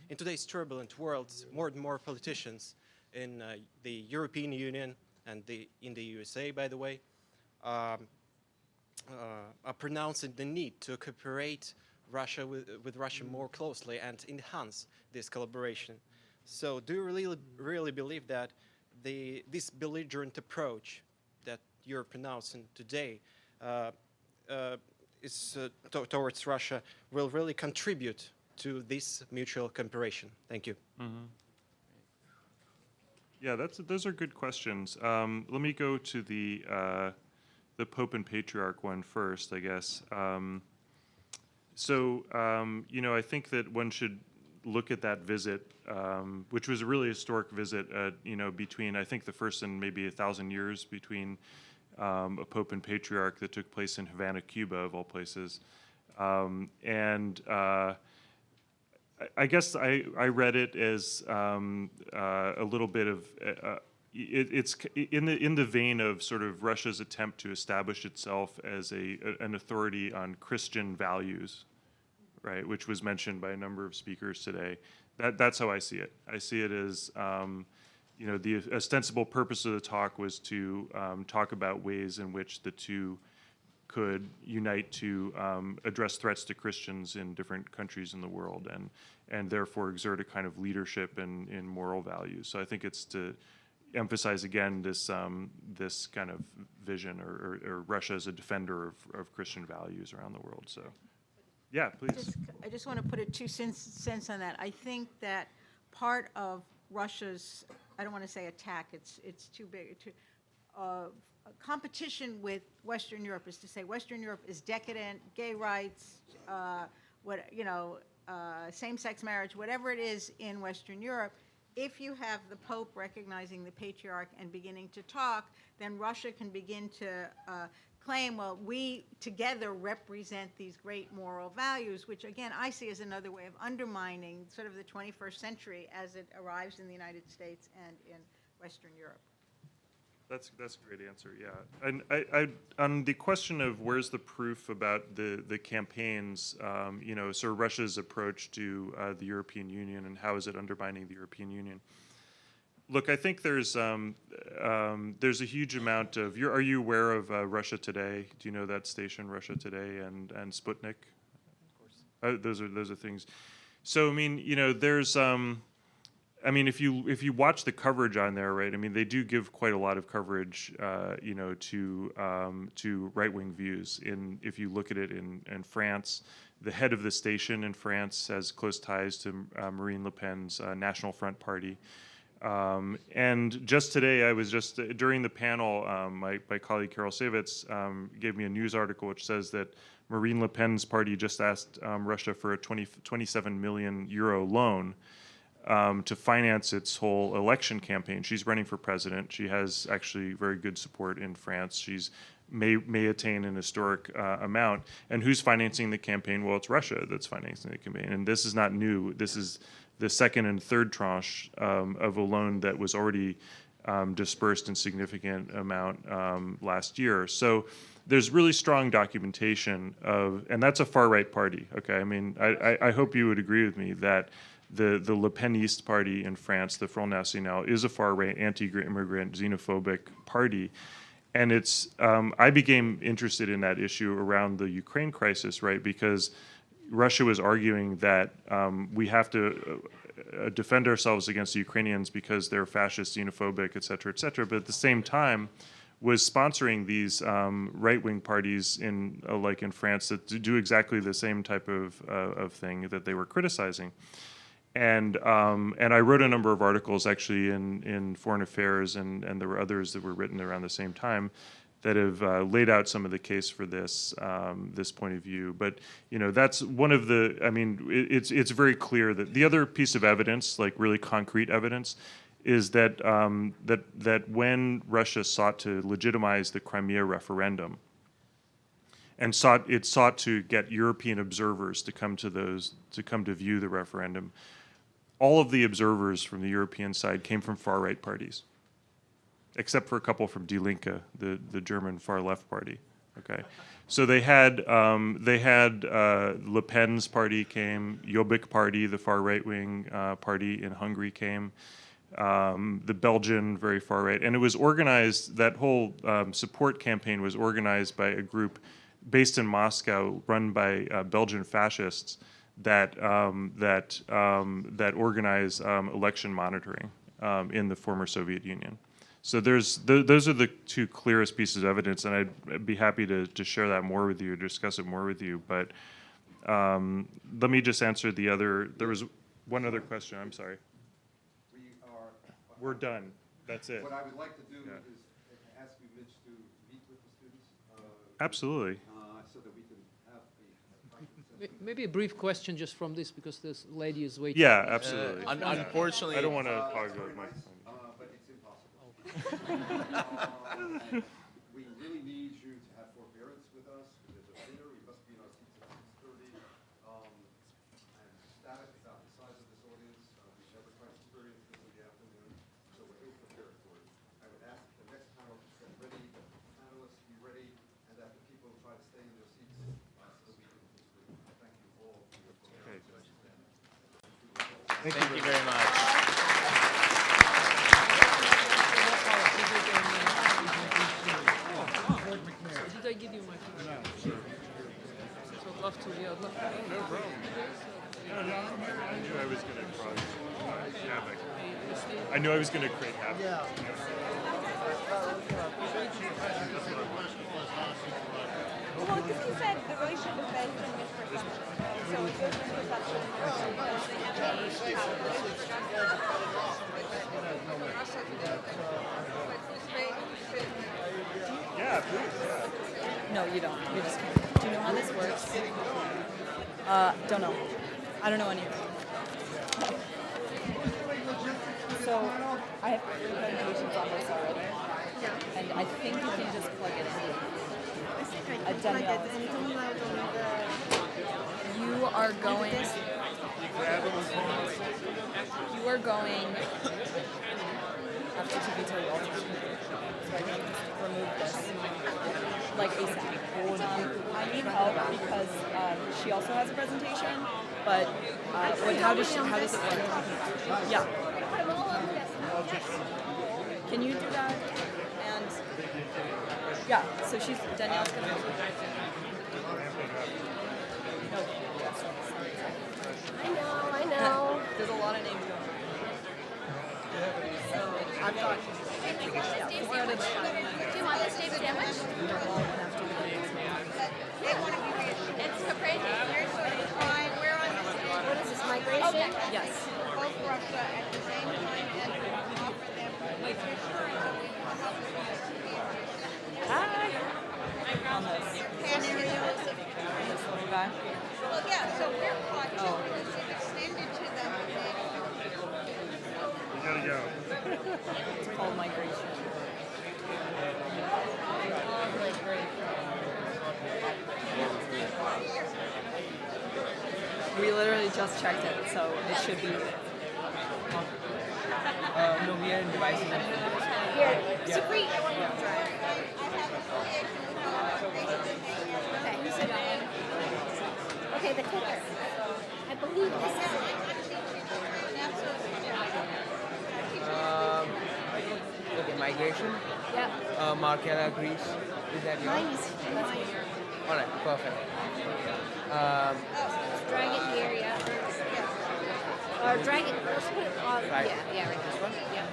in today's turbulent world, more and more politicians in the European Union and in the USA, by the way, are pronouncing the need to cooperate with Russia more closely and enhance this collaboration. So do you really believe that this belligerent approach that you're pronouncing today towards Russia will really contribute to this mutual cooperation? Thank you. Mm-hmm. Yeah, those are good questions. Let me go to the Pope and Patriarch one first, I guess. I think that one should look at that visit, which was a really historic visit, between, I think, the first in maybe 1,000 years between a Pope and Patriarch that took place in Havana, Cuba, of all places. I guess I read it as a little bit of it's in the vein of sort of Russia's attempt to establish itself as an authority on Christian values, right? Which was mentioned by a number of speakers today. That's how I see it. I see it as the ostensible purpose of the talk was to talk about ways in which the two could unite to address threats to Christians in different countries in the world, and therefore exert a kind of leadership in moral values. So I think it's to emphasize again this kind of vision, or Russia as a defender of Christian values around the world. So, yeah, please. I just want to put a 2 cents on that. I think that part of Russia's, I don't want to say attack, it's too big, competition with Western Europe is to say Western Europe is decadent, gay rights, same-sex marriage, whatever it is in Western Europe. If you have the Pope recognizing the Patriarch and beginning to talk, then Russia can begin to claim, well, we together represent these great moral values, which again I see as another way of undermining sort of the 21st century as it arrives in the United States and in Western Europe. That's a great answer, yeah. And I on the question of where's the proof about the campaigns, sort of Russia's approach to the European Union and how is it undermining the European Union? Look, I think there's a huge amount of. Are you aware of Russia Today? Do you know that station, Russia Today, and Sputnik? Of course. Those are things. So I mean, there's. If you watch the coverage on there, right? I mean, they do give quite a lot of coverage, to right-wing views. If you look at it in France, the head of the station in France has close ties to Marine Le Pen's National Front Party. And just today, during the panel, my colleague Carol Savitz gave me a news article which says that Marine Le Pen's party just asked Russia for a 27 million euro loan to finance its whole election campaign. She's running for president. She has actually very good support in France. She's may attain an historic amount. And who's financing the campaign? Well, it's Russia that's financing the campaign. And this is not new. This is the second and third tranche of a loan that was already dispersed in significant amount last year. So there's really strong documentation of, and that's a far-right party, okay? I mean, I hope you would agree with me that the Le Peniste party in France, the Front National, is a far-right, anti-immigrant, xenophobic party. And it's, I became interested in that issue around the Ukraine crisis, right? Because Russia was arguing that we have to defend ourselves against the Ukrainians because they're fascist, xenophobic, et cetera, et cetera. But at the same time, was sponsoring these right-wing parties like in France that do exactly the same type of thing that they were criticizing. And I wrote a number of articles actually in Foreign Affairs, and there were others that were written around the same time that have laid out some of the case for this this point of view. But that's one of the. I mean, it's very clear that the other piece of evidence, like really concrete evidence, is that that when Russia sought to legitimize the Crimea referendum, and sought to get European observers to come to view the referendum, all of the observers from the European side came from far-right parties, except for a couple from Die Linke, the German far-left party. Okay, so they had Le Pen's party came, Jobbik party, the far right-wing party in Hungary came, the Belgian very far-right, and it was organized. That whole support campaign was organized by a group based in Moscow, run by Belgian fascists that organize election monitoring in the former Soviet Union. So those are the two clearest pieces of evidence, and I'd be happy to share that more with you, discuss it more with you. But let me just answer the other. There was one other question. I'm sorry. We're done. That's it. What I would like to do is ask you, Mitch, to meet with the students. Absolutely. So that we can have Maybe a brief question just from this, because this lady is waiting. Yeah, absolutely. Unfortunately, I don't want to hog the microphone. but it's impossible. We really need you to have forbearance with us. There's a dinner. We must be in our seats at 6:30. And static is out the size of this audience. We've never quite experienced this in the afternoon, so we're ill prepared for it. I would ask the next panel to get ready, the panelists to be ready, and that the people try to stay in their seats so that we can conclude. Thank you all for your forbearance. Thank you very much. Did I give you my phone? No. So I'd love to, yeah, I'd love to. No problem. I knew I was going to cause havoc. I knew I was going to create havoc. Yeah. Well, because he said the relationship is based on misperception. So if there's misperception, Yeah, please. No, you don't. You're just kidding. Do you know how this works? Don't know. I don't know anything. So I have 3 presentations on this already. And I think you can just plug it in. Danielle. You are going after TVT also. So I can remove this like ASAP. I need help because she also has a presentation, but how does it work? Yeah. Can you do that? And yeah, so Danielle's gonna. No. I know. There's a lot of names going on. So I've got. Do you want this David sandwich? It's crazy. We're on this. What is this, migration? Okay. Yes. Both Russia at the same time and offer them assurance that we will help them. Hi. On this. This little guy. Well, yeah, so we're caught too, because it extended to them. You gotta go. It's called migration. We literally just checked it, so it should be. No, we are in devices. Here, Secrete, I want to drive. Okay, you said that. Okay, the clicker. I believe this is Okay, migration. Yeah. Markella, Greece. Is that yours? Mine is mine. All right, perfect. Drag it here, yeah. Or drag it, let's put it on, Right. yeah, right. This one? Yeah.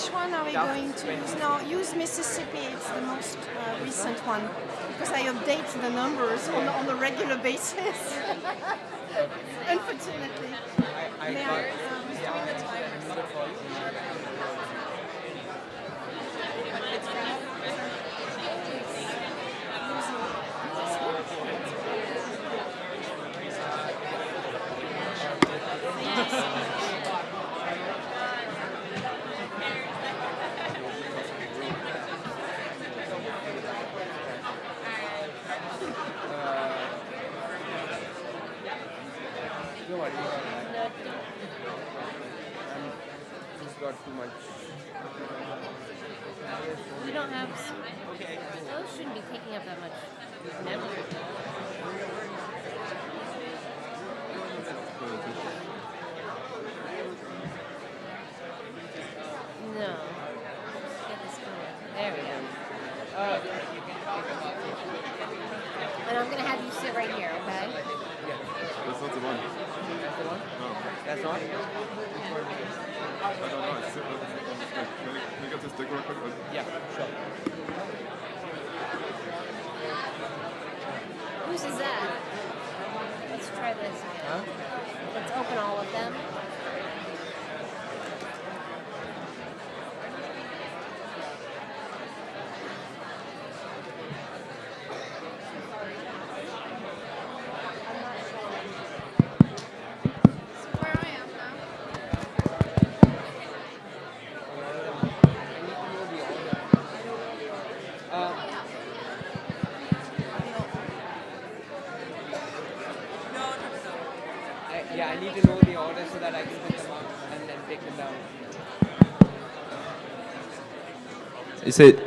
Which one are we going to use? No, use Mississippi. It's the most recent one because I update the numbers on a regular basis. Unfortunately. May I, No worries. Just got too much. We don't have. Okay. Those shouldn't be taking up that much memory. No. Let's get this going. There we go. And I'm going to have you sit right here, okay? That's not the one. That's the one? No. That's not? I don't know. Can you get this stick real quick? Yeah, sure. Whose is that? Let's try this again. Huh? Let's open all of them. Yeah, I need to know the order so that I can pick them up and then take them down. Is it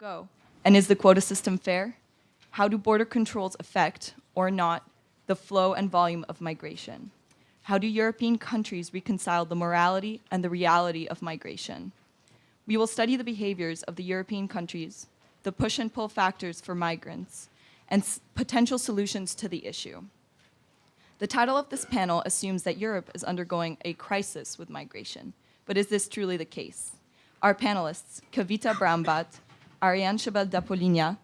go? And is the quota system fair? How do border controls affect, or not, the flow and volume of migration? How do European countries reconcile the morality and the reality of migration? We will study the behaviors of the European countries, the push and pull factors for migrants, and potential solutions to the issue. The title of this panel assumes that Europe is undergoing a crisis with migration, but is this truly the case? Our panelists, Kavita Braumbat, Ariane Chabal-Dapolinia,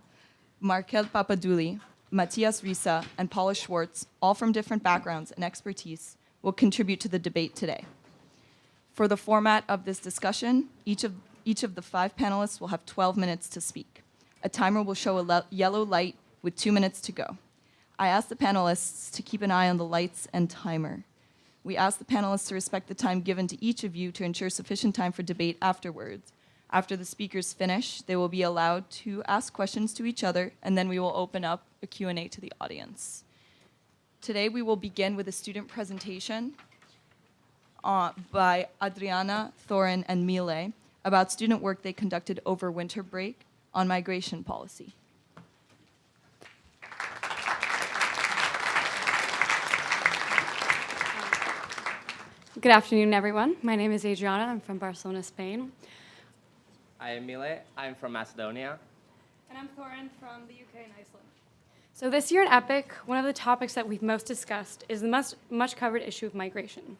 Markel Papadouli, Matthias Risa, and Paula Schwartz, all from different backgrounds and expertise, will contribute to the debate today. For the format of this discussion, each of the 5 panelists will have 12 minutes to speak. A timer will show a yellow light with 2 minutes to go. I ask the panelists to keep an eye on the lights and timer. We ask the panelists to respect the time given to each of you to ensure sufficient time for debate afterwards. After the speakers finish, they will be allowed to ask questions to each other, and then we will open up a Q&A to the audience. Today, we will begin with a student presentation by Adriana, Thorin, and Mile about student work they conducted over winter break on migration policy. Good afternoon, everyone. My name is Adriana. I'm from Barcelona, Spain. I am Mile. I'm from Macedonia. And I'm Thorin from the UK and Iceland. So this year in EPIIC, one of the topics that we've most discussed is the much covered issue of migration.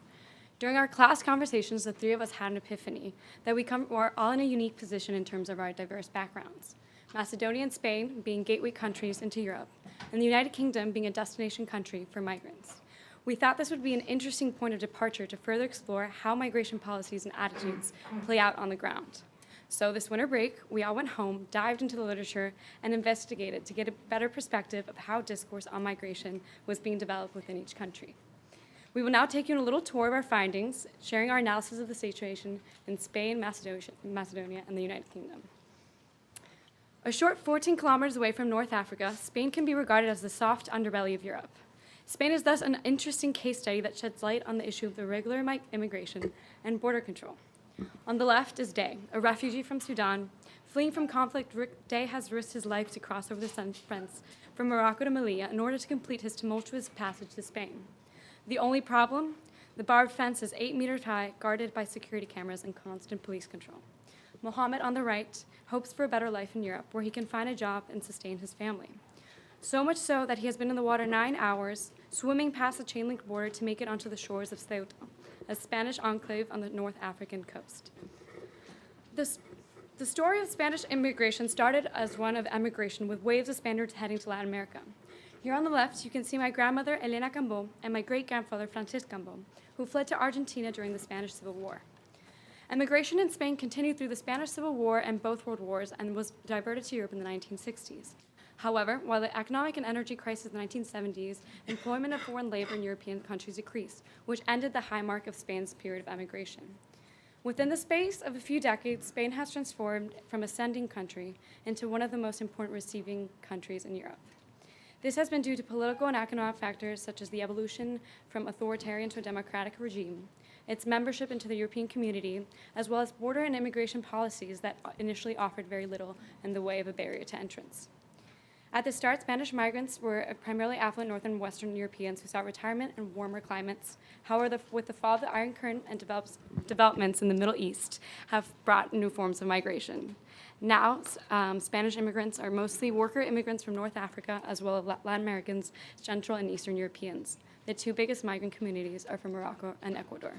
During our class conversations, the 3 of us had an epiphany that we're all in a unique position in terms of our diverse backgrounds. Macedonia and Spain being gateway countries into Europe, and the United Kingdom being a destination country for migrants. We thought this would be an interesting point of departure to further explore how migration policies and attitudes play out on the ground. So this winter break, we all went home, dived into the literature, and investigated to get a better perspective of how discourse on migration was being developed within each country. We will now take you on a little tour of our findings, sharing our analysis of the situation in Spain, Macedonia, and the United Kingdom. A short 14 kilometers away from North Africa, Spain can be regarded as the soft underbelly of Europe. Spain is thus an interesting case study that sheds light on the issue of irregular immigration and border control. On the left is Day, a refugee from Sudan. Fleeing from conflict, Day has risked his life to cross over the fence from Morocco to Melilla in order to complete his tumultuous passage to Spain. The only problem? The barbed fence is 8 meters high, guarded by security cameras and constant police control. Mohammed, on the right, hopes for a better life in Europe, where he can find a job and sustain his family. So much so that he has been in the water 9 hours, swimming past the chain-link border to make it onto the shores of Ceuta, a Spanish enclave on the North African coast. The story of Spanish immigration started as one of emigration, with waves of Spaniards heading to Latin America. Here on the left, you can see my grandmother, Elena Cambó, and my great-grandfather, Francisco Cambó, who fled to Argentina during the Spanish Civil War. Immigration in Spain continued through the Spanish Civil War and both World Wars and was diverted to Europe in the 1960s. However, while the economic and energy crisis in the 1970s, employment of foreign labor in European countries decreased, which ended the high mark of Spain's period of emigration. Within the space of a few decades, Spain has transformed from a sending country into one of the most important receiving countries in Europe. This has been due to political and economic factors such as the evolution from authoritarian to a democratic regime, its membership into the European community, as well as border and immigration policies that initially offered very little in the way of a barrier to entrance. At the start, Spanish migrants were primarily affluent North and Western Europeans who sought retirement in warmer climates. However, with the fall of the Iron Curtain and developments in the Middle East have brought new forms of migration. Now, Spanish immigrants are mostly worker immigrants from North Africa, as well as Latin Americans, Central and Eastern Europeans. The 2 biggest migrant communities are from Morocco and Ecuador.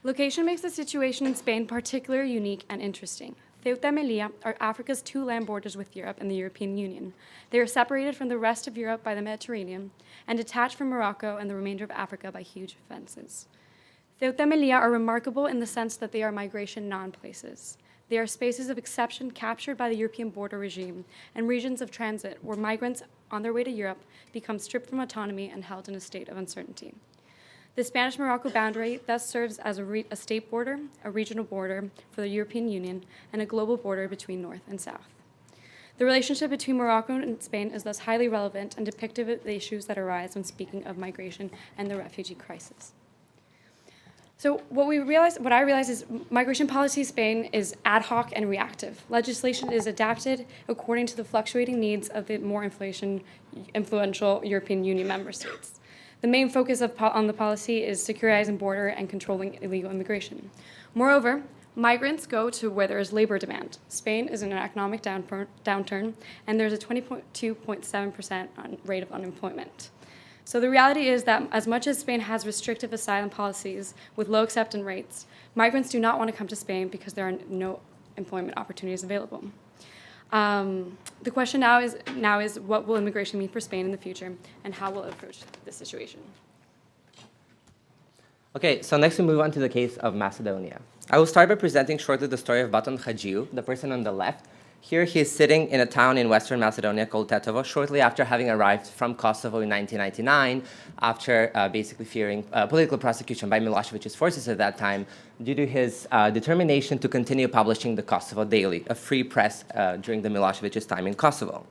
Location makes the situation in Spain particularly unique and interesting. Ceuta and Melilla are Africa's 2 land borders with Europe and the European Union. They are separated from the rest of Europe by the Mediterranean and detached from Morocco and the remainder of Africa by huge fences. Ceuta and Melilla are remarkable in the sense that they are migration non-places. They are spaces of exception captured by the European border regime and regions of transit where migrants on their way to Europe become stripped from autonomy and held in a state of uncertainty. The Spanish-Morocco boundary thus serves as a state border, a regional border for the European Union, and a global border between North and South. The relationship between Morocco and Spain is thus highly relevant and depictive of the issues that arise when speaking of migration and the refugee crisis. So what I realized is migration policy in Spain is ad hoc and reactive. Legislation is adapted according to the fluctuating needs of the more influential European Union member states. The main focus on the policy is securitizing border and controlling illegal immigration. Moreover, migrants go to where there is labor demand. Spain is in an economic downturn, and there's a 22.7% rate of unemployment. So the reality is that as much as Spain has restrictive asylum policies with low acceptance rates, migrants do not want to come to Spain because there are no employment opportunities available. The question now is what will immigration mean for Spain in the future, and how will it approach this situation? Okay, so next we move on to the case of Macedonia. I will start by presenting shortly the story of Baton Hadziu, the person on the left. Here he is sitting in a town in Western Macedonia called Tetovo shortly after having arrived from Kosovo in 1999 after basically fearing political prosecution by Milosevic's forces at that time due to his determination to continue publishing the Kosovo Daily, a free press during the Milosevic's time in Kosovo.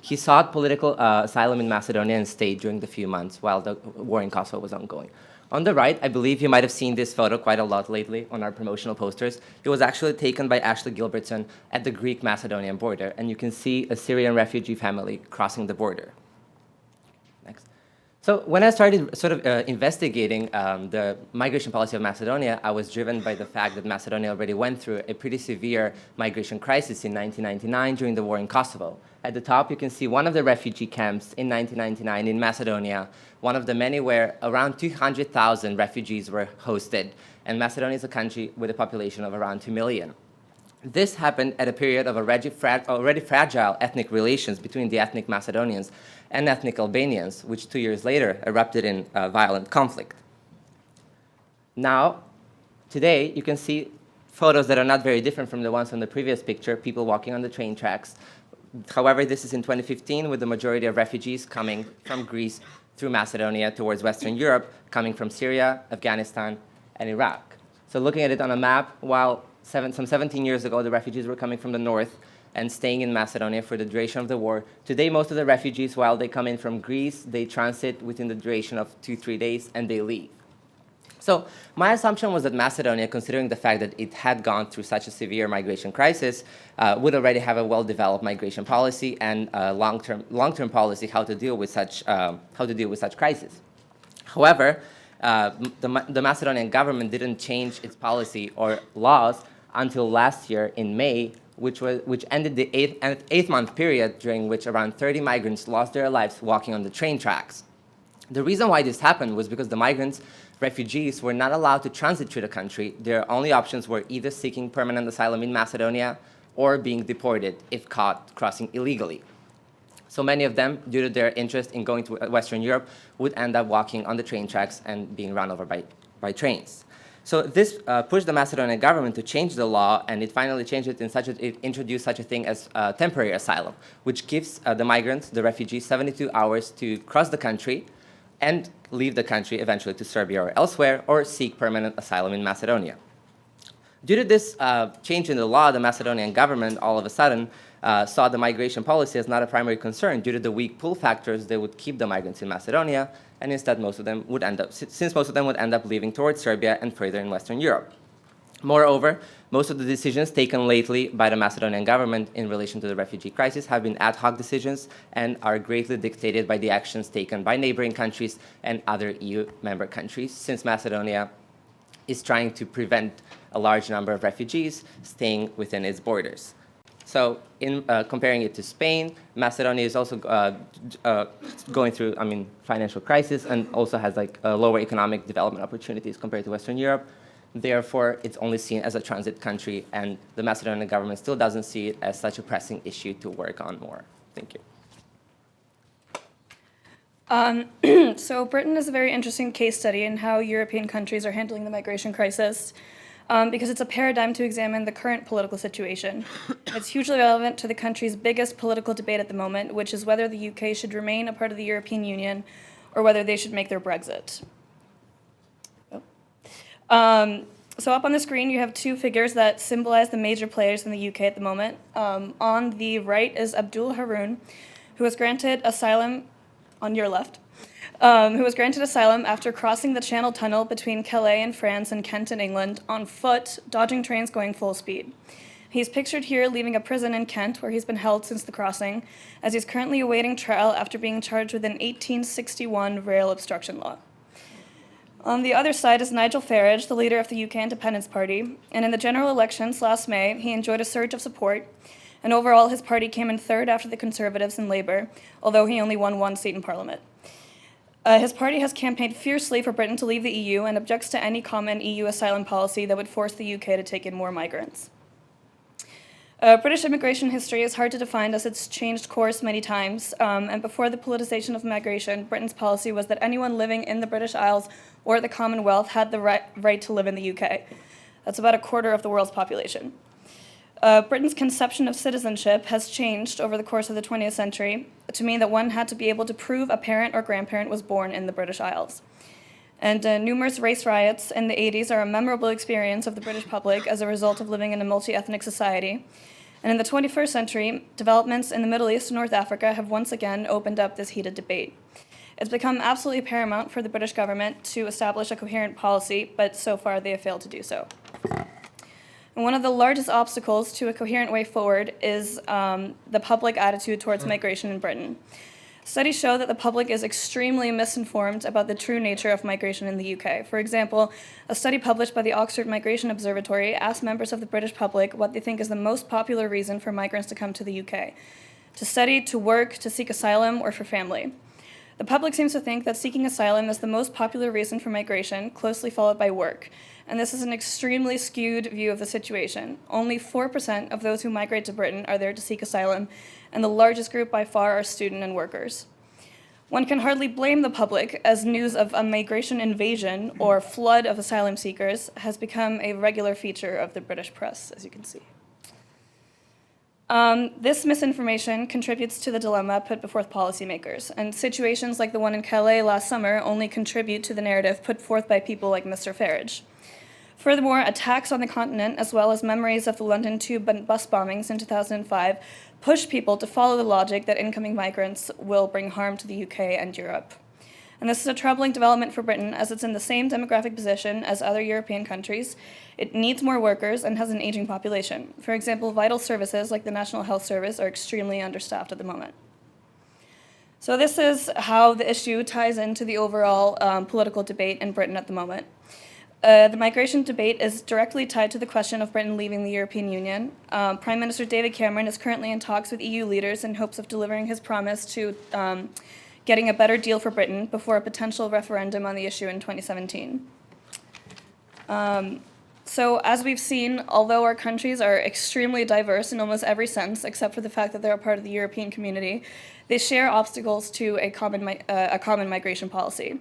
He sought political asylum in Macedonia and stayed during the few months while the war in Kosovo was ongoing. On the right, I believe you might have seen this photo quite a lot lately on our promotional posters. It was actually taken by Ashley Gilbertson at the Greek-Macedonian border, and you can see a Syrian refugee family crossing the border. Next. So when I started investigating the migration policy of Macedonia, I was driven by the fact that Macedonia already went through a pretty severe migration crisis in 1999 during the war in Kosovo. At the top, you can see one of the refugee camps in 1999 in Macedonia, one of the many where around 200,000 refugees were hosted, and Macedonia is a country with a population of around 2 million. This happened at a period of already fragile ethnic relations between the ethnic Macedonians and ethnic Albanians, which 2 years later erupted in violent conflict. Now, today, you can see photos that are not very different from the ones on the previous picture, people walking on the train tracks. However, this is in 2015 with the majority of refugees coming from Greece through Macedonia towards Western Europe, coming from Syria, Afghanistan, and Iraq. So looking at it on a map, while some 17 years ago the refugees were coming from the north and staying in Macedonia for the duration of the war, today most of the refugees, while they come in from Greece, they transit within the duration of 2-3 days and they leave. So my assumption was that Macedonia, considering the fact that it had gone through such a severe migration crisis, would already have a well-developed migration policy and a long-term policy how to deal with such crisis. However, the Macedonian government didn't change its policy or laws until last year in May, which ended the eighth-month period during which around 30 migrants lost their lives walking on the train tracks. The reason why this happened was because the refugees were not allowed to transit through the country. Their only options were either seeking permanent asylum in Macedonia or being deported if caught crossing illegally. So many of them, due to their interest in going to Western Europe, would end up walking on the train tracks and being run over by trains. So this pushed the Macedonian government to change the law, and it finally changed it it introduced such a thing as temporary asylum, which gives the migrants, the refugees, 72 hours to cross the country and leave the country eventually to Serbia or elsewhere, or seek permanent asylum in Macedonia. Due to this change in the law, the Macedonian government all of a sudden saw the migration policy as not a primary concern. Due to the weak pull factors, they would keep the migrants in Macedonia, and instead most of them would end up leaving towards Serbia and further in Western Europe. Moreover, most of the decisions taken lately by the Macedonian government in relation to the refugee crisis have been ad hoc decisions and are greatly dictated by the actions taken by neighboring countries and other EU member countries, since Macedonia is trying to prevent a large number of refugees staying within its borders. So in comparing it to Spain, Macedonia is also going through, financial crisis and also has lower economic development opportunities compared to Western Europe. Therefore, it's only seen as a transit country, and the Macedonian government still doesn't see it as such a pressing issue to work on more. Thank you. So Britain is a very interesting case study in how European countries are handling the migration crisis, because it's a paradigm to examine the current political situation. It's hugely relevant to the country's biggest political debate at the moment, which is whether the UK should remain a part of the European Union or whether they should make their Brexit. So up on the screen, you have two figures that symbolize the major players in the UK at the moment. On the right is Abdul Haroon, who was granted asylum, on your left, who was granted asylum after crossing the Channel Tunnel between Calais in France and Kent in England on foot, dodging trains going full speed. He's pictured here leaving a prison in Kent, where he's been held since the crossing, as he's currently awaiting trial after being charged with an 1861 rail obstruction law. On the other side is Nigel Farage, the leader of the UK Independence Party, and in the general elections last May, he enjoyed a surge of support, and overall his party came in third after the Conservatives and Labour, although he only won one seat in Parliament. His party has campaigned fiercely for Britain to leave the EU and objects to any common EU asylum policy that would force the UK to take in more migrants. British immigration history is hard to define as it's changed course many times, and before the politicization of migration, Britain's policy was that anyone living in the British Isles or the Commonwealth had the right to live in the UK. That's about a quarter of the world's population. Britain's conception of citizenship has changed over the course of the 20th century to mean that one had to be able to prove a parent or grandparent was born in the British Isles. And numerous race riots in the 80s are a memorable experience of the British public as a result of living in a multi-ethnic society. And in the 21st century, developments in the Middle East and North Africa have once again opened up this heated debate. It's become absolutely paramount for the British government to establish a coherent policy, but so far they have failed to do so. And one of the largest obstacles to a coherent way forward is the public attitude towards migration in Britain. Studies show that the public is extremely misinformed about the true nature of migration in the UK. For example, a study published by the Oxford Migration Observatory asked members of the British public what they think is the most popular reason for migrants to come to the UK: to study, to work, to seek asylum, or for family. The public seems to think that seeking asylum is the most popular reason for migration, closely followed by work. And this is an extremely skewed view of the situation. Only 4% of those who migrate to Britain are there to seek asylum, and the largest group by far are students and workers. One can hardly blame the public, as news of a migration invasion or flood of asylum seekers has become a regular feature of the British press, as you can see. This misinformation contributes to the dilemma put before policymakers, and situations like the one in Calais last summer only contribute to the narrative put forth by people like Mr. Farage. Furthermore, attacks on the continent, as well as memories of the London tube and bus bombings in 2005, push people to follow the logic that incoming migrants will bring harm to the UK and Europe. And this is a troubling development for Britain, as it's in the same demographic position as other European countries. It needs more workers and has an aging population. For example, vital services like the National Health Service are extremely understaffed at the moment. So this is how the issue ties into the overall political debate in Britain at the moment. The migration debate is directly tied to the question of Britain leaving the European Union. Prime Minister David Cameron is currently in talks with EU leaders in hopes of delivering his promise to getting a better deal for Britain before a potential referendum on the issue in 2017. So as we've seen, although our countries are extremely diverse in almost every sense, except for the fact that they're a part of the European community, they share obstacles to a common migration policy.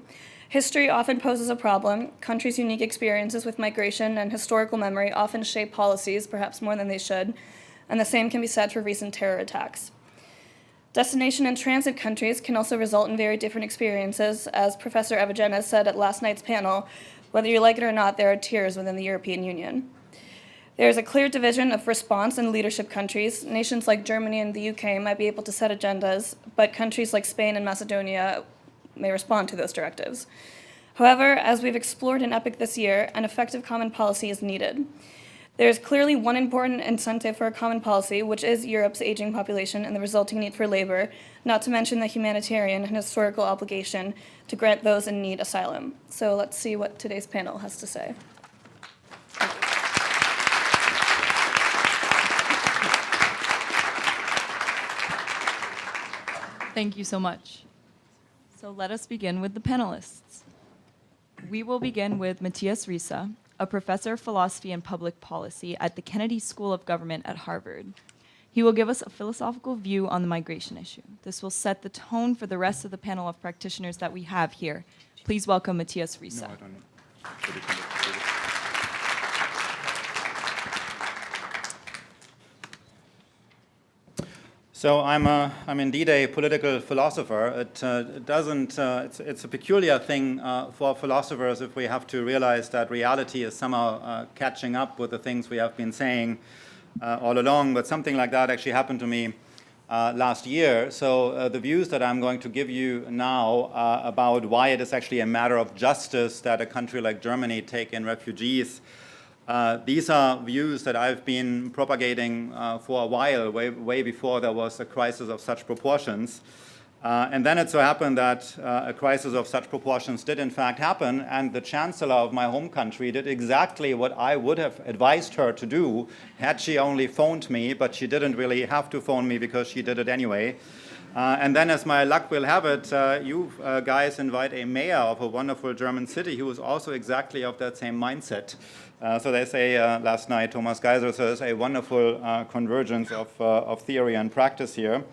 History often poses a problem. Countries' unique experiences with migration and historical memory often shape policies, perhaps more than they should, and the same can be said for recent terror attacks. Destination and transit countries can also result in very different experiences. As Professor Avagena said at last night's panel, whether you like it or not, there are tiers within the European Union. There is a clear division of response in leadership countries. Nations like Germany and the UK might be able to set agendas, but countries like Spain and Macedonia may respond to those directives. However, as we've explored in EPIIC this year, an effective common policy is needed. There is clearly one important incentive for a common policy, which is Europe's aging population and the resulting need for labor, not to mention the humanitarian and historical obligation to grant those in need asylum. So let's see what today's panel has to say. Thank you so much. So let us begin with the panelists. We will begin with Matthias Risa, a professor of philosophy and public policy at the Kennedy School of Government at Harvard. He will give us a philosophical view on the migration issue. This will set the tone for the rest of the panel of practitioners that we have here. Please welcome Matthias Risa. No, I don't know. So I'm indeed a political philosopher. It's a peculiar thing for philosophers if we have to realize that reality is somehow catching up with the things we have been saying all along. But something like that actually happened to me last year. So the views that I'm going to give you now about why it is actually a matter of justice that a country like Germany take in refugees, these are views that I've been propagating for a while, way before there was a crisis of such proportions. And then it so happened that a crisis of such proportions did in fact happen, and the chancellor of my home country did exactly what I would have advised her to do had she only phoned me, but she didn't really have to phone me because she did it anyway. And then, as my luck will have it, you guys invite a mayor of a wonderful German city who is also exactly of that same mindset. So they say last night, Thomas Geiser says, a wonderful convergence of theory and practice here.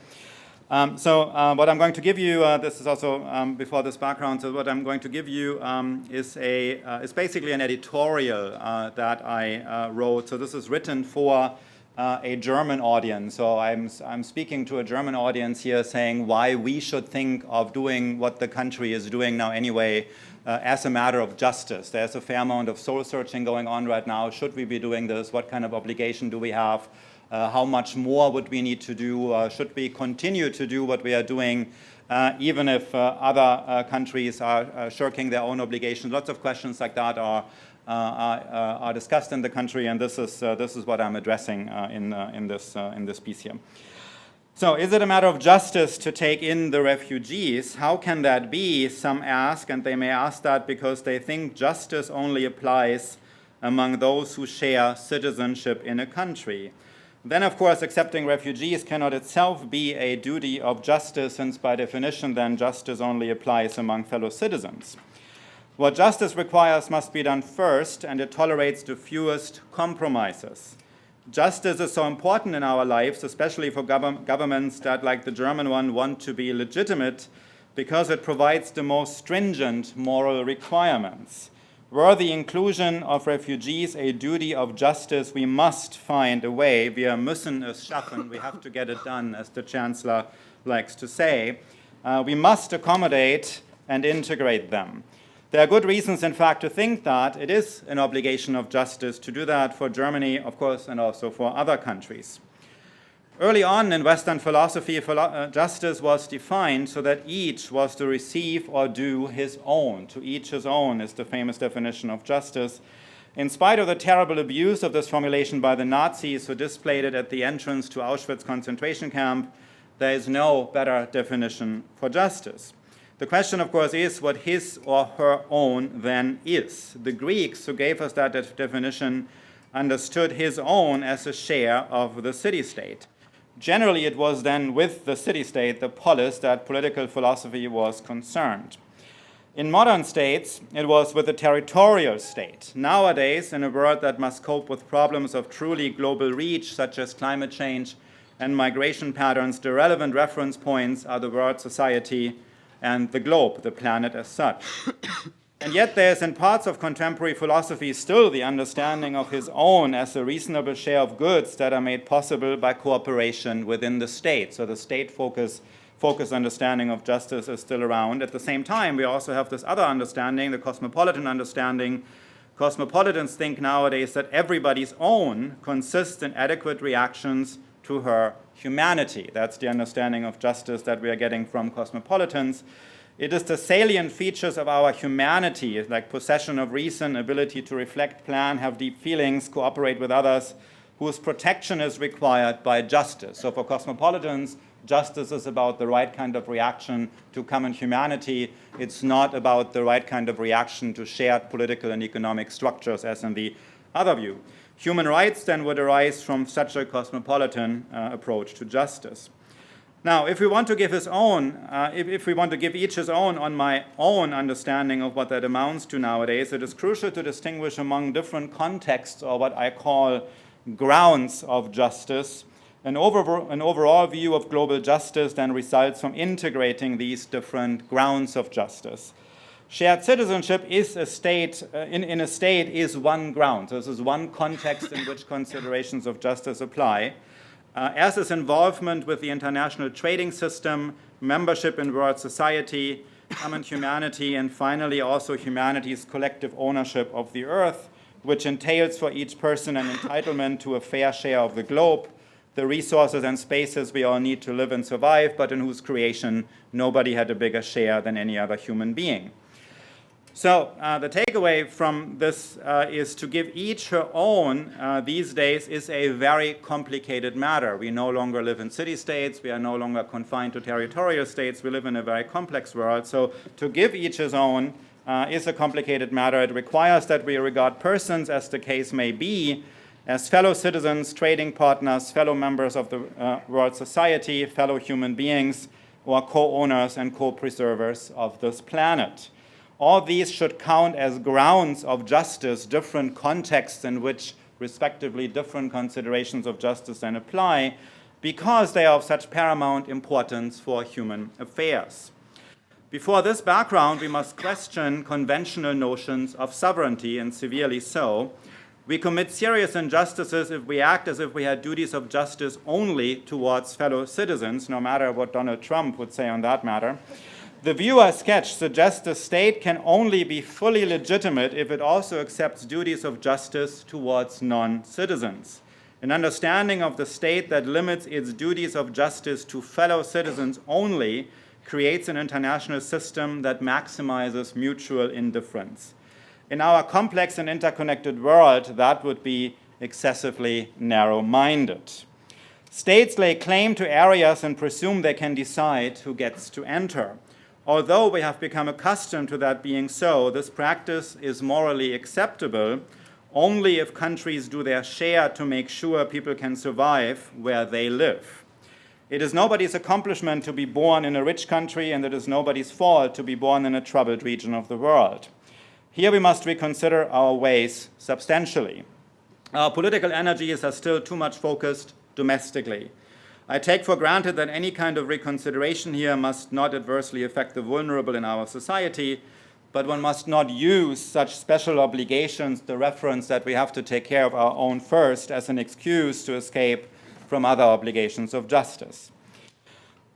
So what I'm going to give you, this is also before this background, so what I'm going to give you is basically an editorial that I wrote. So this is written for a German audience. So I'm speaking to a German audience here saying why we should think of doing what the country is doing now anyway as a matter of justice. There's a fair amount of soul searching going on right now. Should we be doing this? What kind of obligation do we have? How much more would we need to do? Should we continue to do what we are doing, even if other countries are shirking their own obligations? Lots of questions like that are discussed in the country, and this is what I'm addressing in this piece here. So, is it a matter of justice to take in the refugees? How can that be? Some ask, and they may ask that because they think justice only applies among those who share citizenship in a country. Then, of course, accepting refugees cannot itself be a duty of justice, since by definition, then justice only applies among fellow citizens. What justice requires must be done first, and it tolerates the fewest compromises. Justice is so important in our lives, especially for governments that, like the German one, want to be legitimate, because it provides the most stringent moral requirements. Were the inclusion of refugees a duty of justice, we must find a way. Wir müssen es schaffen. We have to get it done, as the Chancellor likes to say. We must accommodate and integrate them. There are good reasons, in fact, to think that it is an obligation of justice to do that for Germany, of course, and also for other countries. Early on in Western philosophy, justice was defined so that each was to receive or do his own. To each his own is the famous definition of justice. In spite of the terrible abuse of this formulation by the Nazis who displayed it at the entrance to Auschwitz concentration camp, there is no better definition for justice. The question, of course, is what his or her own then is. The Greeks who gave us that definition understood his own as a share of the city-state. Generally, it was then with the city-state, the polis, that political philosophy was concerned. In modern states, it was with the territorial state. Nowadays, in a world that must cope with problems of truly global reach, such as climate change and migration patterns, the relevant reference points are the world society and the globe, the planet as such. And yet there is in parts of contemporary philosophy still the understanding of his own as a reasonable share of goods that are made possible by cooperation within the state. So the state focus understanding of justice is still around. At the same time, we also have this other understanding, the cosmopolitan understanding. Cosmopolitans think nowadays that everybody's own consists in adequate reactions to her humanity. That's the understanding of justice that we are getting from cosmopolitans. It is the salient features of our humanity, like possession of reason, ability to reflect, plan, have deep feelings, cooperate with others, whose protection is required by justice. So for cosmopolitans, justice is about the right kind of reaction to common humanity. It's not about the right kind of reaction to shared political and economic structures, as in the other view. Human rights then would arise from such a cosmopolitan approach to justice. Now, if we want to give his own, if we want to give each his own on my own understanding of what that amounts to nowadays, it is crucial to distinguish among different contexts, or what I call grounds of justice. An overall view of global justice then results from integrating these different grounds of justice. Shared citizenship is a state, in a state is one ground. So this is one context in which considerations of justice apply. As is involvement with the international trading system, membership in world society, common humanity, and finally also humanity's collective ownership of the earth, which entails for each person an entitlement to a fair share of the globe, the resources and spaces we all need to live and survive, but in whose creation nobody had a bigger share than any other human being. So the takeaway from this is to give each her own these days is a very complicated matter. We no longer live in city-states. We are no longer confined to territorial states. We live in a very complex world. So to give each his own is a complicated matter. It requires that we regard persons, as the case may be, as fellow citizens, trading partners, fellow members of the world society, fellow human beings, or co-owners and co-preservers of this planet. All these should count as grounds of justice, different contexts in which, respectively, different considerations of justice then apply, because they are of such paramount importance for human affairs. Before this background, we must question conventional notions of sovereignty, and severely so. We commit serious injustices if we act as if we had duties of justice only towards fellow citizens, no matter what Donald Trump would say on that matter. The view I sketched suggests the state can only be fully legitimate if it also accepts duties of justice towards non-citizens. An understanding of the state that limits its duties of justice to fellow citizens only creates an international system that maximizes mutual indifference. In our complex and interconnected world, that would be excessively narrow-minded. States lay claim to areas and presume they can decide who gets to enter. Although we have become accustomed to that being so, this practice is morally acceptable only if countries do their share to make sure people can survive where they live. It is nobody's accomplishment to be born in a rich country, and it is nobody's fault to be born in a troubled region of the world. Here we must reconsider our ways substantially. Our political energies are still too much focused domestically. I take for granted that any kind of reconsideration here must not adversely affect the vulnerable in our society, but one must not use such special obligations, the reference that we have to take care of our own first, as an excuse to escape from other obligations of justice.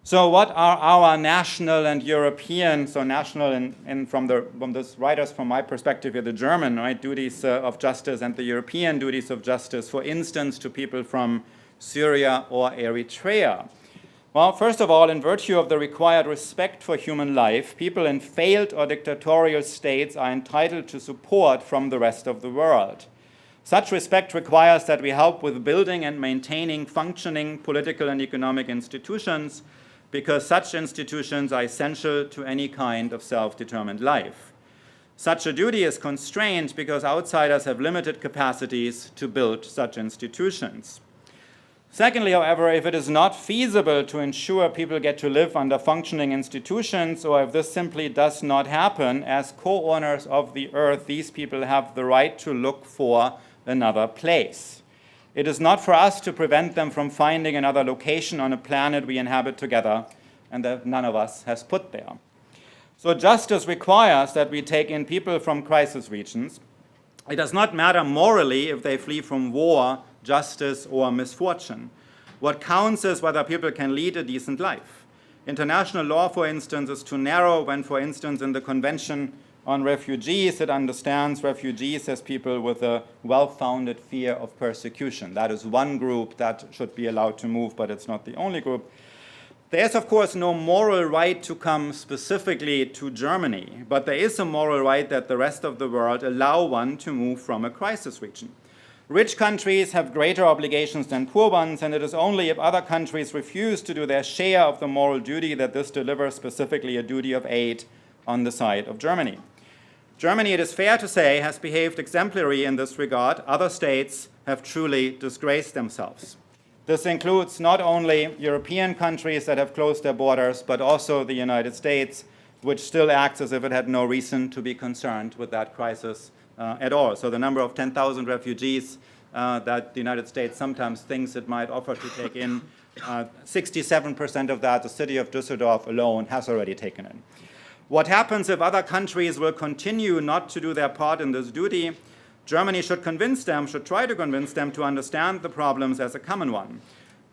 So what are our national and European, so national and from this writers, from my perspective here, the German, right, duties of justice, and the European duties of justice, for instance, to people from Syria or Eritrea? Well, first of all, in virtue of the required respect for human life, people in failed or dictatorial states are entitled to support from the rest of the world. Such respect requires that we help with building and maintaining functioning political and economic institutions, because such institutions are essential to any kind of self-determined life. Such a duty is constrained because outsiders have limited capacities to build such institutions. Secondly, however, if it is not feasible to ensure people get to live under functioning institutions, or if this simply does not happen, as co-owners of the earth, these people have the right to look for another place. It is not for us to prevent them from finding another location on a planet we inhabit together and that none of us has put there. So justice requires that we take in people from crisis regions. It does not matter morally if they flee from war, justice, or misfortune. What counts is whether people can lead a decent life. International law, for instance, is too narrow when, for instance, in the Convention on Refugees, it understands refugees as people with a well-founded fear of persecution. That is one group that should be allowed to move, but it's not the only group. There is, of course, no moral right to come specifically to Germany, but there is a moral right that the rest of the world allow one to move from a crisis region. Rich countries have greater obligations than poor ones, and it is only if other countries refuse to do their share of the moral duty that this delivers specifically a duty of aid on the side of Germany. Germany, it is fair to say, has behaved exemplary in this regard. Other states have truly disgraced themselves. This includes not only European countries that have closed their borders, but also the United States, which still acts as if it had no reason to be concerned with that crisis at all. So the number of 10,000 refugees that the United States sometimes thinks it might offer to take in, 67% of that, the city of Düsseldorf alone, has already taken in. What happens if other countries will continue not to do their part in this duty? Germany should try to convince them to understand the problems as a common one.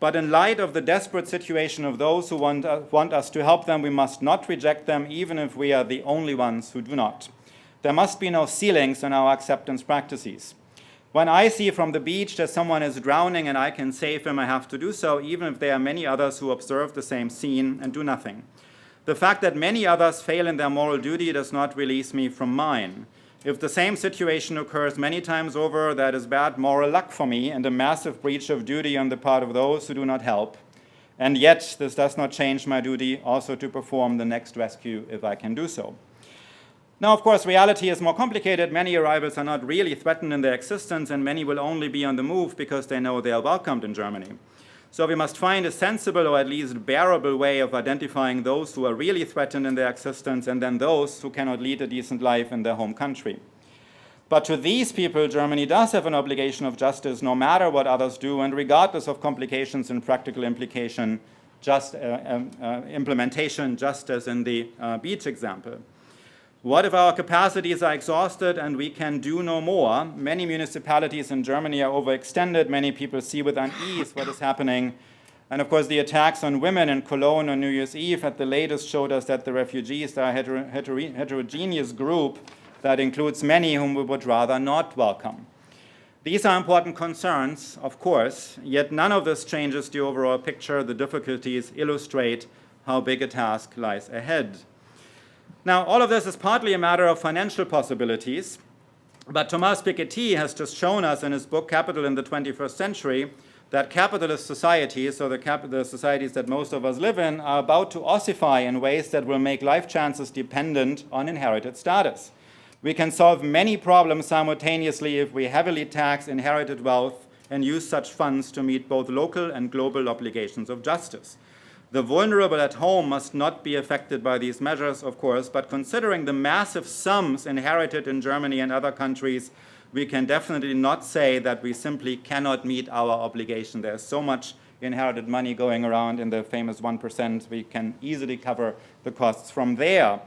But in light of the desperate situation of those who want us to help them, we must not reject them, even if we are the only ones who do not. There must be no ceilings in our acceptance practices. When I see from the beach that someone is drowning and I can save him, I have to do so, even if there are many others who observe the same scene and do nothing. The fact that many others fail in their moral duty does not release me from mine. If the same situation occurs many times over, that is bad moral luck for me and a massive breach of duty on the part of those who do not help. And yet, this does not change my duty also to perform the next rescue if I can do so. Now, of course, reality is more complicated. Many arrivals are not really threatened in their existence, and many will only be on the move because they know they are welcomed in Germany. So we must find a sensible or at least bearable way of identifying those who are really threatened in their existence and then those who cannot lead a decent life in their home country. But to these people, Germany does have an obligation of justice no matter what others do and regardless of complications and practical implementation, just as in the beach example. What if our capacities are exhausted and we can do no more? Many municipalities in Germany are overextended. Many people see with unease what is happening. And of course, the attacks on women in Cologne on New Year's Eve at the latest showed us that the refugees are a heterogeneous group that includes many whom we would rather not welcome. These are important concerns, of course, yet none of this changes the overall picture. The difficulties illustrate how big a task lies ahead. Now, all of this is partly a matter of financial possibilities, but Thomas Piketty has just shown us in his book Capital in the 21st Century that capitalist societies, so the societies that most of us live in, are about to ossify in ways that will make life chances dependent on inherited status. We can solve many problems simultaneously if we heavily tax inherited wealth and use such funds to meet both local and global obligations of justice. The vulnerable at home must not be affected by these measures, of course, but considering the massive sums inherited in Germany and other countries, we can definitely not say that we simply cannot meet our obligation. There's so much inherited money going around in the famous 1%, we can easily cover the costs from there.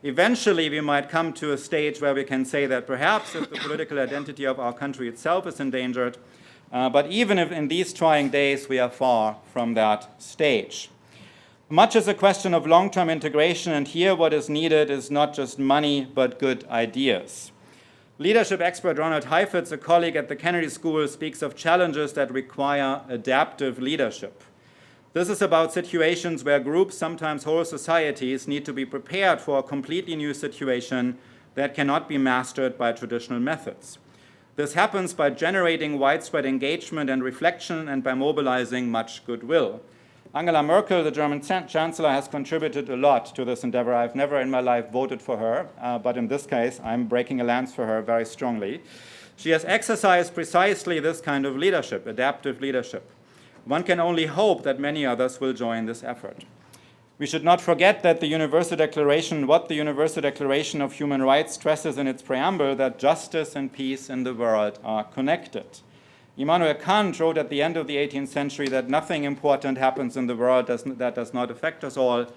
Eventually, we might come to a stage where we can say that perhaps if the political identity of our country itself is endangered, but even if in these trying days we are far from that stage. Much is a question of long-term integration, and here what is needed is not just money, but good ideas. Leadership expert Ronald Heifetz, a colleague at the Kennedy School, speaks of challenges that require adaptive leadership. This is about situations where groups, sometimes whole societies, need to be prepared for a completely new situation that cannot be mastered by traditional methods. This happens by generating widespread engagement and reflection and by mobilizing much goodwill. Angela Merkel, the German Chancellor, has contributed a lot to this endeavor. I've never in my life voted for her, but in this case, I'm breaking a lance for her very strongly. She has exercised precisely this kind of leadership, adaptive leadership. One can only hope that many others will join this effort. We should not forget that what the Universal Declaration of Human Rights stresses in its preamble, that justice and peace in the world are connected. Immanuel Kant wrote at the end of the 18th century that nothing important happens in the world that does not affect us all.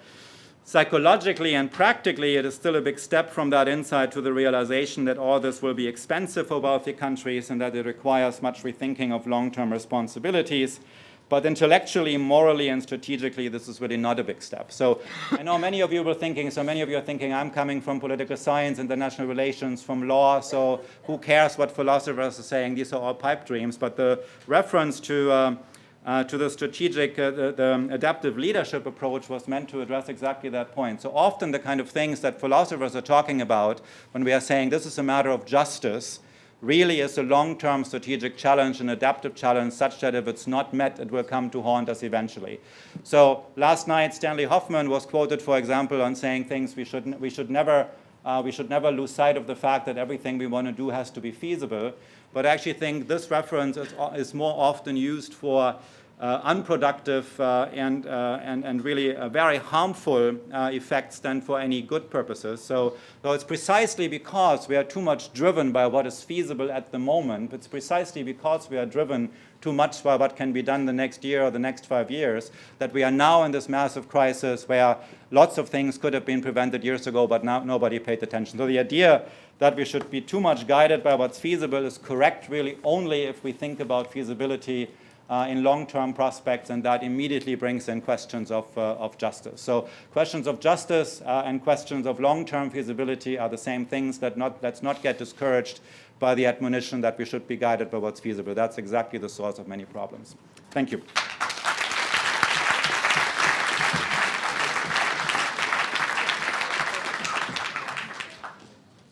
Psychologically and practically, it is still a big step from that insight to the realization that all this will be expensive for wealthy countries and that it requires much rethinking of long-term responsibilities. But intellectually, morally, and strategically, this is really not a big step. So I know many of you are thinking, I'm coming from political science, international relations, from law, so who cares what philosophers are saying? These are all pipe dreams. But the reference to the strategic, the adaptive leadership approach was meant to address exactly that point. So often the kind of things that philosophers are talking about when we are saying this is a matter of justice really is a long-term strategic challenge, an adaptive challenge, such that if it's not met, it will come to haunt us eventually. So last night, Stanley Hoffman was quoted, for example, on saying things we should never lose sight of the fact that everything we want to do has to be feasible. But I actually think this reference is more often used for unproductive and really very harmful effects than for any good purposes. So it's precisely because we are too much driven by what is feasible at the moment. It's precisely because we are driven too much by what can be done the next year or the next 5 years that we are now in this massive crisis where lots of things could have been prevented years ago, but now nobody paid attention. So the idea that we should be too much guided by what's feasible is correct really only if we think about feasibility in long-term prospects, and that immediately brings in questions of justice. So questions of justice and questions of long-term feasibility are the same things. Let's not get discouraged by the admonition that we should be guided by what's feasible. That's exactly the source of many problems. Thank you.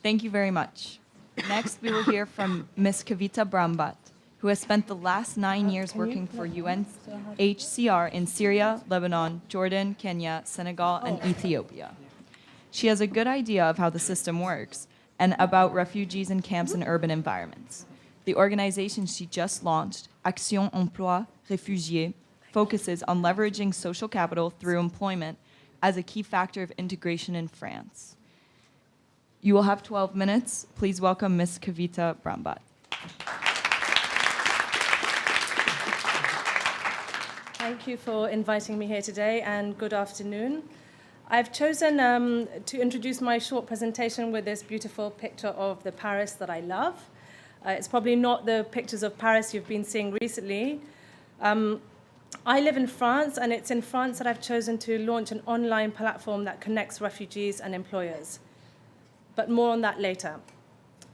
Thank you very much. Next, we will hear from Ms. Kavita Brambat, who has spent the last 9 years working for UNHCR in Syria, Lebanon, Jordan, Kenya, Senegal, and Ethiopia. She has a good idea of how the system works and about refugees in camps and urban environments. The organization she just launched, Action Emploi Réfugiés, focuses on leveraging social capital through employment as a key factor of integration in France. You will have 12 minutes. Please welcome Ms. Kavita Brambat. Thank you for inviting me here today, and good afternoon. I've chosen to introduce my short presentation with this beautiful picture of the Paris that I love. It's probably not the pictures of Paris you've been seeing recently. I live in France, and it's in France that I've chosen to launch an online platform that connects refugees and employers. But more on that later.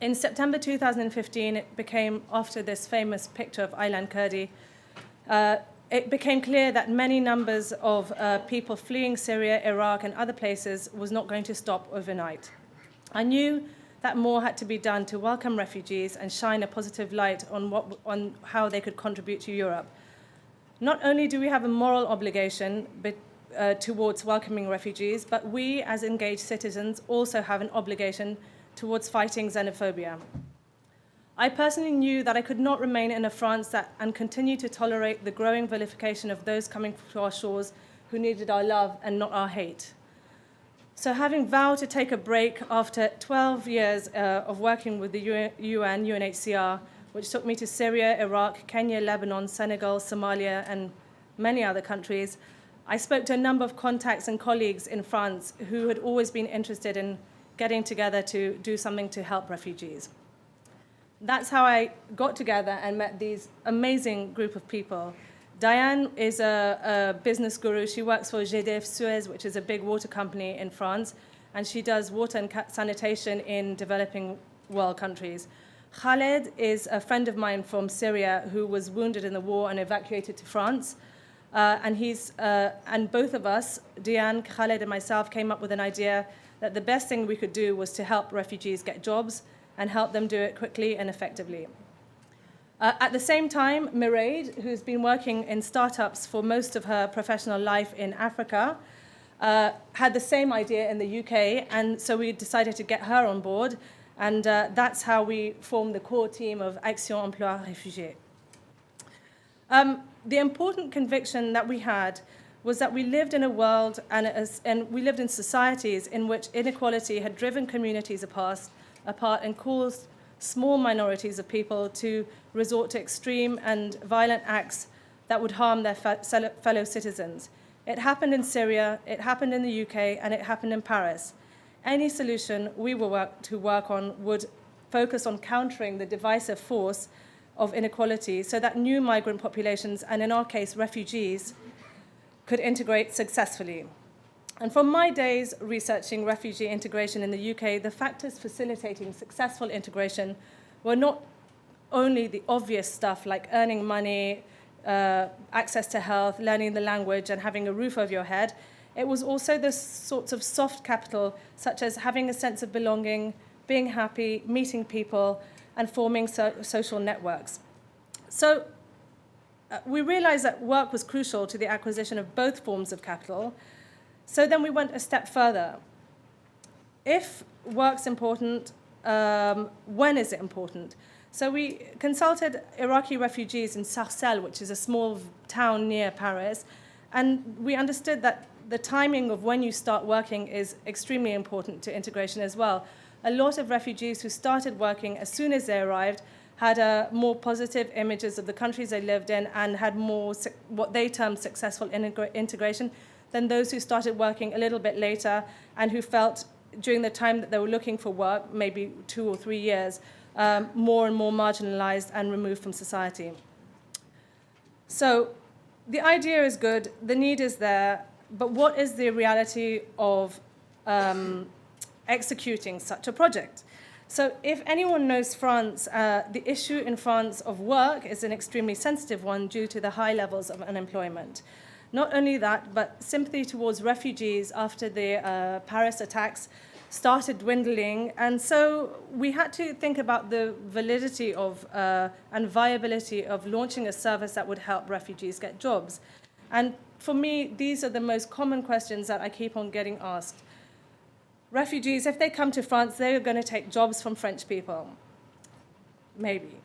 In September 2015, it became, after this famous picture of Aylan Kurdi, it became clear that many numbers of people fleeing Syria, Iraq, and other places was not going to stop overnight. I knew that more had to be done to welcome refugees and shine a positive light on how they could contribute to Europe. Not only do we have a moral obligation towards welcoming refugees, but we as engaged citizens also have an obligation towards fighting xenophobia. I personally knew that I could not remain in a France and continue to tolerate the growing vilification of those coming to our shores who needed our love and not our hate. So having vowed to take a break after 12 years of working with the UNHCR, which took me to Syria, Iraq, Kenya, Lebanon, Senegal, Somalia, and many other countries, I spoke to a number of contacts and colleagues in France who had always been interested in getting together to do something to help refugees. That's how I got together and met these amazing group of people. Diane is a business guru. She works for GDF Suez, which is a big water company in France, and she does water and sanitation in developing world countries. Khaled is a friend of mine from Syria who was wounded in the war and evacuated to France. And both of us, Diane, Khaled, and myself, came up with an idea that the best thing we could do was to help refugees get jobs and help them do it quickly and effectively. At the same time, Mairead, who's been working in startups for most of her professional life in Africa, had the same idea in the UK, and so we decided to get her on board, and that's how we formed the core team of Action Emploi Réfugiés. The important conviction that we had was that we lived in a world and we lived in societies in which inequality had driven communities apart and caused small minorities of people to resort to extreme and violent acts that would harm their fellow citizens. It happened in Syria, it happened in the UK, and it happened in Paris. Any solution we were to work on would focus on countering the divisive force of inequality so that new migrant populations, and in our case, refugees, could integrate successfully. And from my days researching refugee integration in the UK, the factors facilitating successful integration were not only the obvious stuff like earning money, access to health, learning the language, and having a roof over your head. It was also the sorts of soft capital, such as having a sense of belonging, being happy, meeting people, and forming social networks. So we realized that work was crucial to the acquisition of both forms of capital. So then we went a step further. If work's important, when is it important? So we consulted Iraqi refugees in Sarcelles, which is a small town near Paris, and we understood that the timing of when you start working is extremely important to integration as well. A lot of refugees who started working as soon as they arrived had more positive images of the countries they lived in and had more what they termed successful integration than those who started working a little bit later and who felt during the time that they were looking for work, maybe 2 or 3 years, more and more marginalized and removed from society. So the idea is good, the need is there, but what is the reality of executing such a project? So if anyone knows France, the issue in France of work is an extremely sensitive one due to the high levels of unemployment. Not only that, but sympathy towards refugees after the Paris attacks started dwindling, and so we had to think about the validity of and viability of launching a service that would help refugees get jobs. And for me, these are the most common questions that I keep on getting asked. Refugees, if they come to France, they're going to take jobs from French people. Maybe.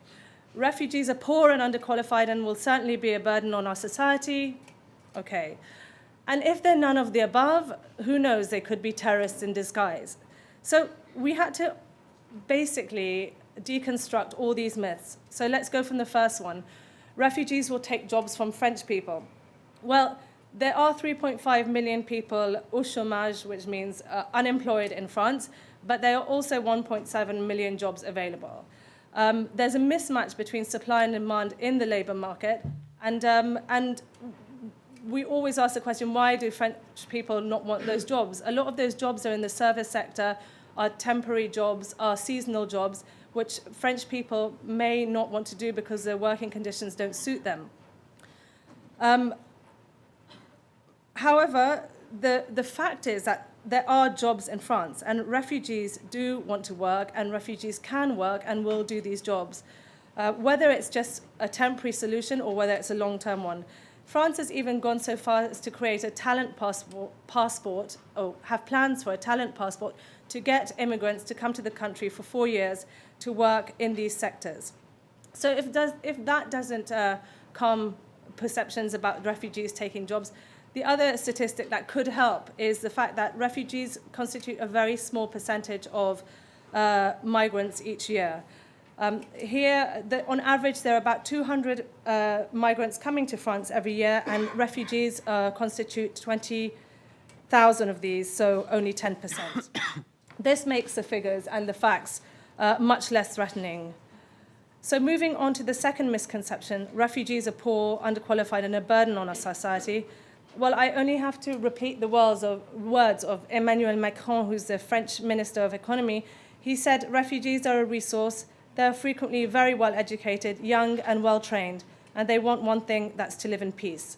Refugees are poor and underqualified and will certainly be a burden on our society. Okay. And if they're none of the above, who knows, they could be terrorists in disguise. So we had to basically deconstruct all these myths. So let's go from the first one. Refugees will take jobs from French people. Well, there are 3.5 million people au chômage, which means unemployed in France, but there are also 1.7 million jobs available. There's a mismatch between supply and demand in the labor market, and we always ask the question, why do French people not want those jobs? A lot of those jobs are in the service sector, are temporary jobs, are seasonal jobs, which French people may not want to do because their working conditions don't suit them. However, the fact is that there are jobs in France, and refugees do want to work, and refugees can work and will do these jobs, whether it's just a temporary solution or whether it's a long-term one. France has even gone so far as to create a talent passport, or have plans for a talent passport, to get immigrants to come to the country for 4 years to work in these sectors. So if that doesn't calm perceptions about refugees taking jobs, the other statistic that could help is the fact that refugees constitute a very small percentage of migrants each year. Here, on average, there are about 200 migrants coming to France every year, and refugees constitute 20,000 of these, so only 10%. This makes the figures and the facts much less threatening. So moving on to the second misconception, refugees are poor, underqualified, and a burden on our society. Well, I only have to repeat the words of Emmanuel Macron, who's the French Minister of Economy. He said, refugees are a resource. They're frequently very well educated, young and well trained, and they want one thing, that's to live in peace.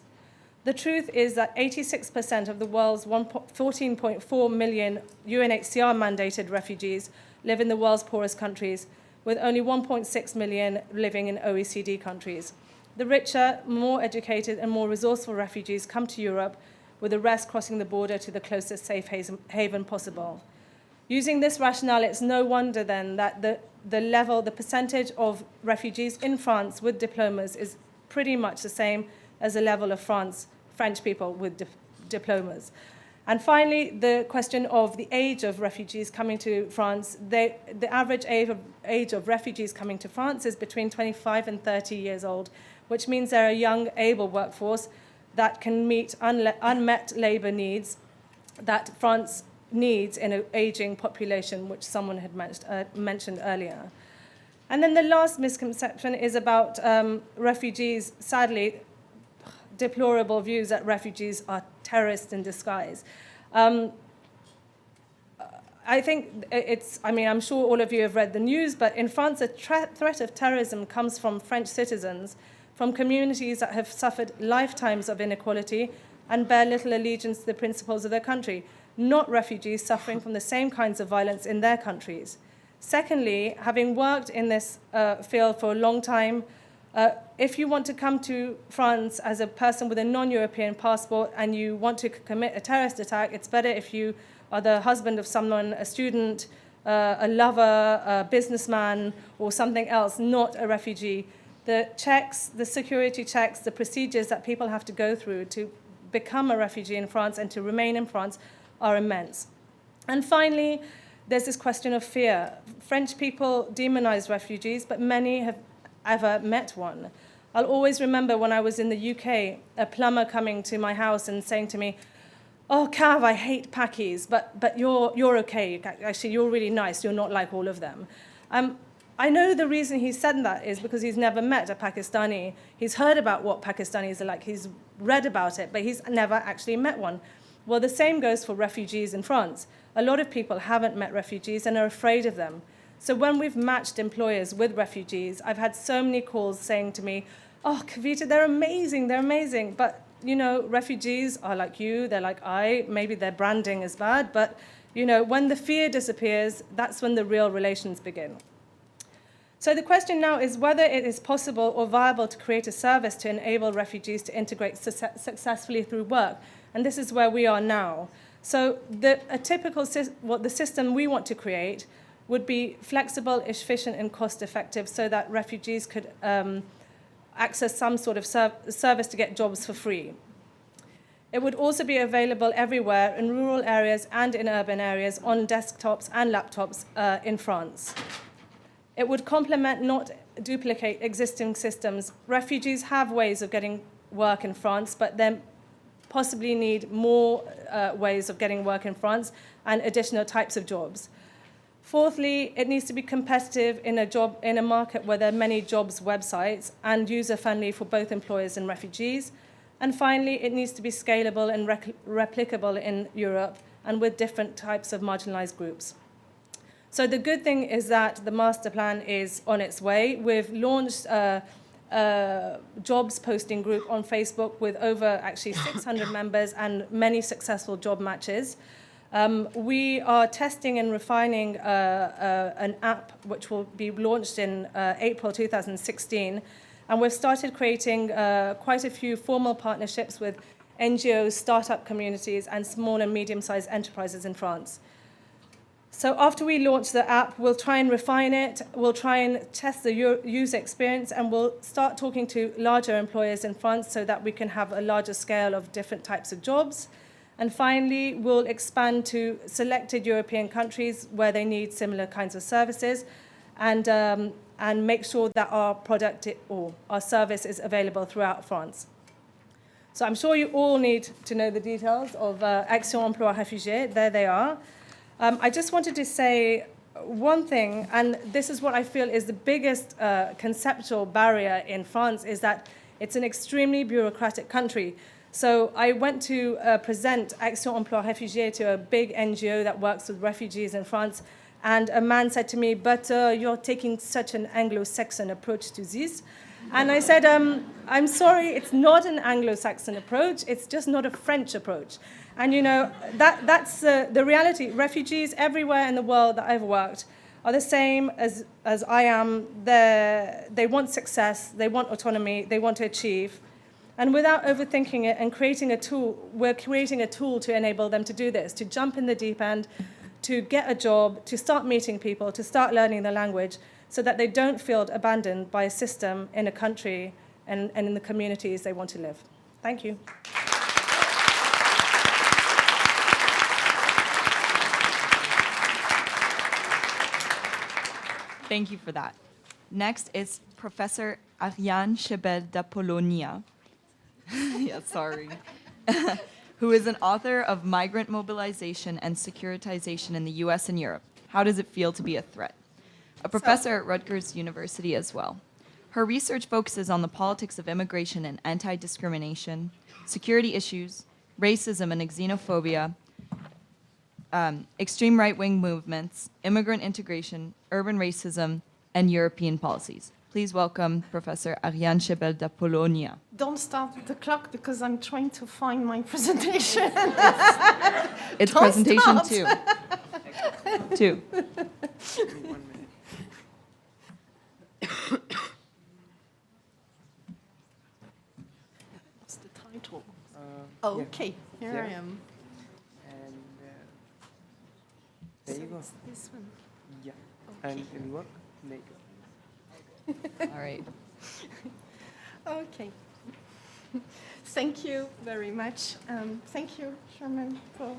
The truth is that 86% of the world's 14.4 million UNHCR mandated refugees live in the world's poorest countries, with only 1.6 million living in OECD countries. The richer, more educated, and more resourceful refugees come to Europe, with the rest crossing the border to the closest safe haven possible. Using this rationale, it's no wonder then that the percentage of refugees in France with diplomas is pretty much the same as the level of French people with diplomas. And finally, the question of the age of refugees coming to France. The average age of refugees coming to France is between 25 and 30 years old, which means they're a young, able workforce that can meet unmet labor needs that France needs in an aging population, which someone had mentioned earlier. And then the last misconception is about refugees. Sadly, deplorable views that refugees are terrorists in disguise. I think I'm sure all of you have read the news, but in France, the threat of terrorism comes from French citizens, from communities that have suffered lifetimes of inequality and bear little allegiance to the principles of their country, not refugees suffering from the same kinds of violence in their countries. Secondly, having worked in this field for a long time, if you want to come to France as a person with a non-European passport and you want to commit a terrorist attack, it's better if you are the husband of someone, a student, a lover, a businessman, or something else, not a refugee. The checks, the security checks, the procedures that people have to go through to become a refugee in France and to remain in France are immense. And finally, there's this question of fear. French people demonize refugees, but many have ever met one. I'll always remember when I was in the UK, a plumber coming to my house and saying to me, "Oh, Cav, I hate Pakis, but you're okay. Actually, you're really nice. You're not like all of them." I know the reason he said that is because he's never met a Pakistani. He's heard about what Pakistanis are like. He's read about it, but he's never actually met one. Well, the same goes for refugees in France. A lot of people haven't met refugees and are afraid of them. So when we've matched employers with refugees, I've had so many calls saying to me, oh, Kavita, they're amazing. But, you know, refugees are like you, they're like I, maybe their branding is bad, but, you know, when the fear disappears, that's when the real relations begin. So the question now is whether it is possible or viable to create a service to enable refugees to integrate successfully through work. And this is where we are now. So the system we want to create would be flexible, efficient, and cost-effective so that refugees could access some sort of service to get jobs for free. It would also be available everywhere in rural areas and in urban areas on desktops and laptops in France. It would complement, not duplicate, existing systems. Refugees have ways of getting work in France, but they possibly need more ways of getting work in France and additional types of jobs. Fourthly, it needs to be competitive in a market where there are many jobs websites and user-friendly for both employers and refugees. And finally, it needs to be scalable and replicable in Europe and with different types of marginalized groups. So the good thing is that the master plan is on its way. We've launched a jobs posting group on Facebook with over actually 600 members and many successful job matches. We are testing and refining an app which will be launched in April 2016. And we've started creating quite a few formal partnerships with NGOs, startup communities, and small and medium-sized enterprises in France. So after we launch the app, we'll try and refine it, we'll try and test the user experience, and we'll start talking to larger employers in France so that we can have a larger scale of different types of jobs. And finally, we'll expand to selected European countries where they need similar kinds of services and make sure that our product or our service is available throughout France. So I'm sure you all need to know the details of Action Emploi Réfugié. There they are. I just wanted to say one thing, and this is what I feel is the biggest conceptual barrier in France, is that it's an extremely bureaucratic country. So I went to present Action Emploi Réfugié to a big NGO that works with refugees in France, and a man said to me, but you're taking such an Anglo-Saxon approach to this. And I said, I'm sorry, it's not an Anglo-Saxon approach, it's just not a French approach. And you know, that's the reality. Refugees everywhere in the world that I've worked are the same as I am. They want success, they want autonomy, they want to achieve. And without overthinking it and creating a tool, we're creating a tool to enable them to do this, to jump in the deep end, to get a job, to start meeting people, to start learning the language, so that they don't feel abandoned by a system in a country and in the communities they want to live. Thank you. Thank you for that. Next is Professor Ariane Chebel d'Apollonia. Yeah, sorry. Who is an author of Migrant Mobilization and Securitization in the US and Europe. How does it feel to be a threat? A professor at Rutgers University as well. Her research focuses on the politics of immigration and anti-discrimination, security issues, racism and xenophobia, extreme right-wing movements, immigrant integration, urban racism, and European policies. Please welcome Professor Ariane Chebel d'Apollonia. Don't start the clock because I'm trying to find my presentation. It's Don't presentation start. 2. 2. What's the title? Okay, here I am. And there you go. This one. Yeah. Okay. And it will work. There you go. All right. Okay. Thank you very much. Thank you, Sherman, for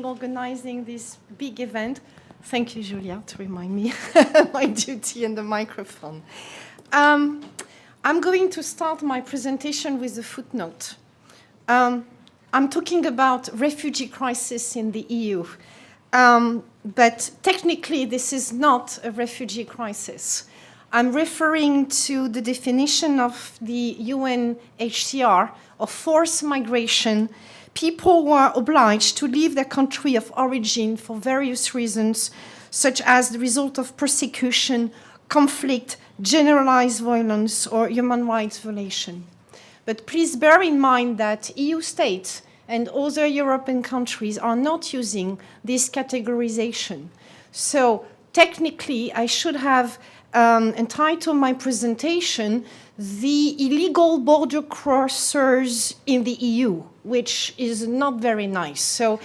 organizing this big event. Thank you, Julia, to remind me my duty and the microphone. I'm going to start my presentation with a footnote. I'm talking about refugee crisis in the EU. but technically this is not a refugee crisis. I'm referring to the definition of the UNHCR of forced migration, people who are obliged to leave their country of origin for various reasons, such as the result of persecution, conflict, generalized violence, or human rights violation. But please bear in mind that EU states and other European countries are not using this categorization. So technically, I should have entitled my presentation "The Illegal Border Crossers in the EU," which is not very nice. So,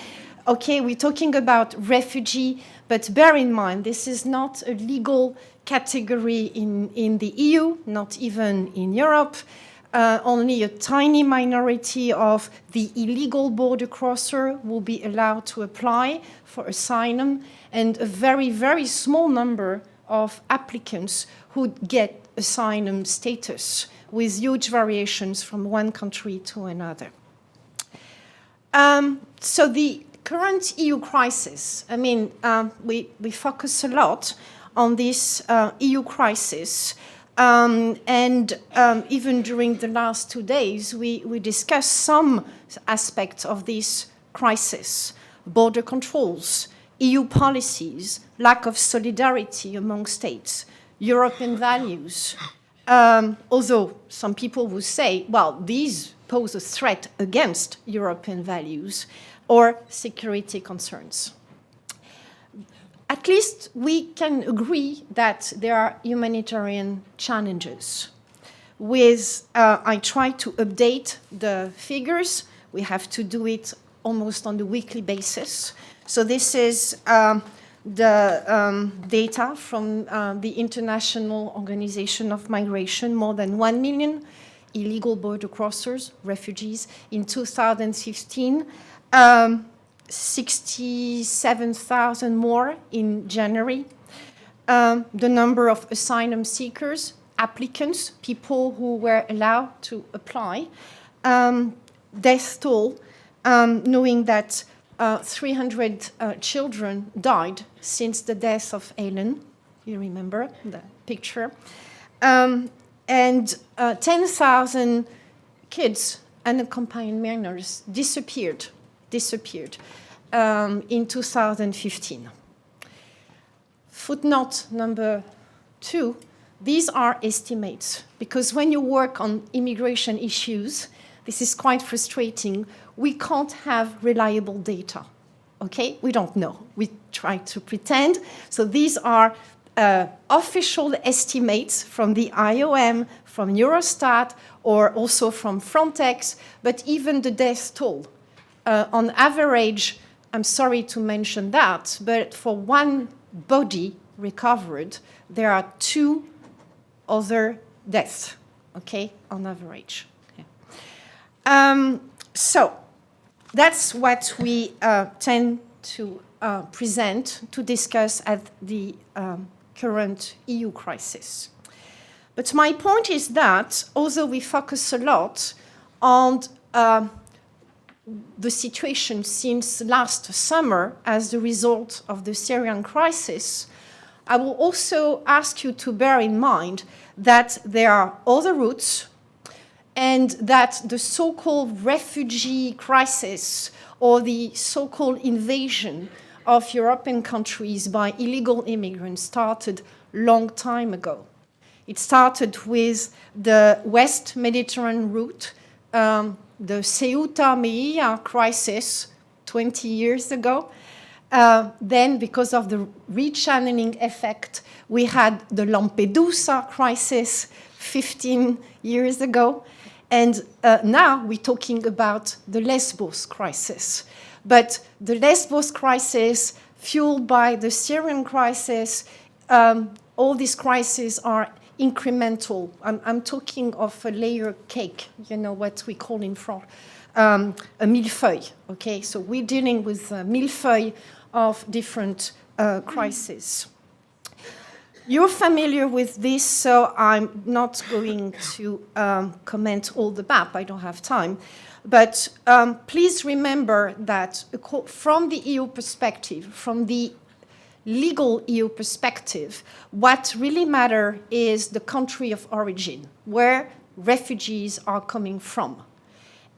okay, we're talking about refugee, but bear in mind, this is not a legal category in the EU, not even in Europe. Only a tiny minority of the illegal border crosser will be allowed to apply for asylum, and a very, very small number of applicants who get asylum status, with huge variations from one country to another. So the current EU crisis, I mean, we focus a lot on this EU crisis. Even during the last 2 days, we discussed some aspects of this crisis: border controls, EU policies, lack of solidarity among states, European values. Although some people will say, well, these pose a threat against European values, or security concerns. At least we can agree that there are humanitarian challenges. I try to update the figures. We have to do it almost on a weekly basis. So this is the data from the International Organization of Migration: more than 1 million illegal border crossers, refugees, in 2015. 67,000 more in January. The number of asylum seekers, applicants, people who were allowed to apply. Death toll, knowing that 300 children died since the death of Ellen. You remember the picture. And 10,000 kids, unaccompanied minors, disappeared in 2015. Footnote number 2, these are estimates, because when you work on immigration issues, this is quite frustrating. We can't have reliable data, okay? We don't know. We try to pretend. So these are official estimates from the IOM, from Eurostat, or also from Frontex, but even the death toll. On average, I'm sorry to mention that, but for one body recovered, there are 2 other deaths, okay, on average. Okay. So that's what we tend to present, to discuss at the current EU crisis. But my point is that, although we focus a lot on the situation since last summer as the result of the Syrian crisis, I will also ask you to bear in mind that there are other routes, and that the so-called refugee crisis, or the so-called invasion of European countries by illegal immigrants, started a long time ago. It started with the West Mediterranean route, the Ceuta-Melilla crisis 20 years ago. Then, because of the rechanneling effect, we had the Lampedusa crisis 15 years ago. And now we're talking about the Lesbos crisis. But the Lesbos crisis, fueled by the Syrian crisis, all these crises are incremental. I'm talking of a layer cake, you know what we call in France, a millefeuille, okay? So we're dealing with a millefeuille of different crises. You're familiar with this, so I'm not going to comment all the map. I don't have time. But please remember that from the EU perspective, from the legal EU perspective, what really matters is the country of origin, where refugees are coming from.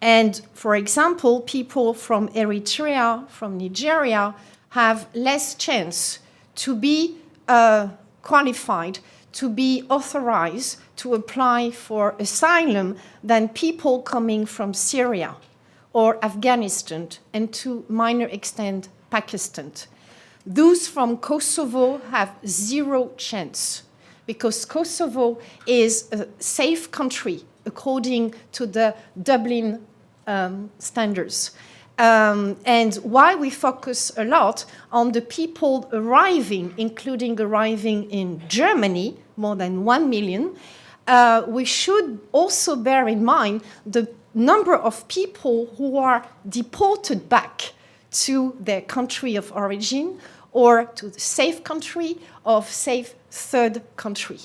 And for example, people from Eritrea, from Nigeria, have less chance to be qualified, to be authorized to apply for asylum than people coming from Syria or Afghanistan, and to minor extent, Pakistan. Those from Kosovo have zero chance, because Kosovo is a safe country according to the Dublin standards. And why we focus a lot on the people arriving, including arriving in Germany, more than 1 million, we should also bear in mind the number of people who are deported back to their country of origin or to the safe country or safe third country.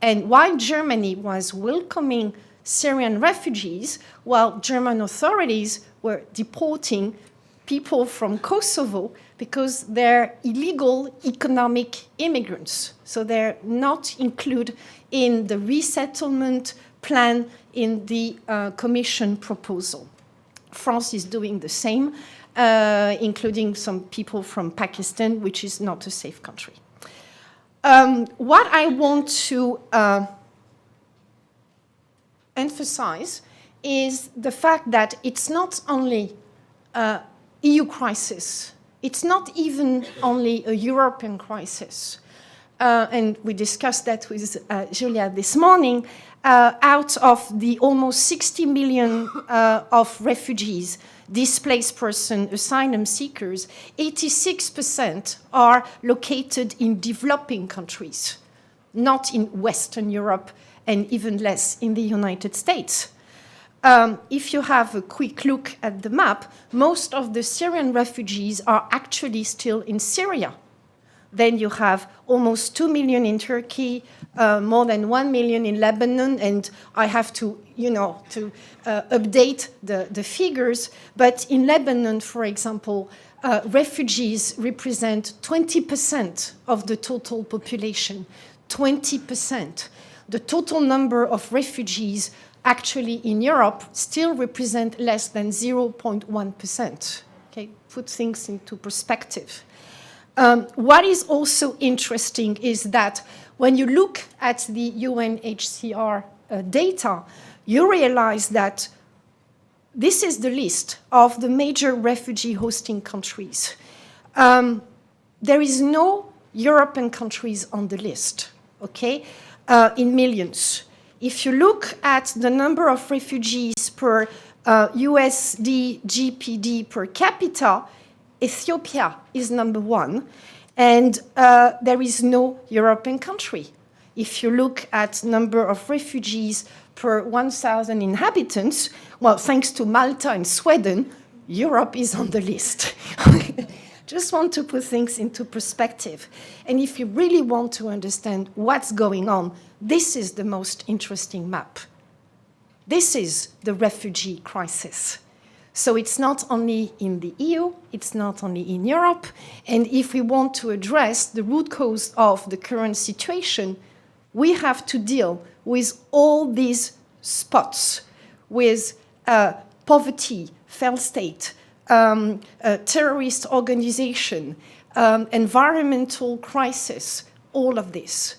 And while Germany was welcoming Syrian refugees, while German authorities were deporting people from Kosovo because they're illegal economic immigrants. So they're not included in the resettlement plan in the Commission proposal. France is doing the same, including some people from Pakistan, which is not a safe country. What I want to emphasize is the fact that it's not only an EU crisis, it's not even only a European crisis. And we discussed that with Julia this morning. Out of the almost 60 million of refugees, displaced persons, asylum seekers, 86% are located in developing countries, not in Western Europe and even less in the United States. If you have a quick look at the map, most of the Syrian refugees are actually still in Syria. Then you have almost 2 million in Turkey, more than 1 million in Lebanon, and I have to, update the figures. But in Lebanon, for example, refugees represent 20% of the total population, 20%. The total number of refugees actually in Europe still represent less than 0.1%. Okay, put things into perspective. What is also interesting is that when you look at the UNHCR data, you realize that this is the list of the major refugee hosting countries. There is no European countries on the list, okay, in millions. If you look at the number of refugees per USD GPD per capita, Ethiopia is number 1, and there is no European country. If you look at number of refugees per 1,000 inhabitants, well, thanks to Malta and Sweden, Europe is on the list. Just want to put things into perspective. And if you really want to understand what's going on, this is the most interesting map. This is the refugee crisis. So it's not only in the EU, it's not only in Europe, and if we want to address the root cause of the current situation, we have to deal with all these spots, with poverty, failed state, terrorist organization, environmental crisis, all of this.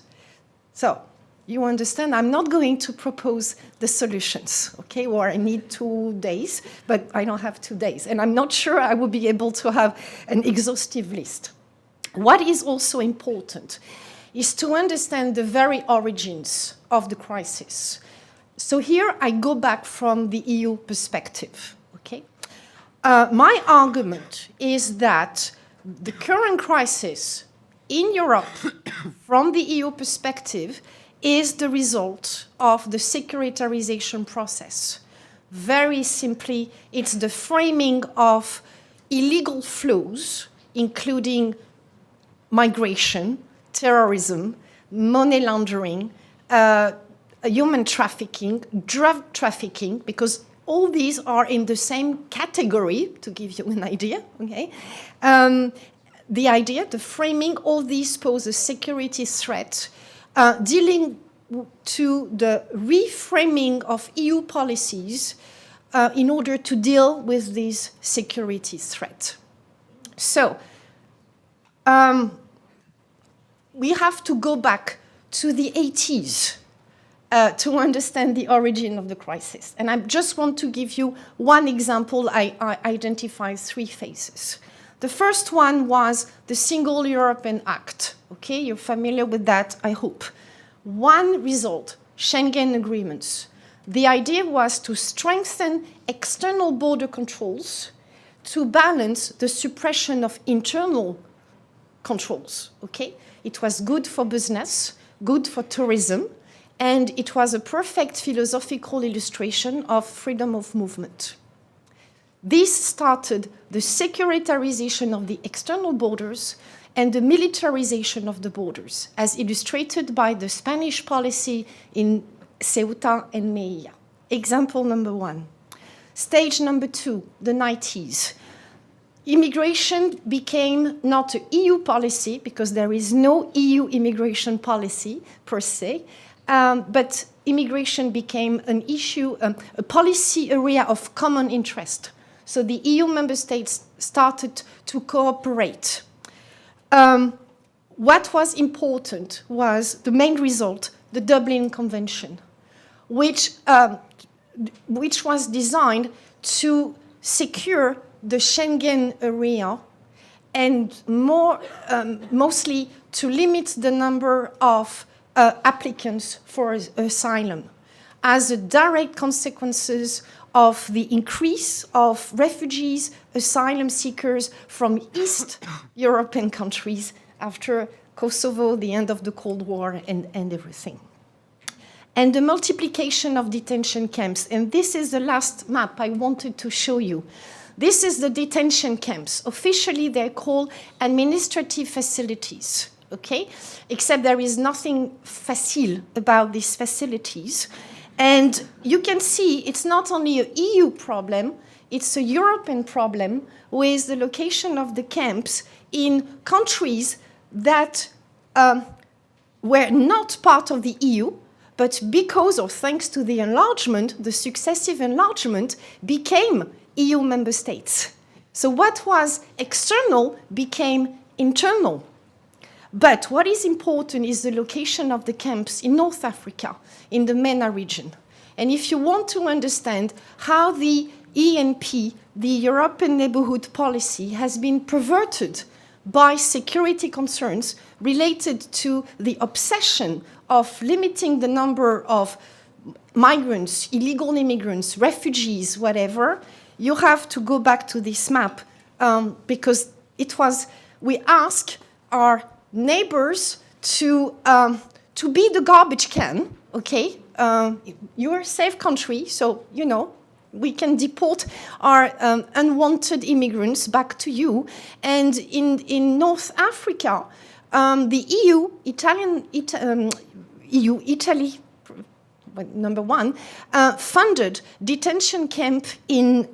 So, you understand, I'm not going to propose the solutions, okay, or I need 2 days, but I don't have 2 days. And I'm not sure I will be able to have an exhaustive list. What is also important is to understand the very origins of the crisis. So here I go back from the EU perspective, okay? My argument is that the current crisis in Europe, from the EU perspective, is the result of the securitarization process. Very simply, it's the framing of illegal flows, including migration, terrorism, money laundering, human trafficking, drug trafficking, because all these are in the same category, to give you an idea, okay? the idea, the framing, all these pose a security threat, dealing to the reframing of EU policies in order to deal with this security threat. So, we have to go back to the 80s to understand the origin of the crisis. And I just want to give you one example. I identify 3 phases. The first one was the Single European Act. Okay, you're familiar with that, I hope. One result, Schengen agreements. The idea was to strengthen external border controls to balance the suppression of internal controls. Okay, it was good for business, good for tourism, and it was a perfect philosophical illustration of freedom of movement. This started the securitarization of the external borders and the militarization of the borders, as illustrated by the Spanish policy in Ceuta and Melilla. Example number 1. Stage number 2, the 90s. Immigration became not an EU policy, because there is no EU immigration policy per se, but immigration became an issue, a policy area of common interest. So the EU member states started to cooperate. What was important was the main result, the Dublin Convention, which was designed to secure the Schengen area and mostly to limit the number of applicants for asylum as a direct consequences of the increase of refugees, asylum seekers from East European countries after Kosovo, the end of the Cold War, and everything. And the multiplication of detention camps. And this is the last map I wanted to show you. This is the detention camps. Officially, they're called administrative facilities, okay? Except there is nothing facile about these facilities. And you can see it's not only an EU problem, it's a European problem with the location of the camps in countries that were not part of the EU, but because or thanks to the enlargement, the successive enlargement became EU member states. So what was external became internal. But what is important is the location of the camps in North Africa, in the MENA region. And if you want to understand how the ENP, the European Neighbourhood Policy, has been perverted by security concerns related to the obsession of limiting the number of migrants, illegal immigrants, refugees, whatever, you have to go back to this map because we ask our neighbors to be the garbage can, okay? You're a safe country, so, you know, we can deport our unwanted immigrants back to you. And in North Africa, the Italy, number 1, funded detention camp in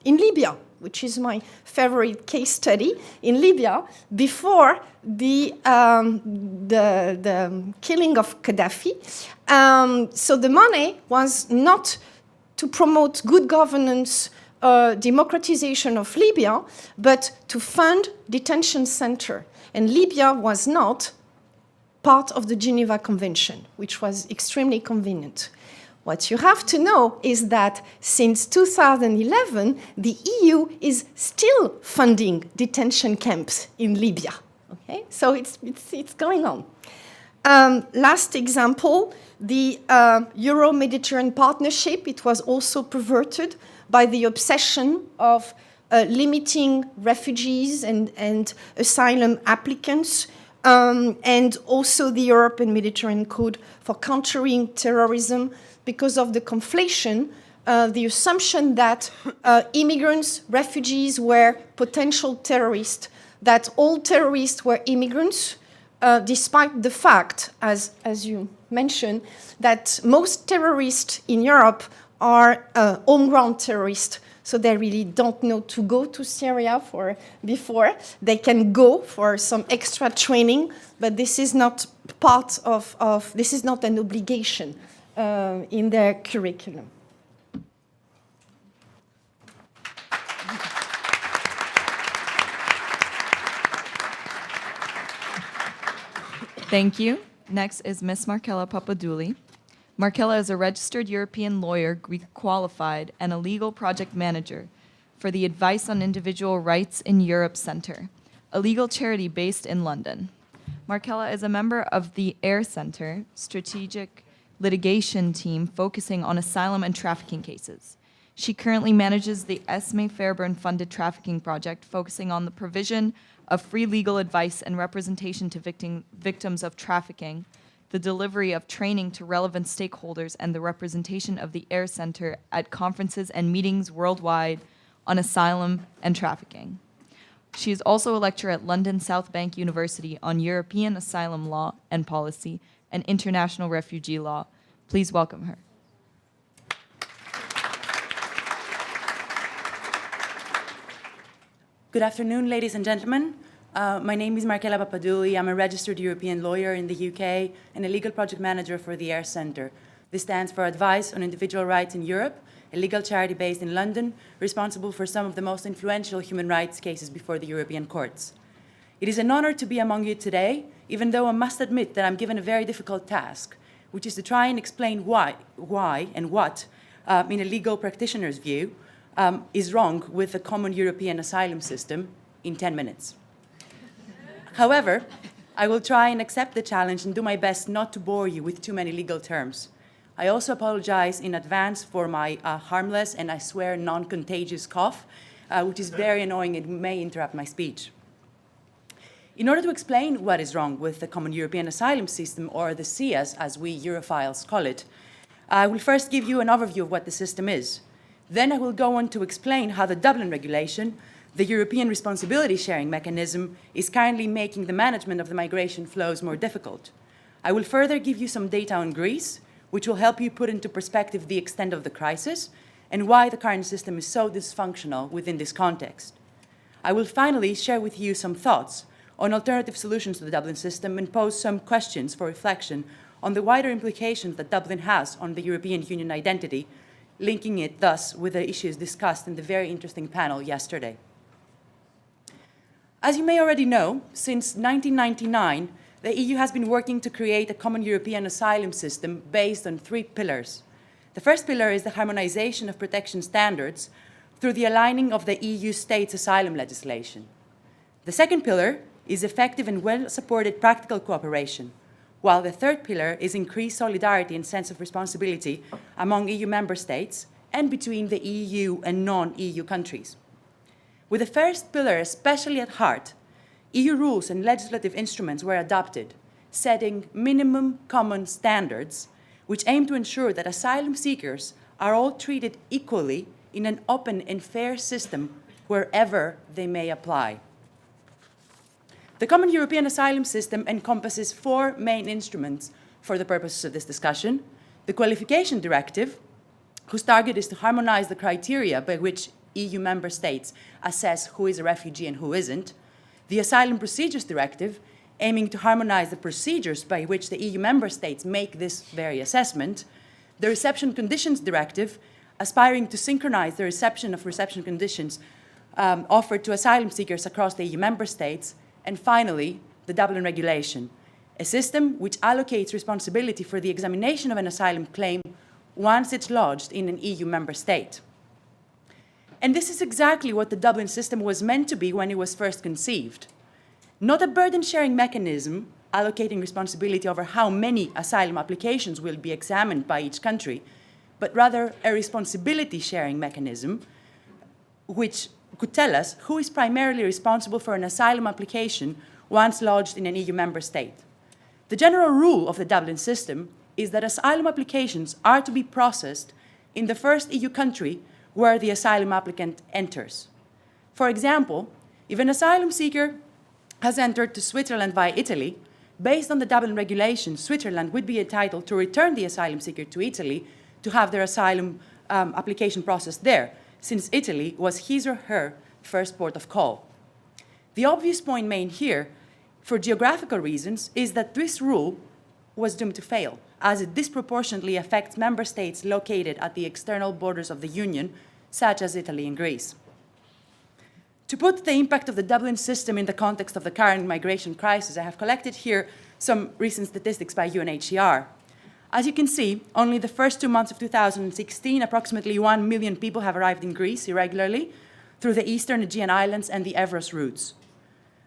Libya, which is my favorite case study, in Libya, before the killing of Gaddafi. So the money was not to promote good governance, democratization of Libya, but to fund detention center. And Libya was not part of the Geneva Convention, which was extremely convenient. What you have to know is that since 2011, the EU is still funding detention camps in Libya. Okay, so it's going on. Last example, the Euro-Mediterranean Partnership. It was also perverted by the obsession of limiting refugees and asylum applicants, and also the European Mediterranean Code for countering terrorism, because of the conflation, the assumption that immigrants, refugees were potential terrorists, that all terrorists were immigrants, despite the fact, as you mentioned, that most terrorists in Europe are homegrown terrorists. so they really don't know to go to Syria before. They can go for some extra training, but this is not part of this is not an obligation in their curriculum. Thank you. Next is Ms. Markella Papadouli. Markella is a registered European lawyer, Greek qualified, and a legal project manager for the Advice on Individual Rights in Europe Center, a legal charity based in London. Markella is a member of the AIR Center strategic litigation team focusing on asylum and trafficking cases. She currently manages the Esme Fairburn-funded trafficking project focusing on the provision of free legal advice and representation to victims of trafficking, the delivery of training to relevant stakeholders, and the representation of the AIR Center at conferences and meetings worldwide on asylum and trafficking. She is also a lecturer at London South Bank University on European asylum law and policy and international refugee law. Please welcome her. Good afternoon, ladies and gentlemen. My name is Markella Papadouli. I'm a registered European lawyer in the UK and a legal project manager for the AIR Center. This stands for Advice on Individual Rights in Europe, a legal charity based in London, responsible for some of the most influential human rights cases before the European courts. It is an honor to be among you today, even though I must admit that I'm given a very difficult task, which is to try and explain why and what, in a legal practitioner's view, is wrong with the common European asylum system in 10 minutes. However, I will try and accept the challenge and do my best not to bore you with too many legal terms. I also apologize in advance for my harmless and, I swear, non-contagious cough, which is very annoying and may interrupt my speech. In order to explain what is wrong with the Common European Asylum System, or the CIAS, as we Europhiles call it, I will first give you an overview of what the system is. Then I will go on to explain how the Dublin Regulation, the European responsibility sharing mechanism, is currently making the management of the migration flows more difficult. I will further give you some data on Greece, which will help you put into perspective the extent of the crisis and why the current system is so dysfunctional within this context. I will finally share with you some thoughts on alternative solutions to the Dublin system and pose some questions for reflection on the wider implications that Dublin has on the European Union identity, linking it thus with the issues discussed in the very interesting panel yesterday. As you may already know, since 1999, the EU has been working to create a common European asylum system based on 3 pillars. The first pillar is the harmonization of protection standards through the aligning of the EU states' asylum legislation. The second pillar is effective and well-supported practical cooperation, while the third pillar is increased solidarity and sense of responsibility among EU member states and between the EU and non-EU countries. With the first pillar especially at heart, EU rules and legislative instruments were adopted, setting minimum common standards, which aim to ensure that asylum seekers are all treated equally in an open and fair system wherever they may apply. The Common European Asylum System encompasses 4 main instruments for the purposes of this discussion: the Qualification Directive, whose target is to harmonize the criteria by which EU member states assess who is a refugee and who isn't; the Asylum Procedures Directive, aiming to harmonize the procedures by which the EU member states make this very assessment; the Reception Conditions Directive, aspiring to synchronize the reception conditions offered to asylum seekers across the EU member states; and finally, the Dublin Regulation, a system which allocates responsibility for the examination of an asylum claim once it's lodged in an EU member state. And this is exactly what the Dublin system was meant to be when it was first conceived. Not a burden-sharing mechanism allocating responsibility over how many asylum applications will be examined by each country, but rather a responsibility-sharing mechanism which could tell us who is primarily responsible for an asylum application once lodged in an EU member state. The general rule of the Dublin system is that asylum applications are to be processed in the first EU country where the asylum applicant enters. For example, if an asylum seeker has entered to Switzerland via Italy, based on the Dublin regulation, Switzerland would be entitled to return the asylum seeker to Italy to have their asylum application processed there, since Italy was his or her first port of call. The obvious point made here, for geographical reasons, is that this rule was doomed to fail, as it disproportionately affects member states located at the external borders of the Union, such as Italy and Greece. To put the impact of the Dublin system in the context of the current migration crisis, I have collected here some recent statistics by UNHCR. As you can see, only the first 2 months of 2016, approximately 1 million people have arrived in Greece irregularly through the Eastern Aegean Islands and the Evros routes.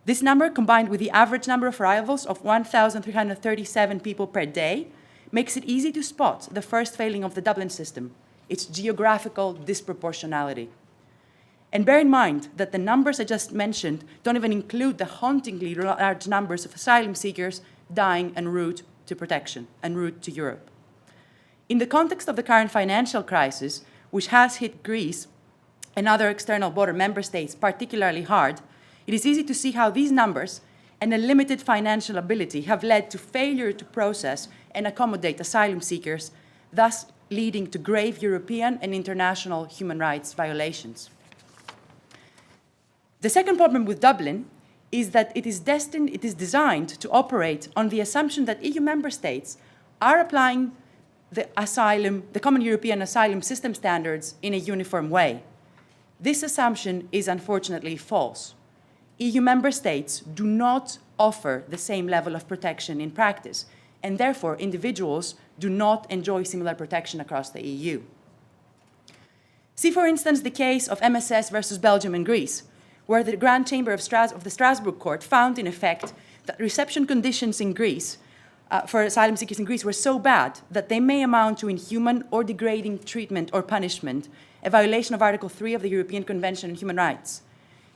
This number, combined with the average number of arrivals of 1,337 people per day, makes it easy to spot the first failing of the Dublin system, its geographical disproportionality. And bear in mind that the numbers I just mentioned don't even include the hauntingly large numbers of asylum seekers dying en route to protection, en route to Europe. In the context of the current financial crisis, which has hit Greece and other external border member states particularly hard, it is easy to see how these numbers and a limited financial ability have led to failure to process and accommodate asylum seekers, thus leading to grave European and international human rights violations. The second problem with Dublin is that it is designed to operate on the assumption that EU member states are applying the common European asylum system standards in a uniform way. This assumption is unfortunately false. EU member states do not offer the same level of protection in practice, and therefore individuals do not enjoy similar protection across the EU. See, for instance, the case of MSS versus Belgium and Greece, where the Grand Chamber of the Strasbourg Court found, in effect, that reception conditions in Greece for asylum seekers in Greece were so bad that they may amount to inhuman or degrading treatment or punishment, a violation of Article 3 of the European Convention on Human Rights.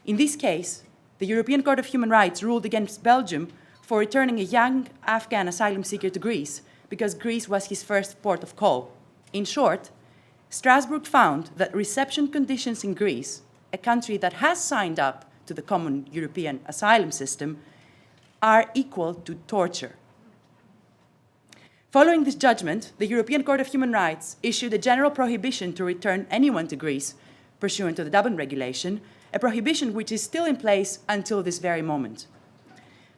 In this case, the European Court of Human Rights ruled against Belgium for returning a young Afghan asylum seeker to Greece because Greece was his first port of call. In short, Strasbourg found that reception conditions in Greece, a country that has signed up to the common European asylum system, are equal to torture. Following this judgment, the European Court of Human Rights issued a general prohibition to return anyone to Greece, pursuant to the Dublin regulation, a prohibition which is still in place until this very moment.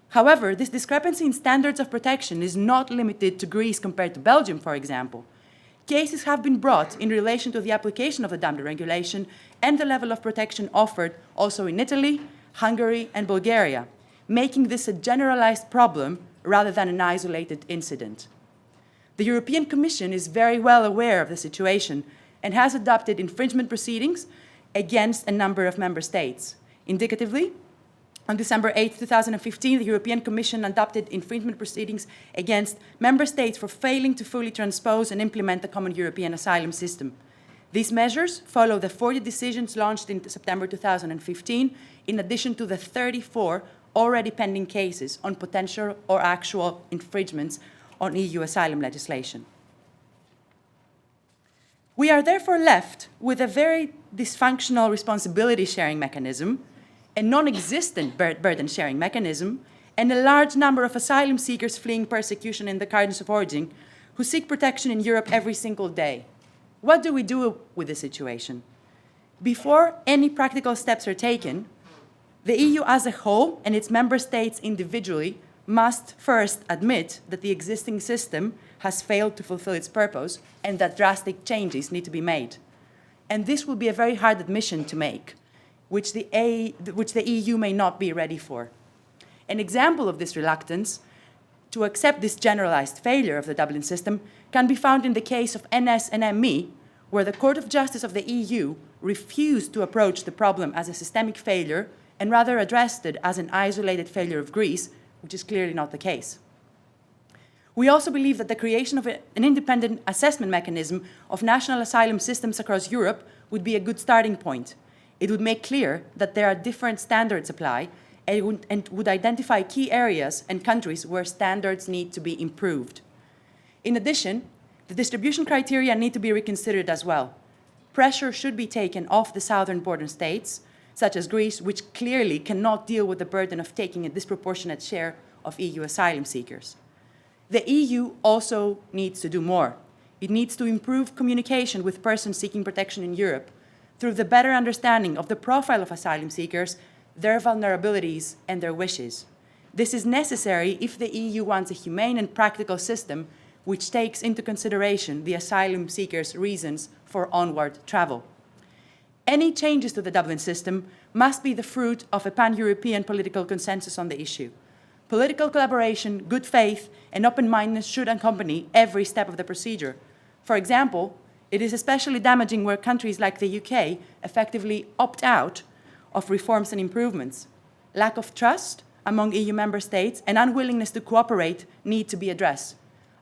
However, this discrepancy in standards of protection is not limited to Greece compared to Belgium, for example. Cases have been brought in relation to the application of the Dublin regulation and the level of protection offered also in Italy, Hungary, and Bulgaria, making this a generalized problem rather than an isolated incident. The European Commission is very well aware of the situation and has adopted infringement proceedings against a number of member states. Indicatively, on December 8, 2015, the European Commission adopted infringement proceedings against member states for failing to fully transpose and implement the common European asylum system. These measures follow the 40 decisions launched in September 2015, in addition to the 34 already pending cases on potential or actual infringements on EU asylum legislation. We are therefore left with a very dysfunctional responsibility sharing mechanism, a non-existent burden sharing mechanism, and a large number of asylum seekers fleeing persecution in the countries of origin who seek protection in Europe every single day. What do we do with this situation? Before any practical steps are taken, the EU as a whole and its member states individually must first admit that the existing system has failed to fulfill its purpose and that drastic changes need to be made. And this will be a very hard admission to make, which the EU may not be ready for. An example of this reluctance to accept this generalized failure of the Dublin system can be found in the case of NS and ME, where the Court of Justice of the EU refused to approach the problem as a systemic failure and rather addressed it as an isolated failure of Greece, which is clearly not the case. We also believe that the creation of an independent assessment mechanism of national asylum systems across Europe would be a good starting point. It would make clear that there are different standards applied and would identify key areas and countries where standards need to be improved. In addition, the distribution criteria need to be reconsidered as well. Pressure should be taken off the southern border states, such as Greece, which clearly cannot deal with the burden of taking a disproportionate share of EU asylum seekers. The EU also needs to do more. It needs to improve communication with persons seeking protection in Europe, through the better understanding of the profile of asylum seekers, their vulnerabilities, and their wishes. This is necessary if the EU wants a humane and practical system which takes into consideration the asylum seekers' reasons for onward travel. Any changes to the Dublin system must be the fruit of a pan-European political consensus on the issue. Political collaboration, good faith, and open-mindedness should accompany every step of the procedure. For example, it is especially damaging where countries like the UK effectively opt out of reforms and improvements. Lack of trust among EU member states and unwillingness to cooperate need to be addressed.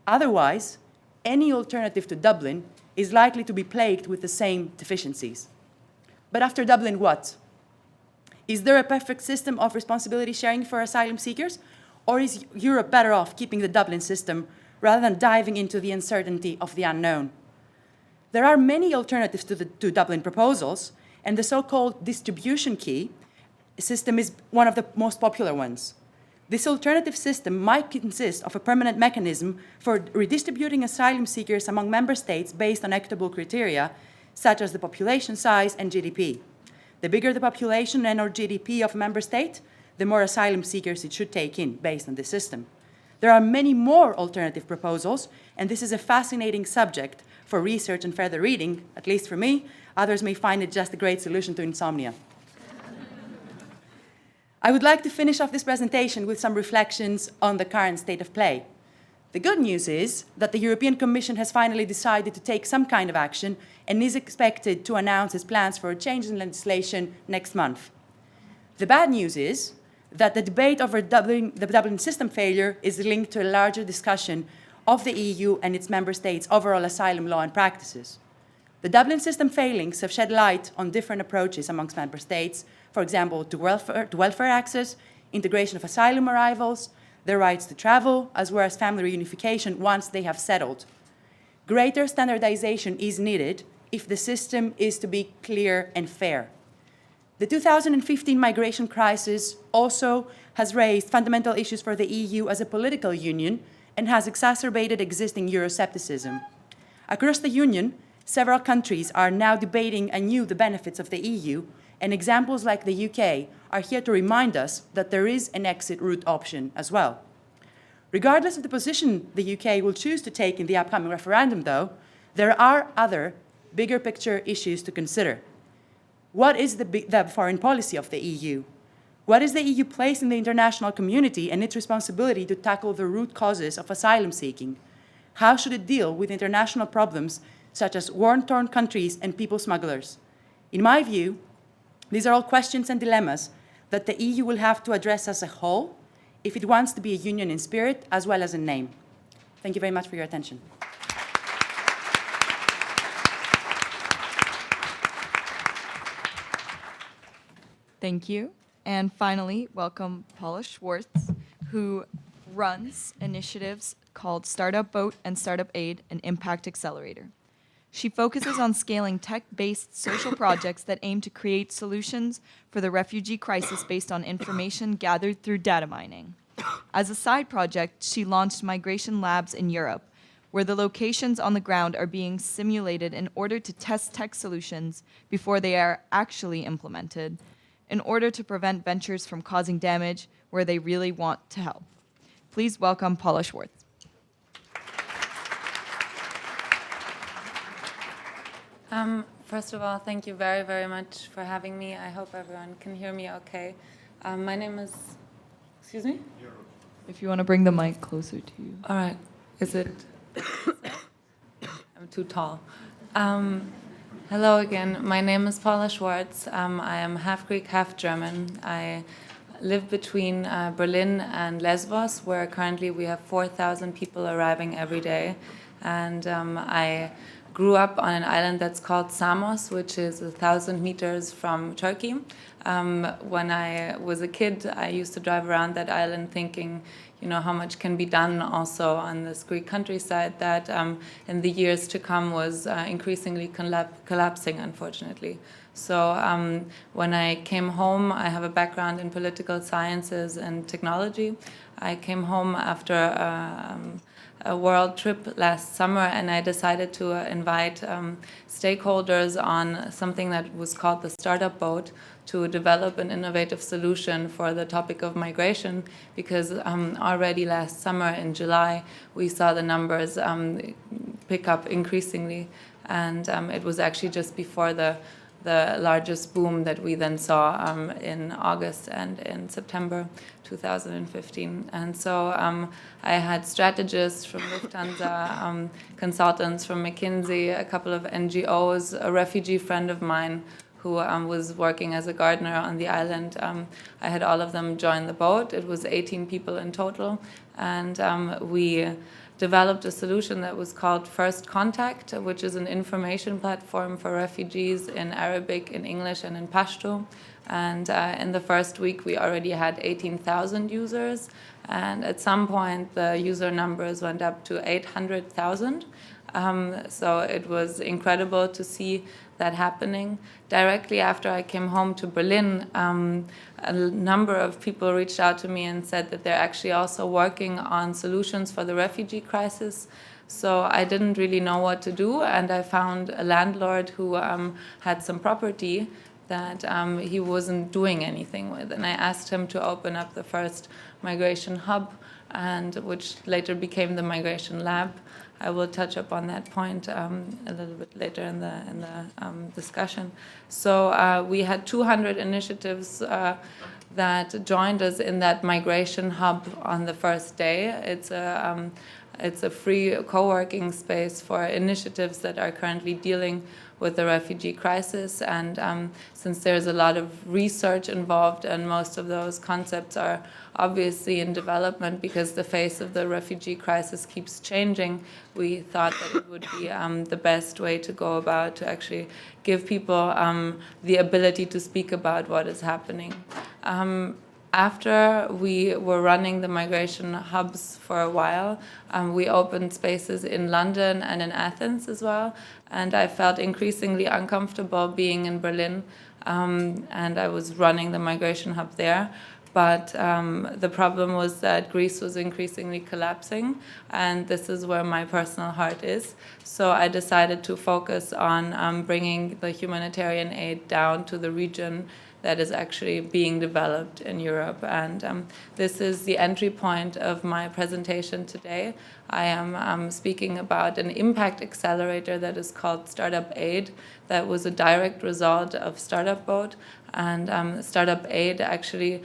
Otherwise, any alternative to Dublin is likely to be plagued with the same deficiencies. But after Dublin, what? Is there a perfect system of responsibility sharing for asylum seekers? Or is Europe better off keeping the Dublin system rather than diving into the uncertainty of the unknown? There are many alternatives to Dublin proposals, and the so-called distribution key system is one of the most popular ones. This alternative system might consist of a permanent mechanism for redistributing asylum seekers among member states based on equitable criteria, such as the population size and GDP. The bigger the population and/or GDP of a member state, the more asylum seekers it should take in based on this system. There are many more alternative proposals, and this is a fascinating subject for research and further reading, at least for me. Others may find it just a great solution to insomnia. I would like to finish off this presentation with some reflections on the current state of play. The good news is that the European Commission has finally decided to take some kind of action and is expected to announce its plans for a change in legislation next month. The bad news is that the debate over the Dublin system failure is linked to a larger discussion of the EU and its member states' overall asylum law and practices. The Dublin system failings have shed light on different approaches amongst member states, for example, to welfare access, integration of asylum arrivals, their rights to travel, as well as family reunification once they have settled. Greater standardization is needed if the system is to be clear and fair. The 2015 migration crisis also has raised fundamental issues for the EU as a political union and has exacerbated existing Euroscepticism. Across the Union, several countries are now debating anew the benefits of the EU, and examples like the UK are here to remind us that there is an exit route option as well. Regardless of the position the UK will choose to take in the upcoming referendum, though, there are other bigger picture issues to consider. What is the foreign policy of the EU? What is the EU place in the international community and its responsibility to tackle the root causes of asylum seeking? How should it deal with international problems such as war-torn countries and people smugglers? In my view, these are all questions and dilemmas that the EU will have to address as a whole if it wants to be a union in spirit as well as in name. Thank you very much for your attention. Thank you. And finally, welcome Paula Schwartz, who runs initiatives called Startup Boat and Startup Aid, an Impact Accelerator. She focuses on scaling tech-based social projects that aim to create solutions for the refugee crisis based on information gathered through data mining. As a side project, she launched migration labs in Europe, where the locations on the ground are being simulated in order to test tech solutions before they are actually implemented, in order to prevent ventures from causing damage where they really want to help. Please welcome Paula Schwartz. First of all, thank you very, very much for having me. I hope everyone can hear me okay. My name is, excuse me? If you want to bring the mic closer to you. All right. Is it? I'm too tall. Hello again. My name is Paula Schwartz. I am half Greek, half German. I live between Berlin and Lesbos, where currently we have 4,000 people arriving every day. And I grew up on an island that's called Samos, which is 1,000 meters from Turkey. When I was a kid, I used to drive around that island thinking, you know, how much can be done also on this Greek countryside that in the years to come was increasingly collapsing, unfortunately. So when I came home, I have a background in political sciences and technology. I came home after a world trip last summer, and I decided to invite stakeholders on something that was called the Startup Boat to develop an innovative solution for the topic of migration, because already last summer in July we saw the numbers pick up increasingly, and it was actually just before the largest boom that we then saw in August and in September 2015. And so I had strategists from Lufthansa, consultants from McKinsey, a couple of NGOs, a refugee friend of mine who was working as a gardener on the island. I had all of them join the boat. It was 18 people in total, and we developed a solution that was called First Contact, which is an information platform for refugees in Arabic, in English, and in Pashto. And in the first week, we already had 18,000 users. And at some point, the user numbers went up to 800,000. So it was incredible to see that happening. Directly after I came home to Berlin, a number of people reached out to me and said that they're actually also working on solutions for the refugee crisis. So I didn't really know what to do, and I found a landlord who had some property that he wasn't doing anything with. And I asked him to open up the first migration hub, and which later became the migration lab. I will touch upon that point a little bit later in the discussion. So we had 200 initiatives that joined us in that migration hub on the first day. It's a free co-working space for initiatives that are currently dealing with the refugee crisis. And since there's a lot of research involved, and most of those concepts are obviously in development because the face of the refugee crisis keeps changing, we thought that it would be the best way to go about to actually give people the ability to speak about what is happening. After we were running the migration hubs for a while, we opened spaces in London and in Athens as well. And I felt increasingly uncomfortable being in Berlin, and I was running the migration hub there. But the problem was that Greece was increasingly collapsing, and this is where my personal heart is. So I decided to focus on bringing the humanitarian aid down to the region that is actually being developed in Europe. And this is the entry point of my presentation today. I am speaking about an impact accelerator that is called Startup Aid. That was a direct result of Startup Boat. And Startup Aid actually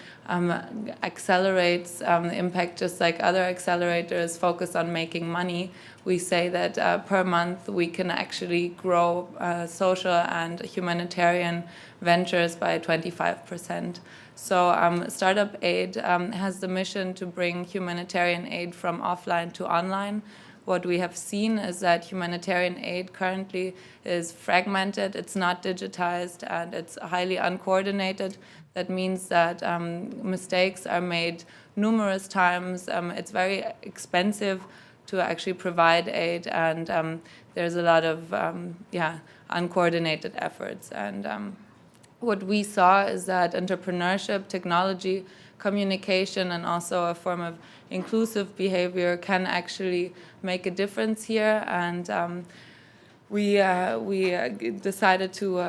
accelerates impact just like other accelerators focus on making money. We say that per month we can actually grow social and humanitarian ventures by 25%. So Startup Aid has the mission to bring humanitarian aid from offline to online. What we have seen is that humanitarian aid currently is fragmented, it's not digitized, and it's highly uncoordinated. That means that mistakes are made numerous times. It's very expensive to actually provide aid, and there's a lot of uncoordinated efforts. And what we saw is that entrepreneurship, technology, communication, and also a form of inclusive behavior can actually make a difference here. And we decided to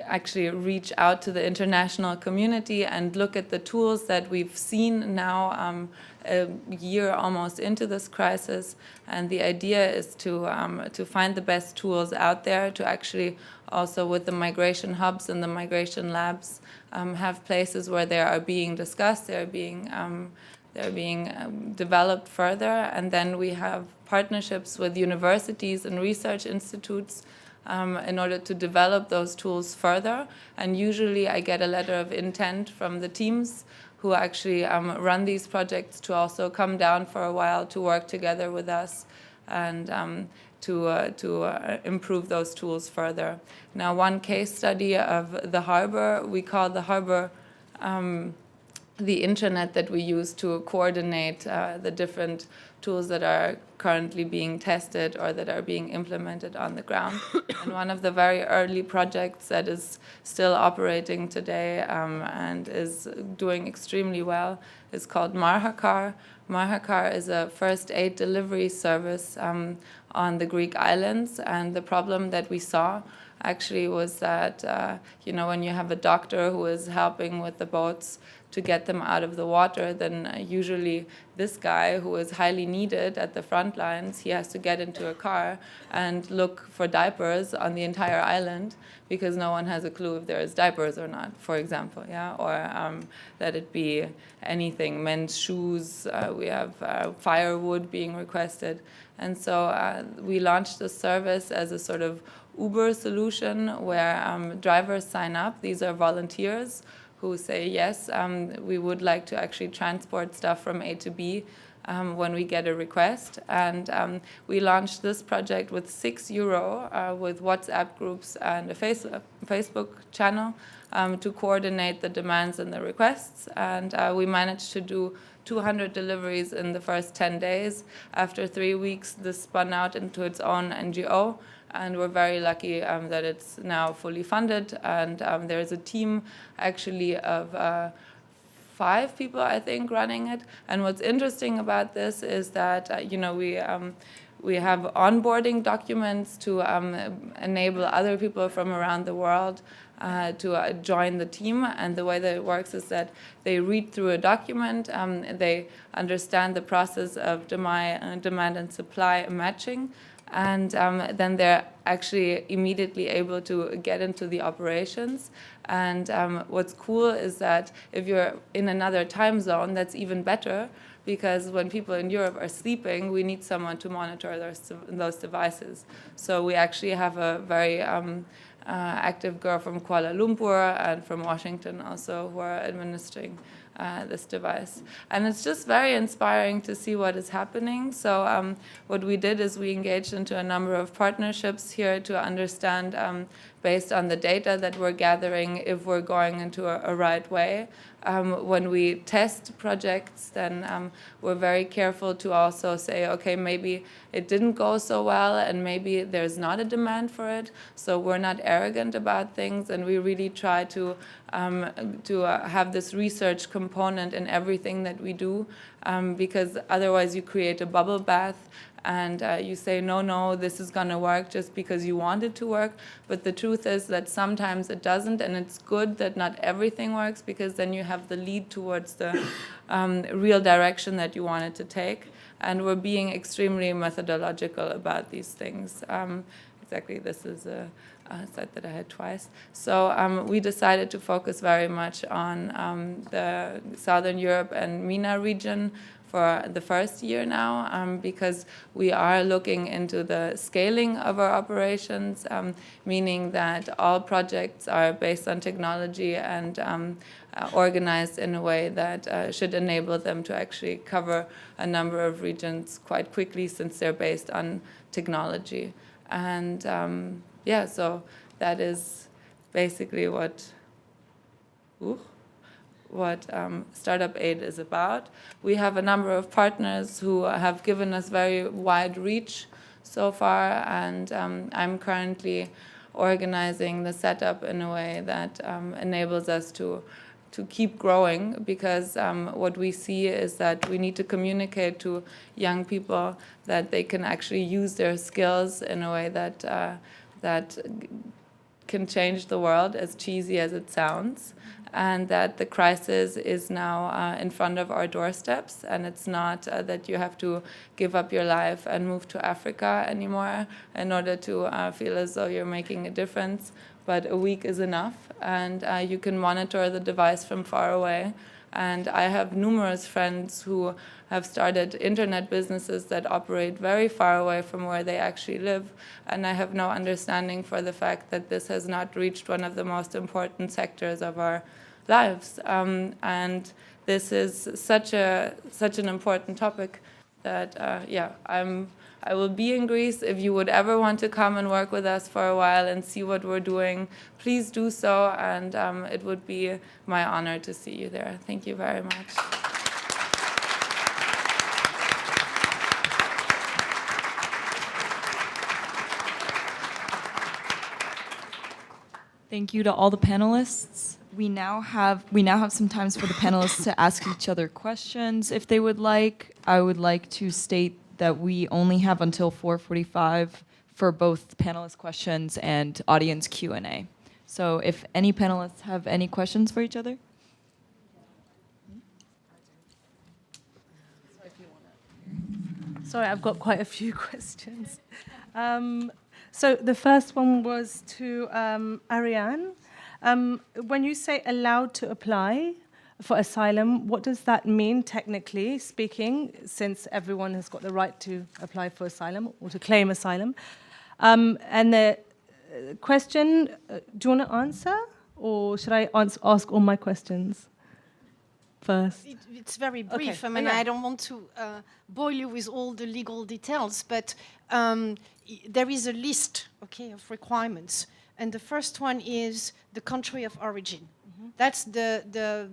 actually reach out to the international community and look at the tools that we've seen now a year almost into this crisis. And the idea is to find the best tools out there to actually also with the migration hubs and the migration labs have places where they are being discussed, they're being developed further. And then we have partnerships with universities and research institutes in order to develop those tools further. And usually I get a letter of intent from the teams who actually run these projects to also come down for a while to work together with us and to improve those tools further. Now, one case study of the harbor, we call the harbor the internet that we use to coordinate the different tools that are currently being tested or that are being implemented on the ground. And one of the very early projects that is still operating today and is doing extremely well is called Marhakar. Marhakar is a first aid delivery service on the Greek islands, and the problem that we saw actually was that when you have a doctor who is helping with the boats to get them out of the water, then usually this guy who is highly needed at the front lines, he has to get into a car and look for diapers on the entire island because no one has a clue if there is diapers or not, for example, or let it be anything, men's shoes, we have firewood being requested. And so we launched this service as a sort of Uber solution where drivers sign up. These are volunteers who say, yes, we would like to actually transport stuff from A to B when we get a request. And we launched this project with €6 with WhatsApp groups and a Facebook channel to coordinate the demands and the requests. And we managed to do 200 deliveries in the first 10 days. After 3 weeks, this spun out into its own NGO. And we're very lucky that it's now fully funded. And there's a team actually of 5 people, I think, running it. And what's interesting about this is that, we have onboarding documents to enable other people from around the world to join the team. And the way that it works is that they read through a document, they understand the process of demand and supply matching, and then they're actually immediately able to get into the operations. And what's cool is that if you're in another time zone, that's even better, because when people in Europe are sleeping, we need someone to monitor those devices. So we actually have a very active girl from Kuala Lumpur and from Washington also who are administering this device. And it's just very inspiring to see what is happening. So what we did is we engaged into a number of partnerships here to understand, based on the data that we're gathering, if we're going into a right way. When we test projects, then we're very careful to also say, okay, maybe it didn't go so well and maybe there's not a demand for it. So we're not arrogant about things, and we really try to have this research component in everything that we do, because otherwise you create a bubble bath and you say, no, this is going to work just because you want it to work. But the truth is that sometimes it doesn't, and it's good that not everything works, because then you have the lead towards the real direction that you want it to take. And we're being extremely methodological about these things. Exactly, this is a site that I had twice. So we decided to focus very much on the Southern Europe and MENA region for the first year now, because we are looking into the scaling of our operations, meaning that all projects are based on technology and organized in a way that should enable them to actually cover a number of regions quite quickly, since they're based on technology. And so that is basically what Startup Aid is about. We have a number of partners who have given us very wide reach so far, and I'm currently organizing the setup in a way that enables us to keep growing, because what we see is that we need to communicate to young people that they can actually use their skills in a way that can change the world, as cheesy as it sounds, and that the crisis is now in front of our doorsteps, and it's not that you have to give up your life and move to Africa anymore in order to feel as though you're making a difference, but a week is enough, and you can monitor the device from far away. And I have numerous friends who have started internet businesses that operate very far away from where they actually live. And I have no understanding for the fact that this has not reached one of the most important sectors of our lives. And this is such an important topic that, I'm I will be in Greece. If you would ever want to come and work with us for a while and see what we're doing, please do so, and it would be my honor to see you there. Thank you very much. Thank you to all the panelists. We now have some time for the panelists to ask each other questions if they would like. I would like to state that we only have until 4:45 for both panelist questions and audience Q&A. So if any panelists have any questions for each other? Sorry, I've got quite a few questions. So the first one was to Ariane. When you say allowed to apply for asylum, what does that mean technically speaking, since everyone has got the right to apply for asylum or to claim asylum? And the question, do you want to answer, or should I ask all my questions first? It's very brief. Okay. I mean, Yeah. I don't want to bore you with all the legal details, but there is a list, okay, of requirements. And the first one is the country of origin. That's the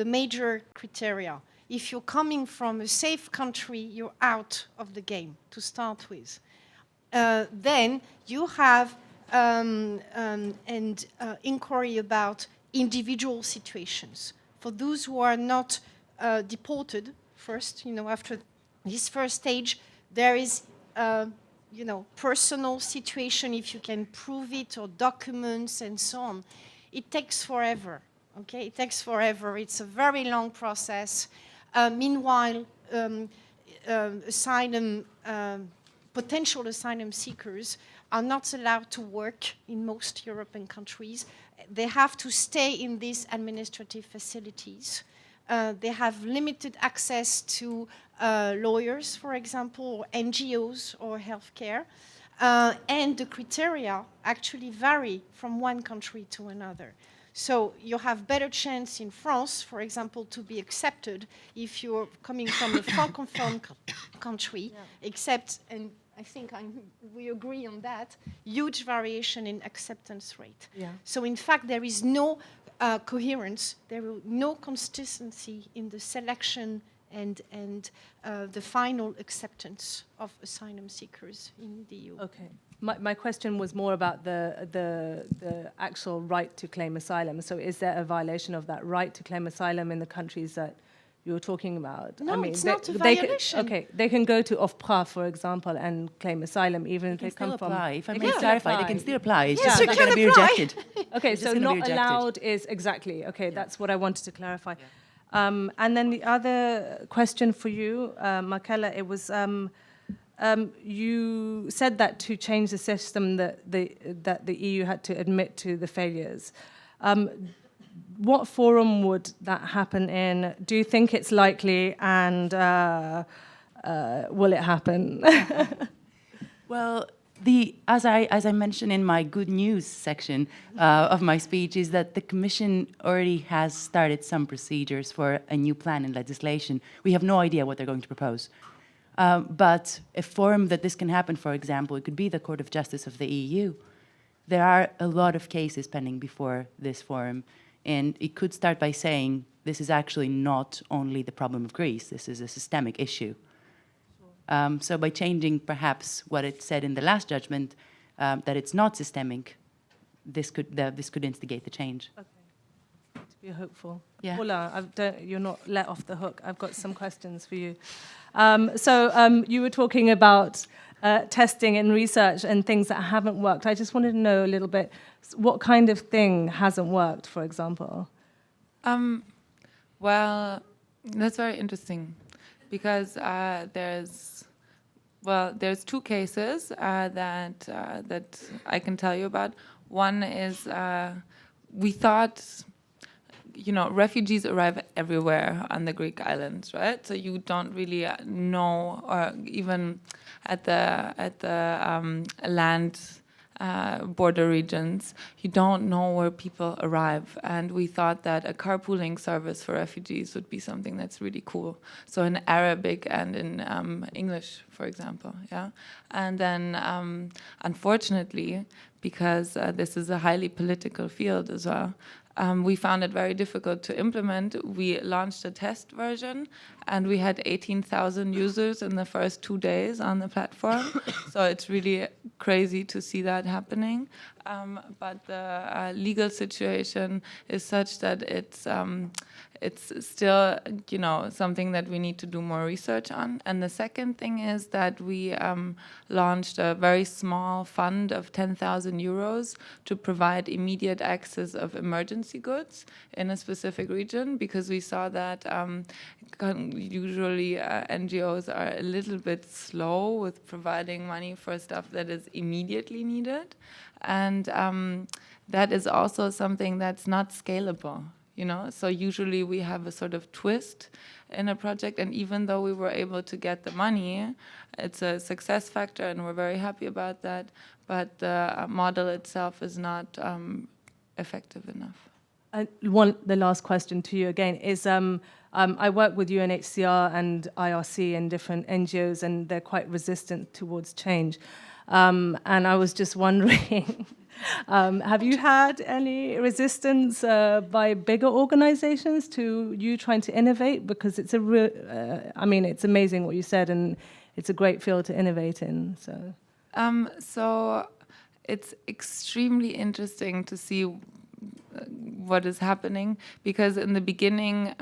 major criteria. If you're coming from a safe country, you're out of the game to start with. Then you have inquiry about individual situations. For those who are not deported first, after this first stage, there is, personal situation, if you can prove it, or documents and so on. It takes forever, okay? It takes forever. It's a very long process. Meanwhile, potential asylum seekers are not allowed to work in most European countries. They have to stay in these administrative facilities. They have limited access to lawyers, for example, or NGOs or healthcare. And the criteria actually vary from one country to another. So you have better chance in France, for example, to be accepted if you're coming from a francophone country, except, and I think we agree on that, huge variation in acceptance rate. Yeah. So in fact, there is no coherence, there is no consistency in the selection and the final acceptance of asylum seekers in the EU. Okay. My question was more about the actual right to claim asylum. So is there a violation of that right to claim asylum in the countries that you're talking about? No, I mean, it's not a violation. They can go to OFPRA, for example, and claim asylum even if they come from... If I They may can clarify, apply. they can still apply. It's Yes, just they not can going to be apply. rejected. Okay, It's so just gonna be not rejected. allowed is exactly, okay, that's what I wanted to clarify. And then the other question for you, Markella, it was, you said that to change the system that the EU had to admit to the failures. What forum would that happen in? Do you think it's likely, and will it happen? Well, as I mentioned in my good news section of my speech, is that the Commission already has started some procedures for a new plan and legislation. We have no idea what they're going to propose. But a forum that this can happen, for example, it could be the Court of Justice of the EU. There are a lot of cases pending before this forum, and it could start by saying this is actually not only the problem of Greece, this is a systemic issue. So by changing perhaps what it said in the last judgment, that it's not systemic, this could instigate the change. Okay. To be hopeful. Yeah. Paula, you're not let off the hook. I've got some questions for you. You were talking about testing and research and things that haven't worked. I just wanted to know a little bit, what kind of thing hasn't worked, for example? Well, that's very interesting, because there's two cases that I can tell you about. One is we thought, refugees arrive everywhere on the Greek islands, right? So you don't really know, or even at the land border regions, you don't know where people arrive. And we thought that a carpooling service for refugees would be something that's really cool. So in Arabic and in English, for example, yeah. And then, unfortunately, because this is a highly political field as well, we found it very difficult to implement. We launched a test version, and we had 18,000 users in the first 2 days on the platform. So it's really crazy to see that happening. But the legal situation is such that it's still, you know, something that we need to do more research on. And the second thing is that we launched a very small fund of 10,000 euros to provide immediate access of emergency goods in a specific region, because we saw that usually NGOs are a little bit slow with providing money for stuff that is immediately needed. And that is also something that's not scalable. You know, so usually we have a sort of twist in a project, and even though we were able to get the money, it's a success factor, and we're very happy about that. But the model itself is not effective enough. The last question to you again is: I work with UNHCR and IRC and different NGOs, and they're quite resistant towards change. And I was just wondering. Have you had any resistance by bigger organizations to you trying to innovate? Because it's I mean, it's amazing what you said, and it's a great field to innovate in. So it's extremely interesting to see what is happening, because in the beginning,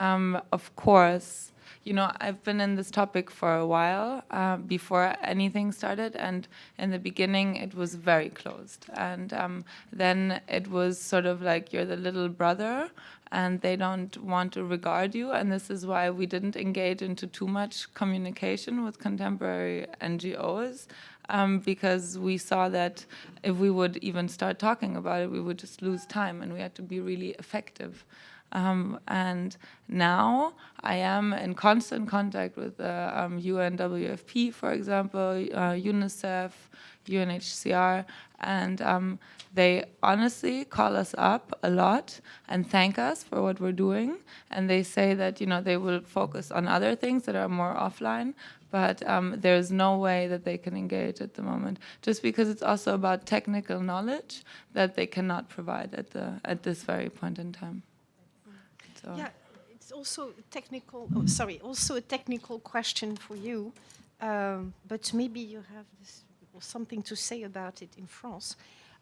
of course, you know, I've been in this topic for a while before anything started, and in the beginning it was very closed. And then it was sort of like you're the little brother and they don't want to regard you. And this is why we didn't engage into too much communication with contemporary NGOs, because we saw that if we would even start talking about it, we would just lose time, and we had to be really effective. And now I am in constant contact with the UNWFP, for example, UNICEF, UNHCR, and they honestly call us up a lot and thank us for what we're doing. And they say that, you know, they will focus on other things that are more offline, but there's no way that they can engage at the moment, just because it's also about technical knowledge that they cannot provide at this very point in time. So. Yeah, it's also technical. Also a technical question for you, but maybe you have something to say about it in France.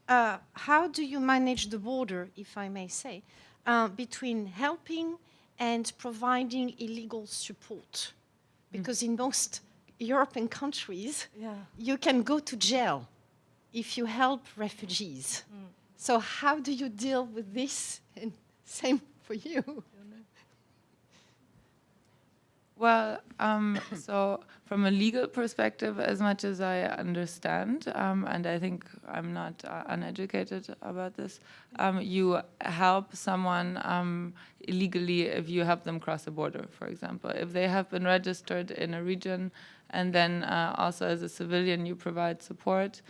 How do you manage the border, if I may say, between helping and providing illegal support? Because in most European countries, you can go to jail if you help refugees. So how do you deal with this? And same for you. Well, so from a legal perspective, as much as I understand, and I think I'm not uneducated about this, you help someone illegally if you help them cross a border, for example. If they have been registered in a region, and then also as a civilian you provide support,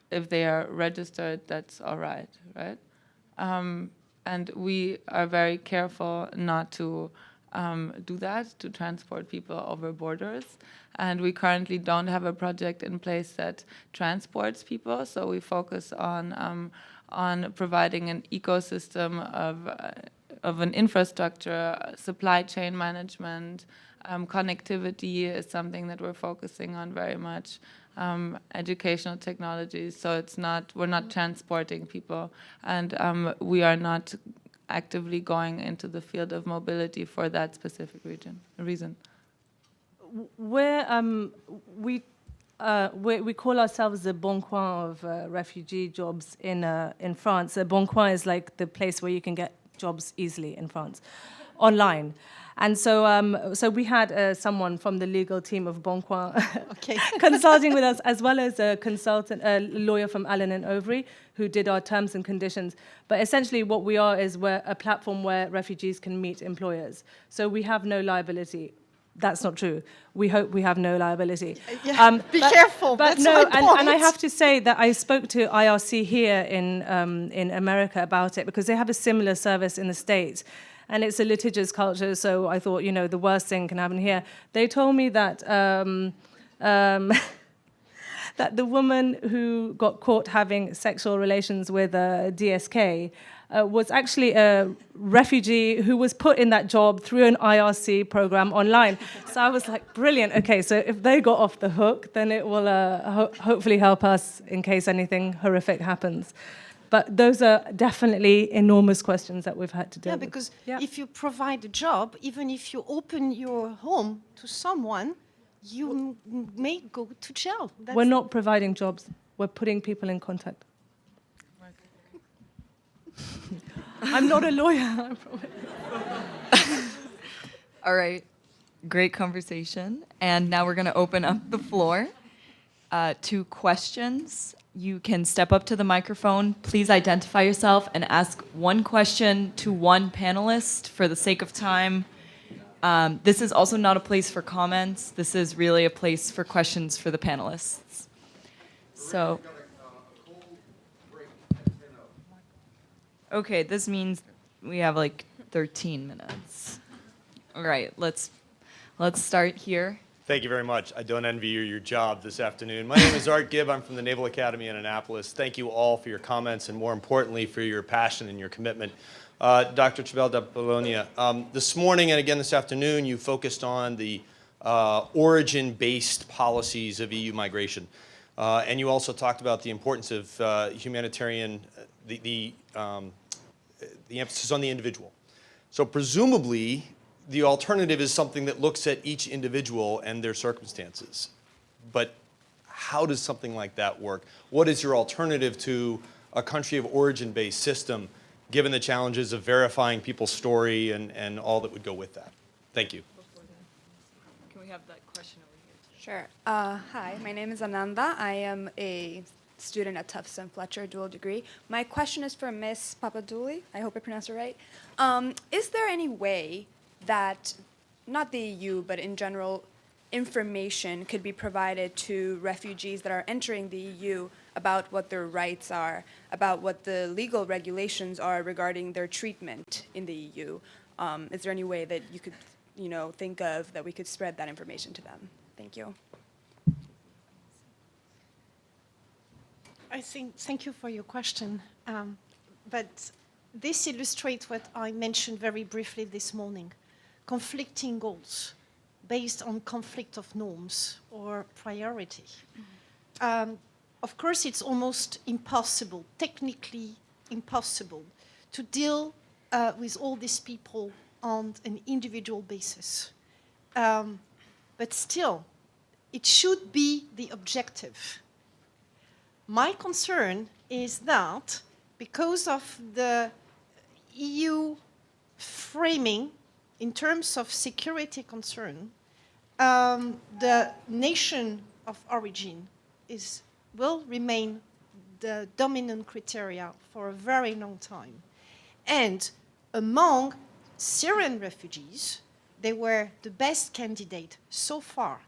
if they are registered, that's all right, right? And we are very careful not to do that, to transport people over borders. And we currently don't have a project in place that transports people, so we focus on providing an ecosystem of an infrastructure, supply chain management, connectivity is something that we're focusing on very much, educational technologies, so we're not transporting people, and we are not actively going into the field of mobility for that specific reason. We call ourselves the Bon Coin of refugee jobs in France. Bon Coin is like the place where you can get jobs easily in France, online. And so we had someone from the legal team of Bon Coin consulting with us, as well as a lawyer from Allen & Overy, who did our terms and conditions. But essentially what we're a platform where refugees can meet employers. So we have no liability. that's not true. We hope we have no liability. Be careful. But That's no, my point. and I have to say that I spoke to IRC here in America about it, because they have a similar service in the States. And it's a litigious culture, so I thought, the worst thing can happen here. They told me that that the woman who got caught having sexual relations with DSK was actually a refugee who was put in that job through an IRC program online. So I was like, brilliant. Okay, so if they got off the hook, then it will hopefully help us in case anything horrific happens. But those are definitely enormous questions that we've had to deal with. Because if you provide a job, even if you open your home to someone, you may go to jail. We're not providing jobs. We're putting people in contact. I'm not a lawyer, I promise. All right. Great conversation. And now we're going to open up the floor to questions. You can step up to the microphone. Please identify yourself and ask one question to one panelist for the sake of time. This is also not a place for comments. This is really a place for questions for the panelists. So, okay, this means we have like 13 minutes. All right, let's start here. Thank you very much. I don't envy you your job this afternoon. My name is Art Gibb. I'm from the Naval Academy in Annapolis. Thank you all for your comments and, more importantly, for your passion and your commitment. Dr. Chabel da Bologna, this morning and again this afternoon, you focused on the origin-based policies of EU migration. And you also talked about the importance of humanitarian, the emphasis on the individual. So presumably, the alternative is something that looks at each individual and their circumstances. But how does something like that work? What is your alternative to a country of origin-based system, given the challenges of verifying people's story and all that would go with that? Thank you. Can we have that question over here? Sure. Hi, my name is Ananda. I am a student at Tufts and Fletcher, dual degree. My question is for Ms. Papadouli. I hope I pronounced it right. Is there any way that, not the EU, but in general, information could be provided to refugees that are entering the EU about what their rights are, about what the legal regulations are regarding their treatment in the EU? Is there any way that you could, think of that we could spread that information to them? Thank you. Thank you for your question. But this illustrates what I mentioned very briefly this morning. Conflicting goals based on conflict of norms or priority. Of course, it's almost impossible, technically impossible, to deal with all these people on an individual basis. But still, it should be the objective. My concern is that because of the EU framing in terms of security concern, the nation of origin will remain the dominant criteria for a very long time. And among Syrian refugees, they were the best candidate so far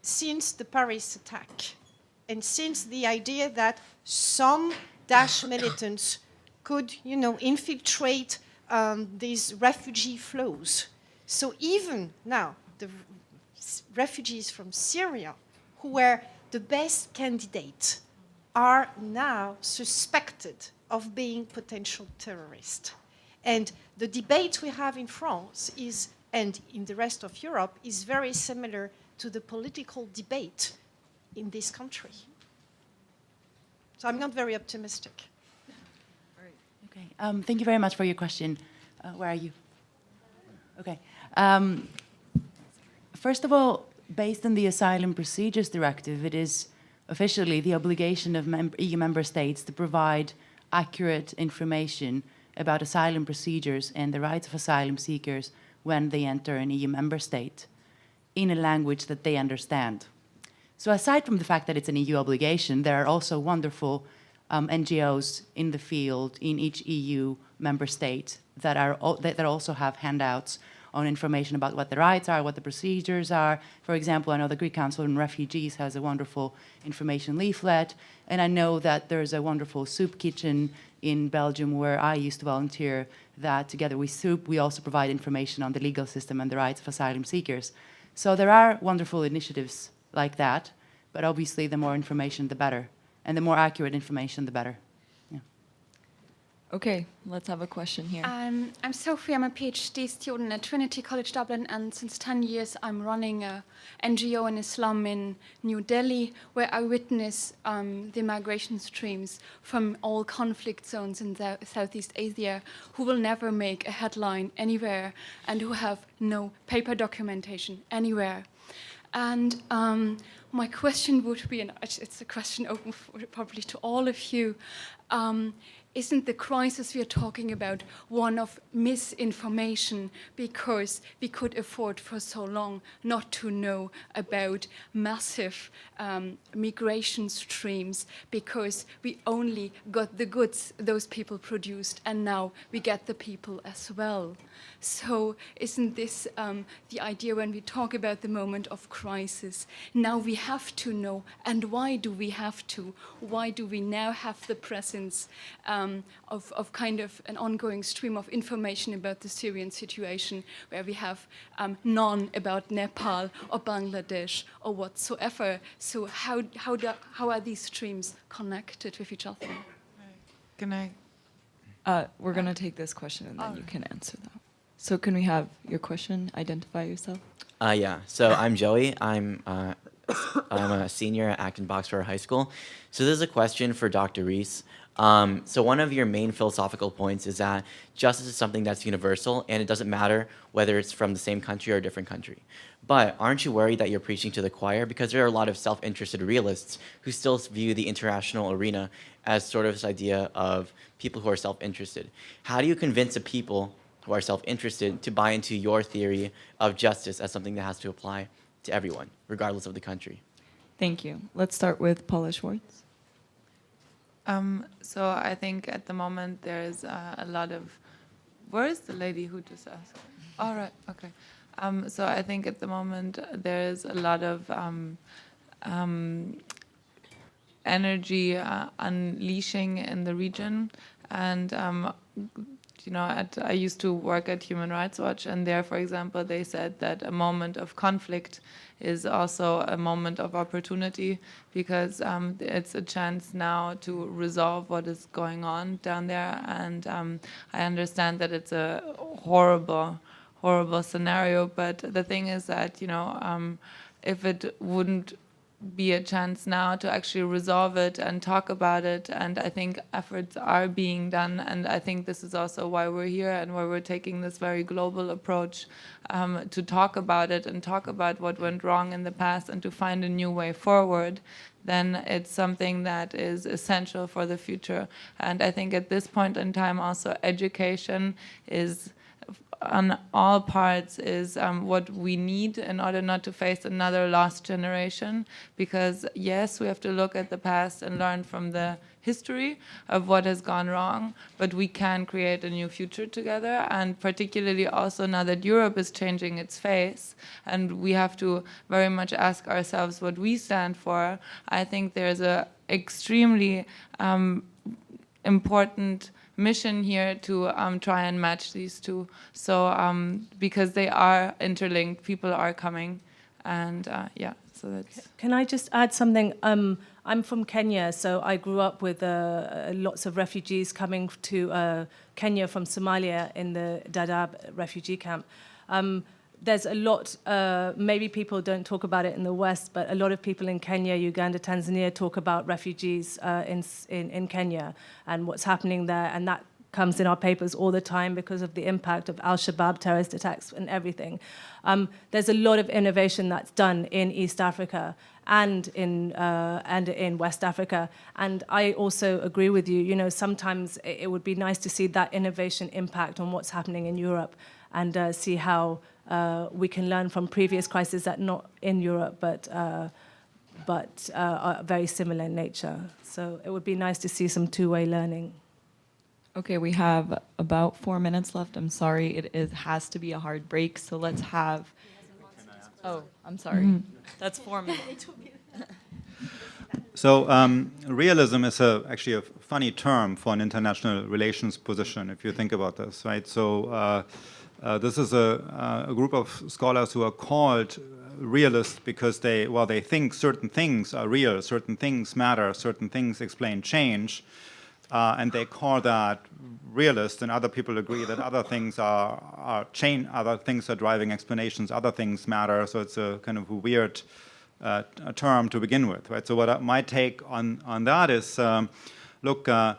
since the Paris attack, and since the idea that some Daesh militants could, infiltrate these refugee flows. So even now, the refugees from Syria, who were the best candidates, are now suspected of being potential terrorists. And the debate we have in France and in the rest of Europe is very similar to the political debate in this country. So I'm not very optimistic. Okay. Thank you very much for your question. Where are you? Okay. First of all, based on the Asylum Procedures Directive, it is officially the obligation of EU member states to provide accurate information about asylum procedures and the rights of asylum seekers when they enter an EU member state in a language that they understand. So aside from the fact that it's an EU obligation, there are also wonderful NGOs in the field in each EU member state that also have handouts on information about what the rights are, what the procedures are. For example, I know the Greek Council on Refugees has a wonderful information leaflet, and I know that there's a wonderful soup kitchen in Belgium where I used to volunteer, that together with Soup, we also provide information on the legal system and the rights of asylum seekers. So there are wonderful initiatives like that, but obviously the more information, the better. And the more accurate information, the better. Yeah. Okay, let's have a question here. I'm Sophie. I'm a PhD student at Trinity College Dublin, and since 10 years I'm running a NGO in Islam in New Delhi, where I witness the migration streams from all conflict zones in Southeast Asia, who will never make a headline anywhere and who have no paper documentation anywhere. And my question would be, and it's a question open probably to all of you, isn't the crisis we are talking about one of misinformation, because we could afford for so long not to know about massive migration streams, because we only got the goods those people produced, and now we get the people as well. So isn't this the idea when we talk about the moment of crisis? Now we have to know, and why do we have to? Why do we now have the presence of kind of an ongoing stream of information about the Syrian situation, where we have none about Nepal or Bangladesh or whatsoever? So how are these streams connected with each other? Can I? We're going to take this question and then you can answer that. So can we have your question? Identify yourself. Yeah. So I'm Joey. I'm a senior at Acton Boxford High School. So this is a question for Dr. Rees. So one of your main philosophical points is that justice is something that's universal, and it doesn't matter whether it's from the same country or a different country. But aren't you worried that you're preaching to the choir? Because there are a lot of self-interested realists who still view the international arena as sort of this idea of people who are self-interested. How do you convince the people who are self-interested to buy into your theory of justice as something that has to apply to everyone, regardless of the country? Thank you. Let's start with Paula Schwartz. So I think at the moment there's a lot of... Where is the lady who just asked? All right, okay. So I think at the moment there's a lot of energy unleashing in the region, and you know, I used to work at Human Rights Watch, and there, for example, they said that a moment of conflict is also a moment of opportunity, because it's a chance now to resolve what is going on down there. And I understand that it's a horrible scenario, but the thing is that, you know, if it wouldn't be a chance now to actually resolve it and talk about it, and I think efforts are being done, and I think this is also why we're here and why we're taking this very global approach to talk about it and talk about what went wrong in the past and to find a new way forward. Then it's something that is essential for the future. And I think at this point in time also education is on all parts is what we need in order not to face another lost generation. Because yes, we have to look at the past and learn from the history of what has gone wrong, but we can create a new future together. And particularly also now that Europe is changing its face and we have to very much ask ourselves what we stand for, I think there's a extremely important mission here to try and match these two. So because they are interlinked, people are coming, and yeah, so that's... Can I just add something? I'm from Kenya, so I grew up with lots of refugees coming to Kenya from Somalia in the Dadaab refugee camp. There's a lot, maybe people don't talk about it in the West, but a lot of people in Kenya, Uganda, Tanzania talk about refugees in Kenya and what's happening there, and that comes in our papers all the time because of the impact of Al-Shabaab terrorist attacks and everything. There's a lot of innovation that's done in East Africa and in West Africa, and I also agree with you. You know, sometimes it would be nice to see that innovation impact on what's happening in Europe, and see how we can learn from previous crises that not in Europe, but are very similar in nature. So it would be nice to see some two-way learning. Okay, we have about 4 minutes left. I'm sorry, it has to be a hard break, so let's have. Oh, I'm sorry. That's 4 minutes. So realism is actually a funny term for an international relations position, if you think about this, right? So this is a group of scholars who are called realists because they think certain things are real, certain things matter, certain things explain change, and they call that realist, and other people agree that other things are change, other things are driving explanations, other things matter, so it's a kind of a weird a term to begin with, right? So my take on that is, look, the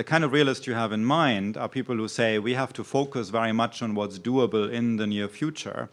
kind of realist you have in mind are people who say we have to focus very much on what's doable in the near future.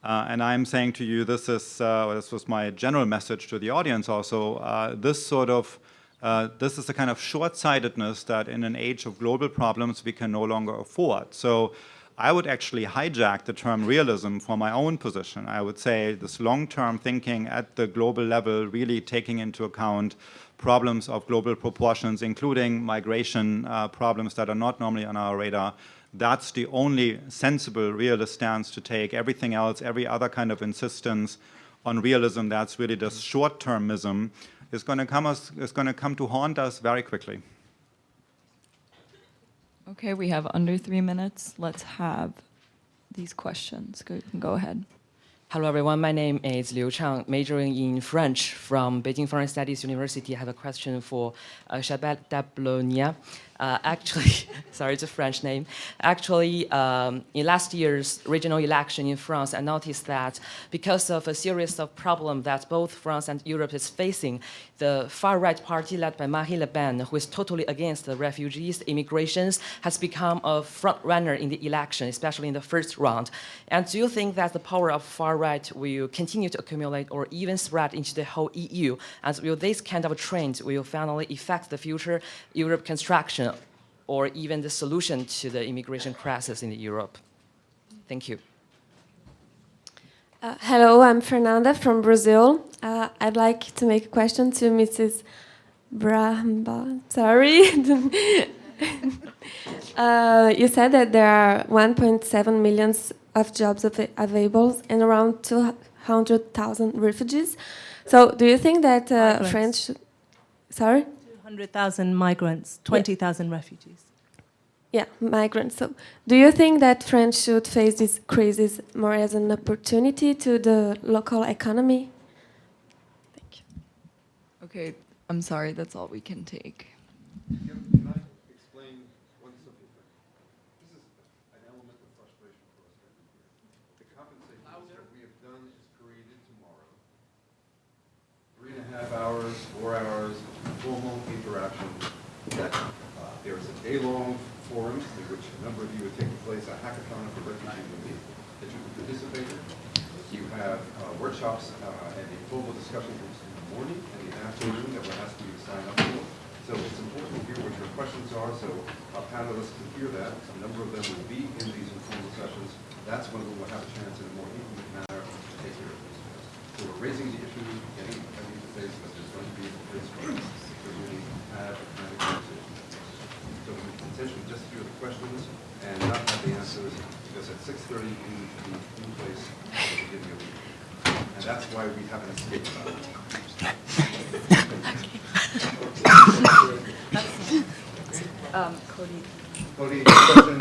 And I'm saying to you, this is this was my general message to the audience also. This is the kind of short-sightedness that in an age of global problems we can no longer afford. So I would actually hijack the term realism for my own position. I would say this long-term thinking at the global level, really taking into account problems of global proportions, including migration problems that are not normally on our radar. That's the only sensible realist stance to take. Everything else, every other kind of insistence on realism, that's really the short-termism, is going to come to haunt us very quickly. Okay, we have under 3 minutes. Let's have these questions. You can go ahead. Hello, everyone. My name is Liu Chang, majoring in French from Beijing Foreign Studies University. I have a question for Chabelle Dablonia. Actually, sorry, it's a French name. Actually, in last year's regional election in France, I noticed that because of a series of problems that both France and Europe is facing, the far-right party led by Marine Le Pen, who is totally against the refugees, immigrations, has become a front-runner in the election, especially in the first round. And do you think that the power of far-right will continue to accumulate or even spread into the whole EU? And will this kind of trend will finally affect the future Europe construction or even the solution to the immigration crisis in Europe? Thank you. Hello, I'm Fernanda from Brazil. I'd like to make a question to Mrs. Brahamba. Sorry. You said that there are 1.7 million of jobs available and around 200,000 refugees. So do you think that French... Sorry? 200,000 migrants, 20,000 refugees. Yeah, migrants. So do you think that France should face this crisis more as an opportunity to the local economy? Thank you. Okay, I'm sorry, that's all we can take. Can I explain one simple thing? This is an element of frustration for us every year. The compensation that we have done is created tomorrow. 3.5 hours, 4 hours, formal interaction. There's a day-long forum in which a number of you are taking place, a hackathon for refugee relief that you can participate in. You have workshops and informal discussion groups in the morning and the afternoon that we're asking you to sign up for. So it's important to hear what your questions are, so our panelists can hear that. A number of them will be in these informal sessions. That's when we will have a chance in a more intimate manner to take care of these things. So we're raising the issues, getting to face that there's going to be a place for us to really have a kind of conversation. So we can essentially just hear the questions and not have the answers, because at 6:30 we need to be in place at the beginning of the meeting. And that's why we have an escape valve. Cody, your question,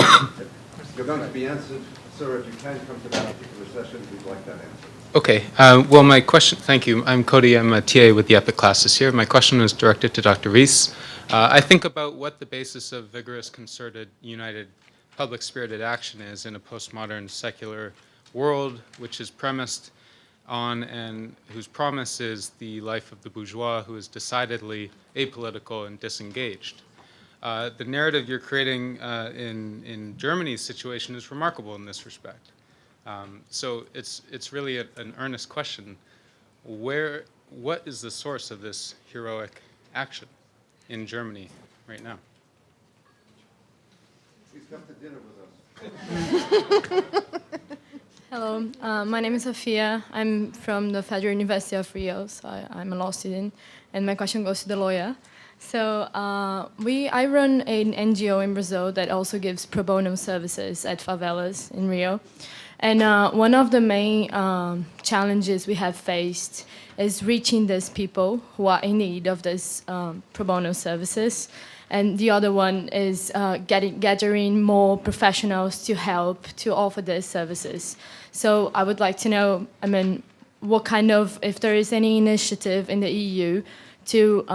you're going to be answered. Sir, if you can come to that particular session, we'd like that answer. Okay. Well, my question, thank you. I'm Cody. I'm a TA with the EPIIC class this year. My question is directed to Dr. Rees. I think about what the basis of vigorous, concerted, united, public-spirited action is in a postmodern secular world, which is premised on and whose promise is the life of the bourgeois who is decidedly apolitical and disengaged. The narrative you're creating in Germany's situation is remarkable in this respect. So it's really an earnest question. What is the source of this heroic action in Germany right now? Please come to dinner with us. Hello, my name is Sofia. I'm from the Federal University of Rio, so I'm a law student, and my question goes to the lawyer. So I run an NGO in Brazil that also gives pro bono services at favelas in Rio. And one of the main challenges we have faced is reaching these people who are in need of these pro bono services. And the other one is gathering more professionals to help to offer these services. So I would like to know, what kind of, if there is any initiative in the EU to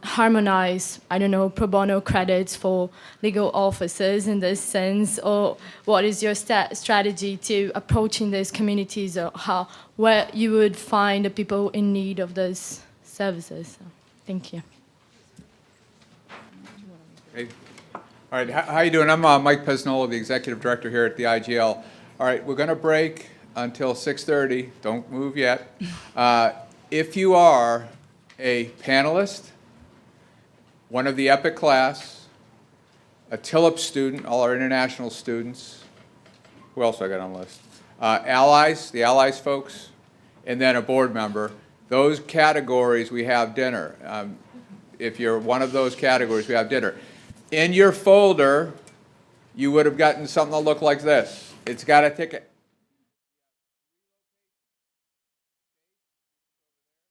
harmonize, pro bono credits for legal officers in this sense, or what is your strategy to approaching these communities, or where you would find the people in need of those services? So, thank you. Okay. All right, how you doing? I'm Mike Pesnola, the Executive Director here at the IGL. All right, we're going to break until 6:30. Don't move yet. If you are a panelist, one of the EPIIC class, a TILIP student, all our international students, who else I got on the list? Allies, the Allies folks, and then a board member. Those categories, we have dinner. If you're one of those categories, we have dinner. In your folder, you would have gotten something that looked like this. It's got a ticket.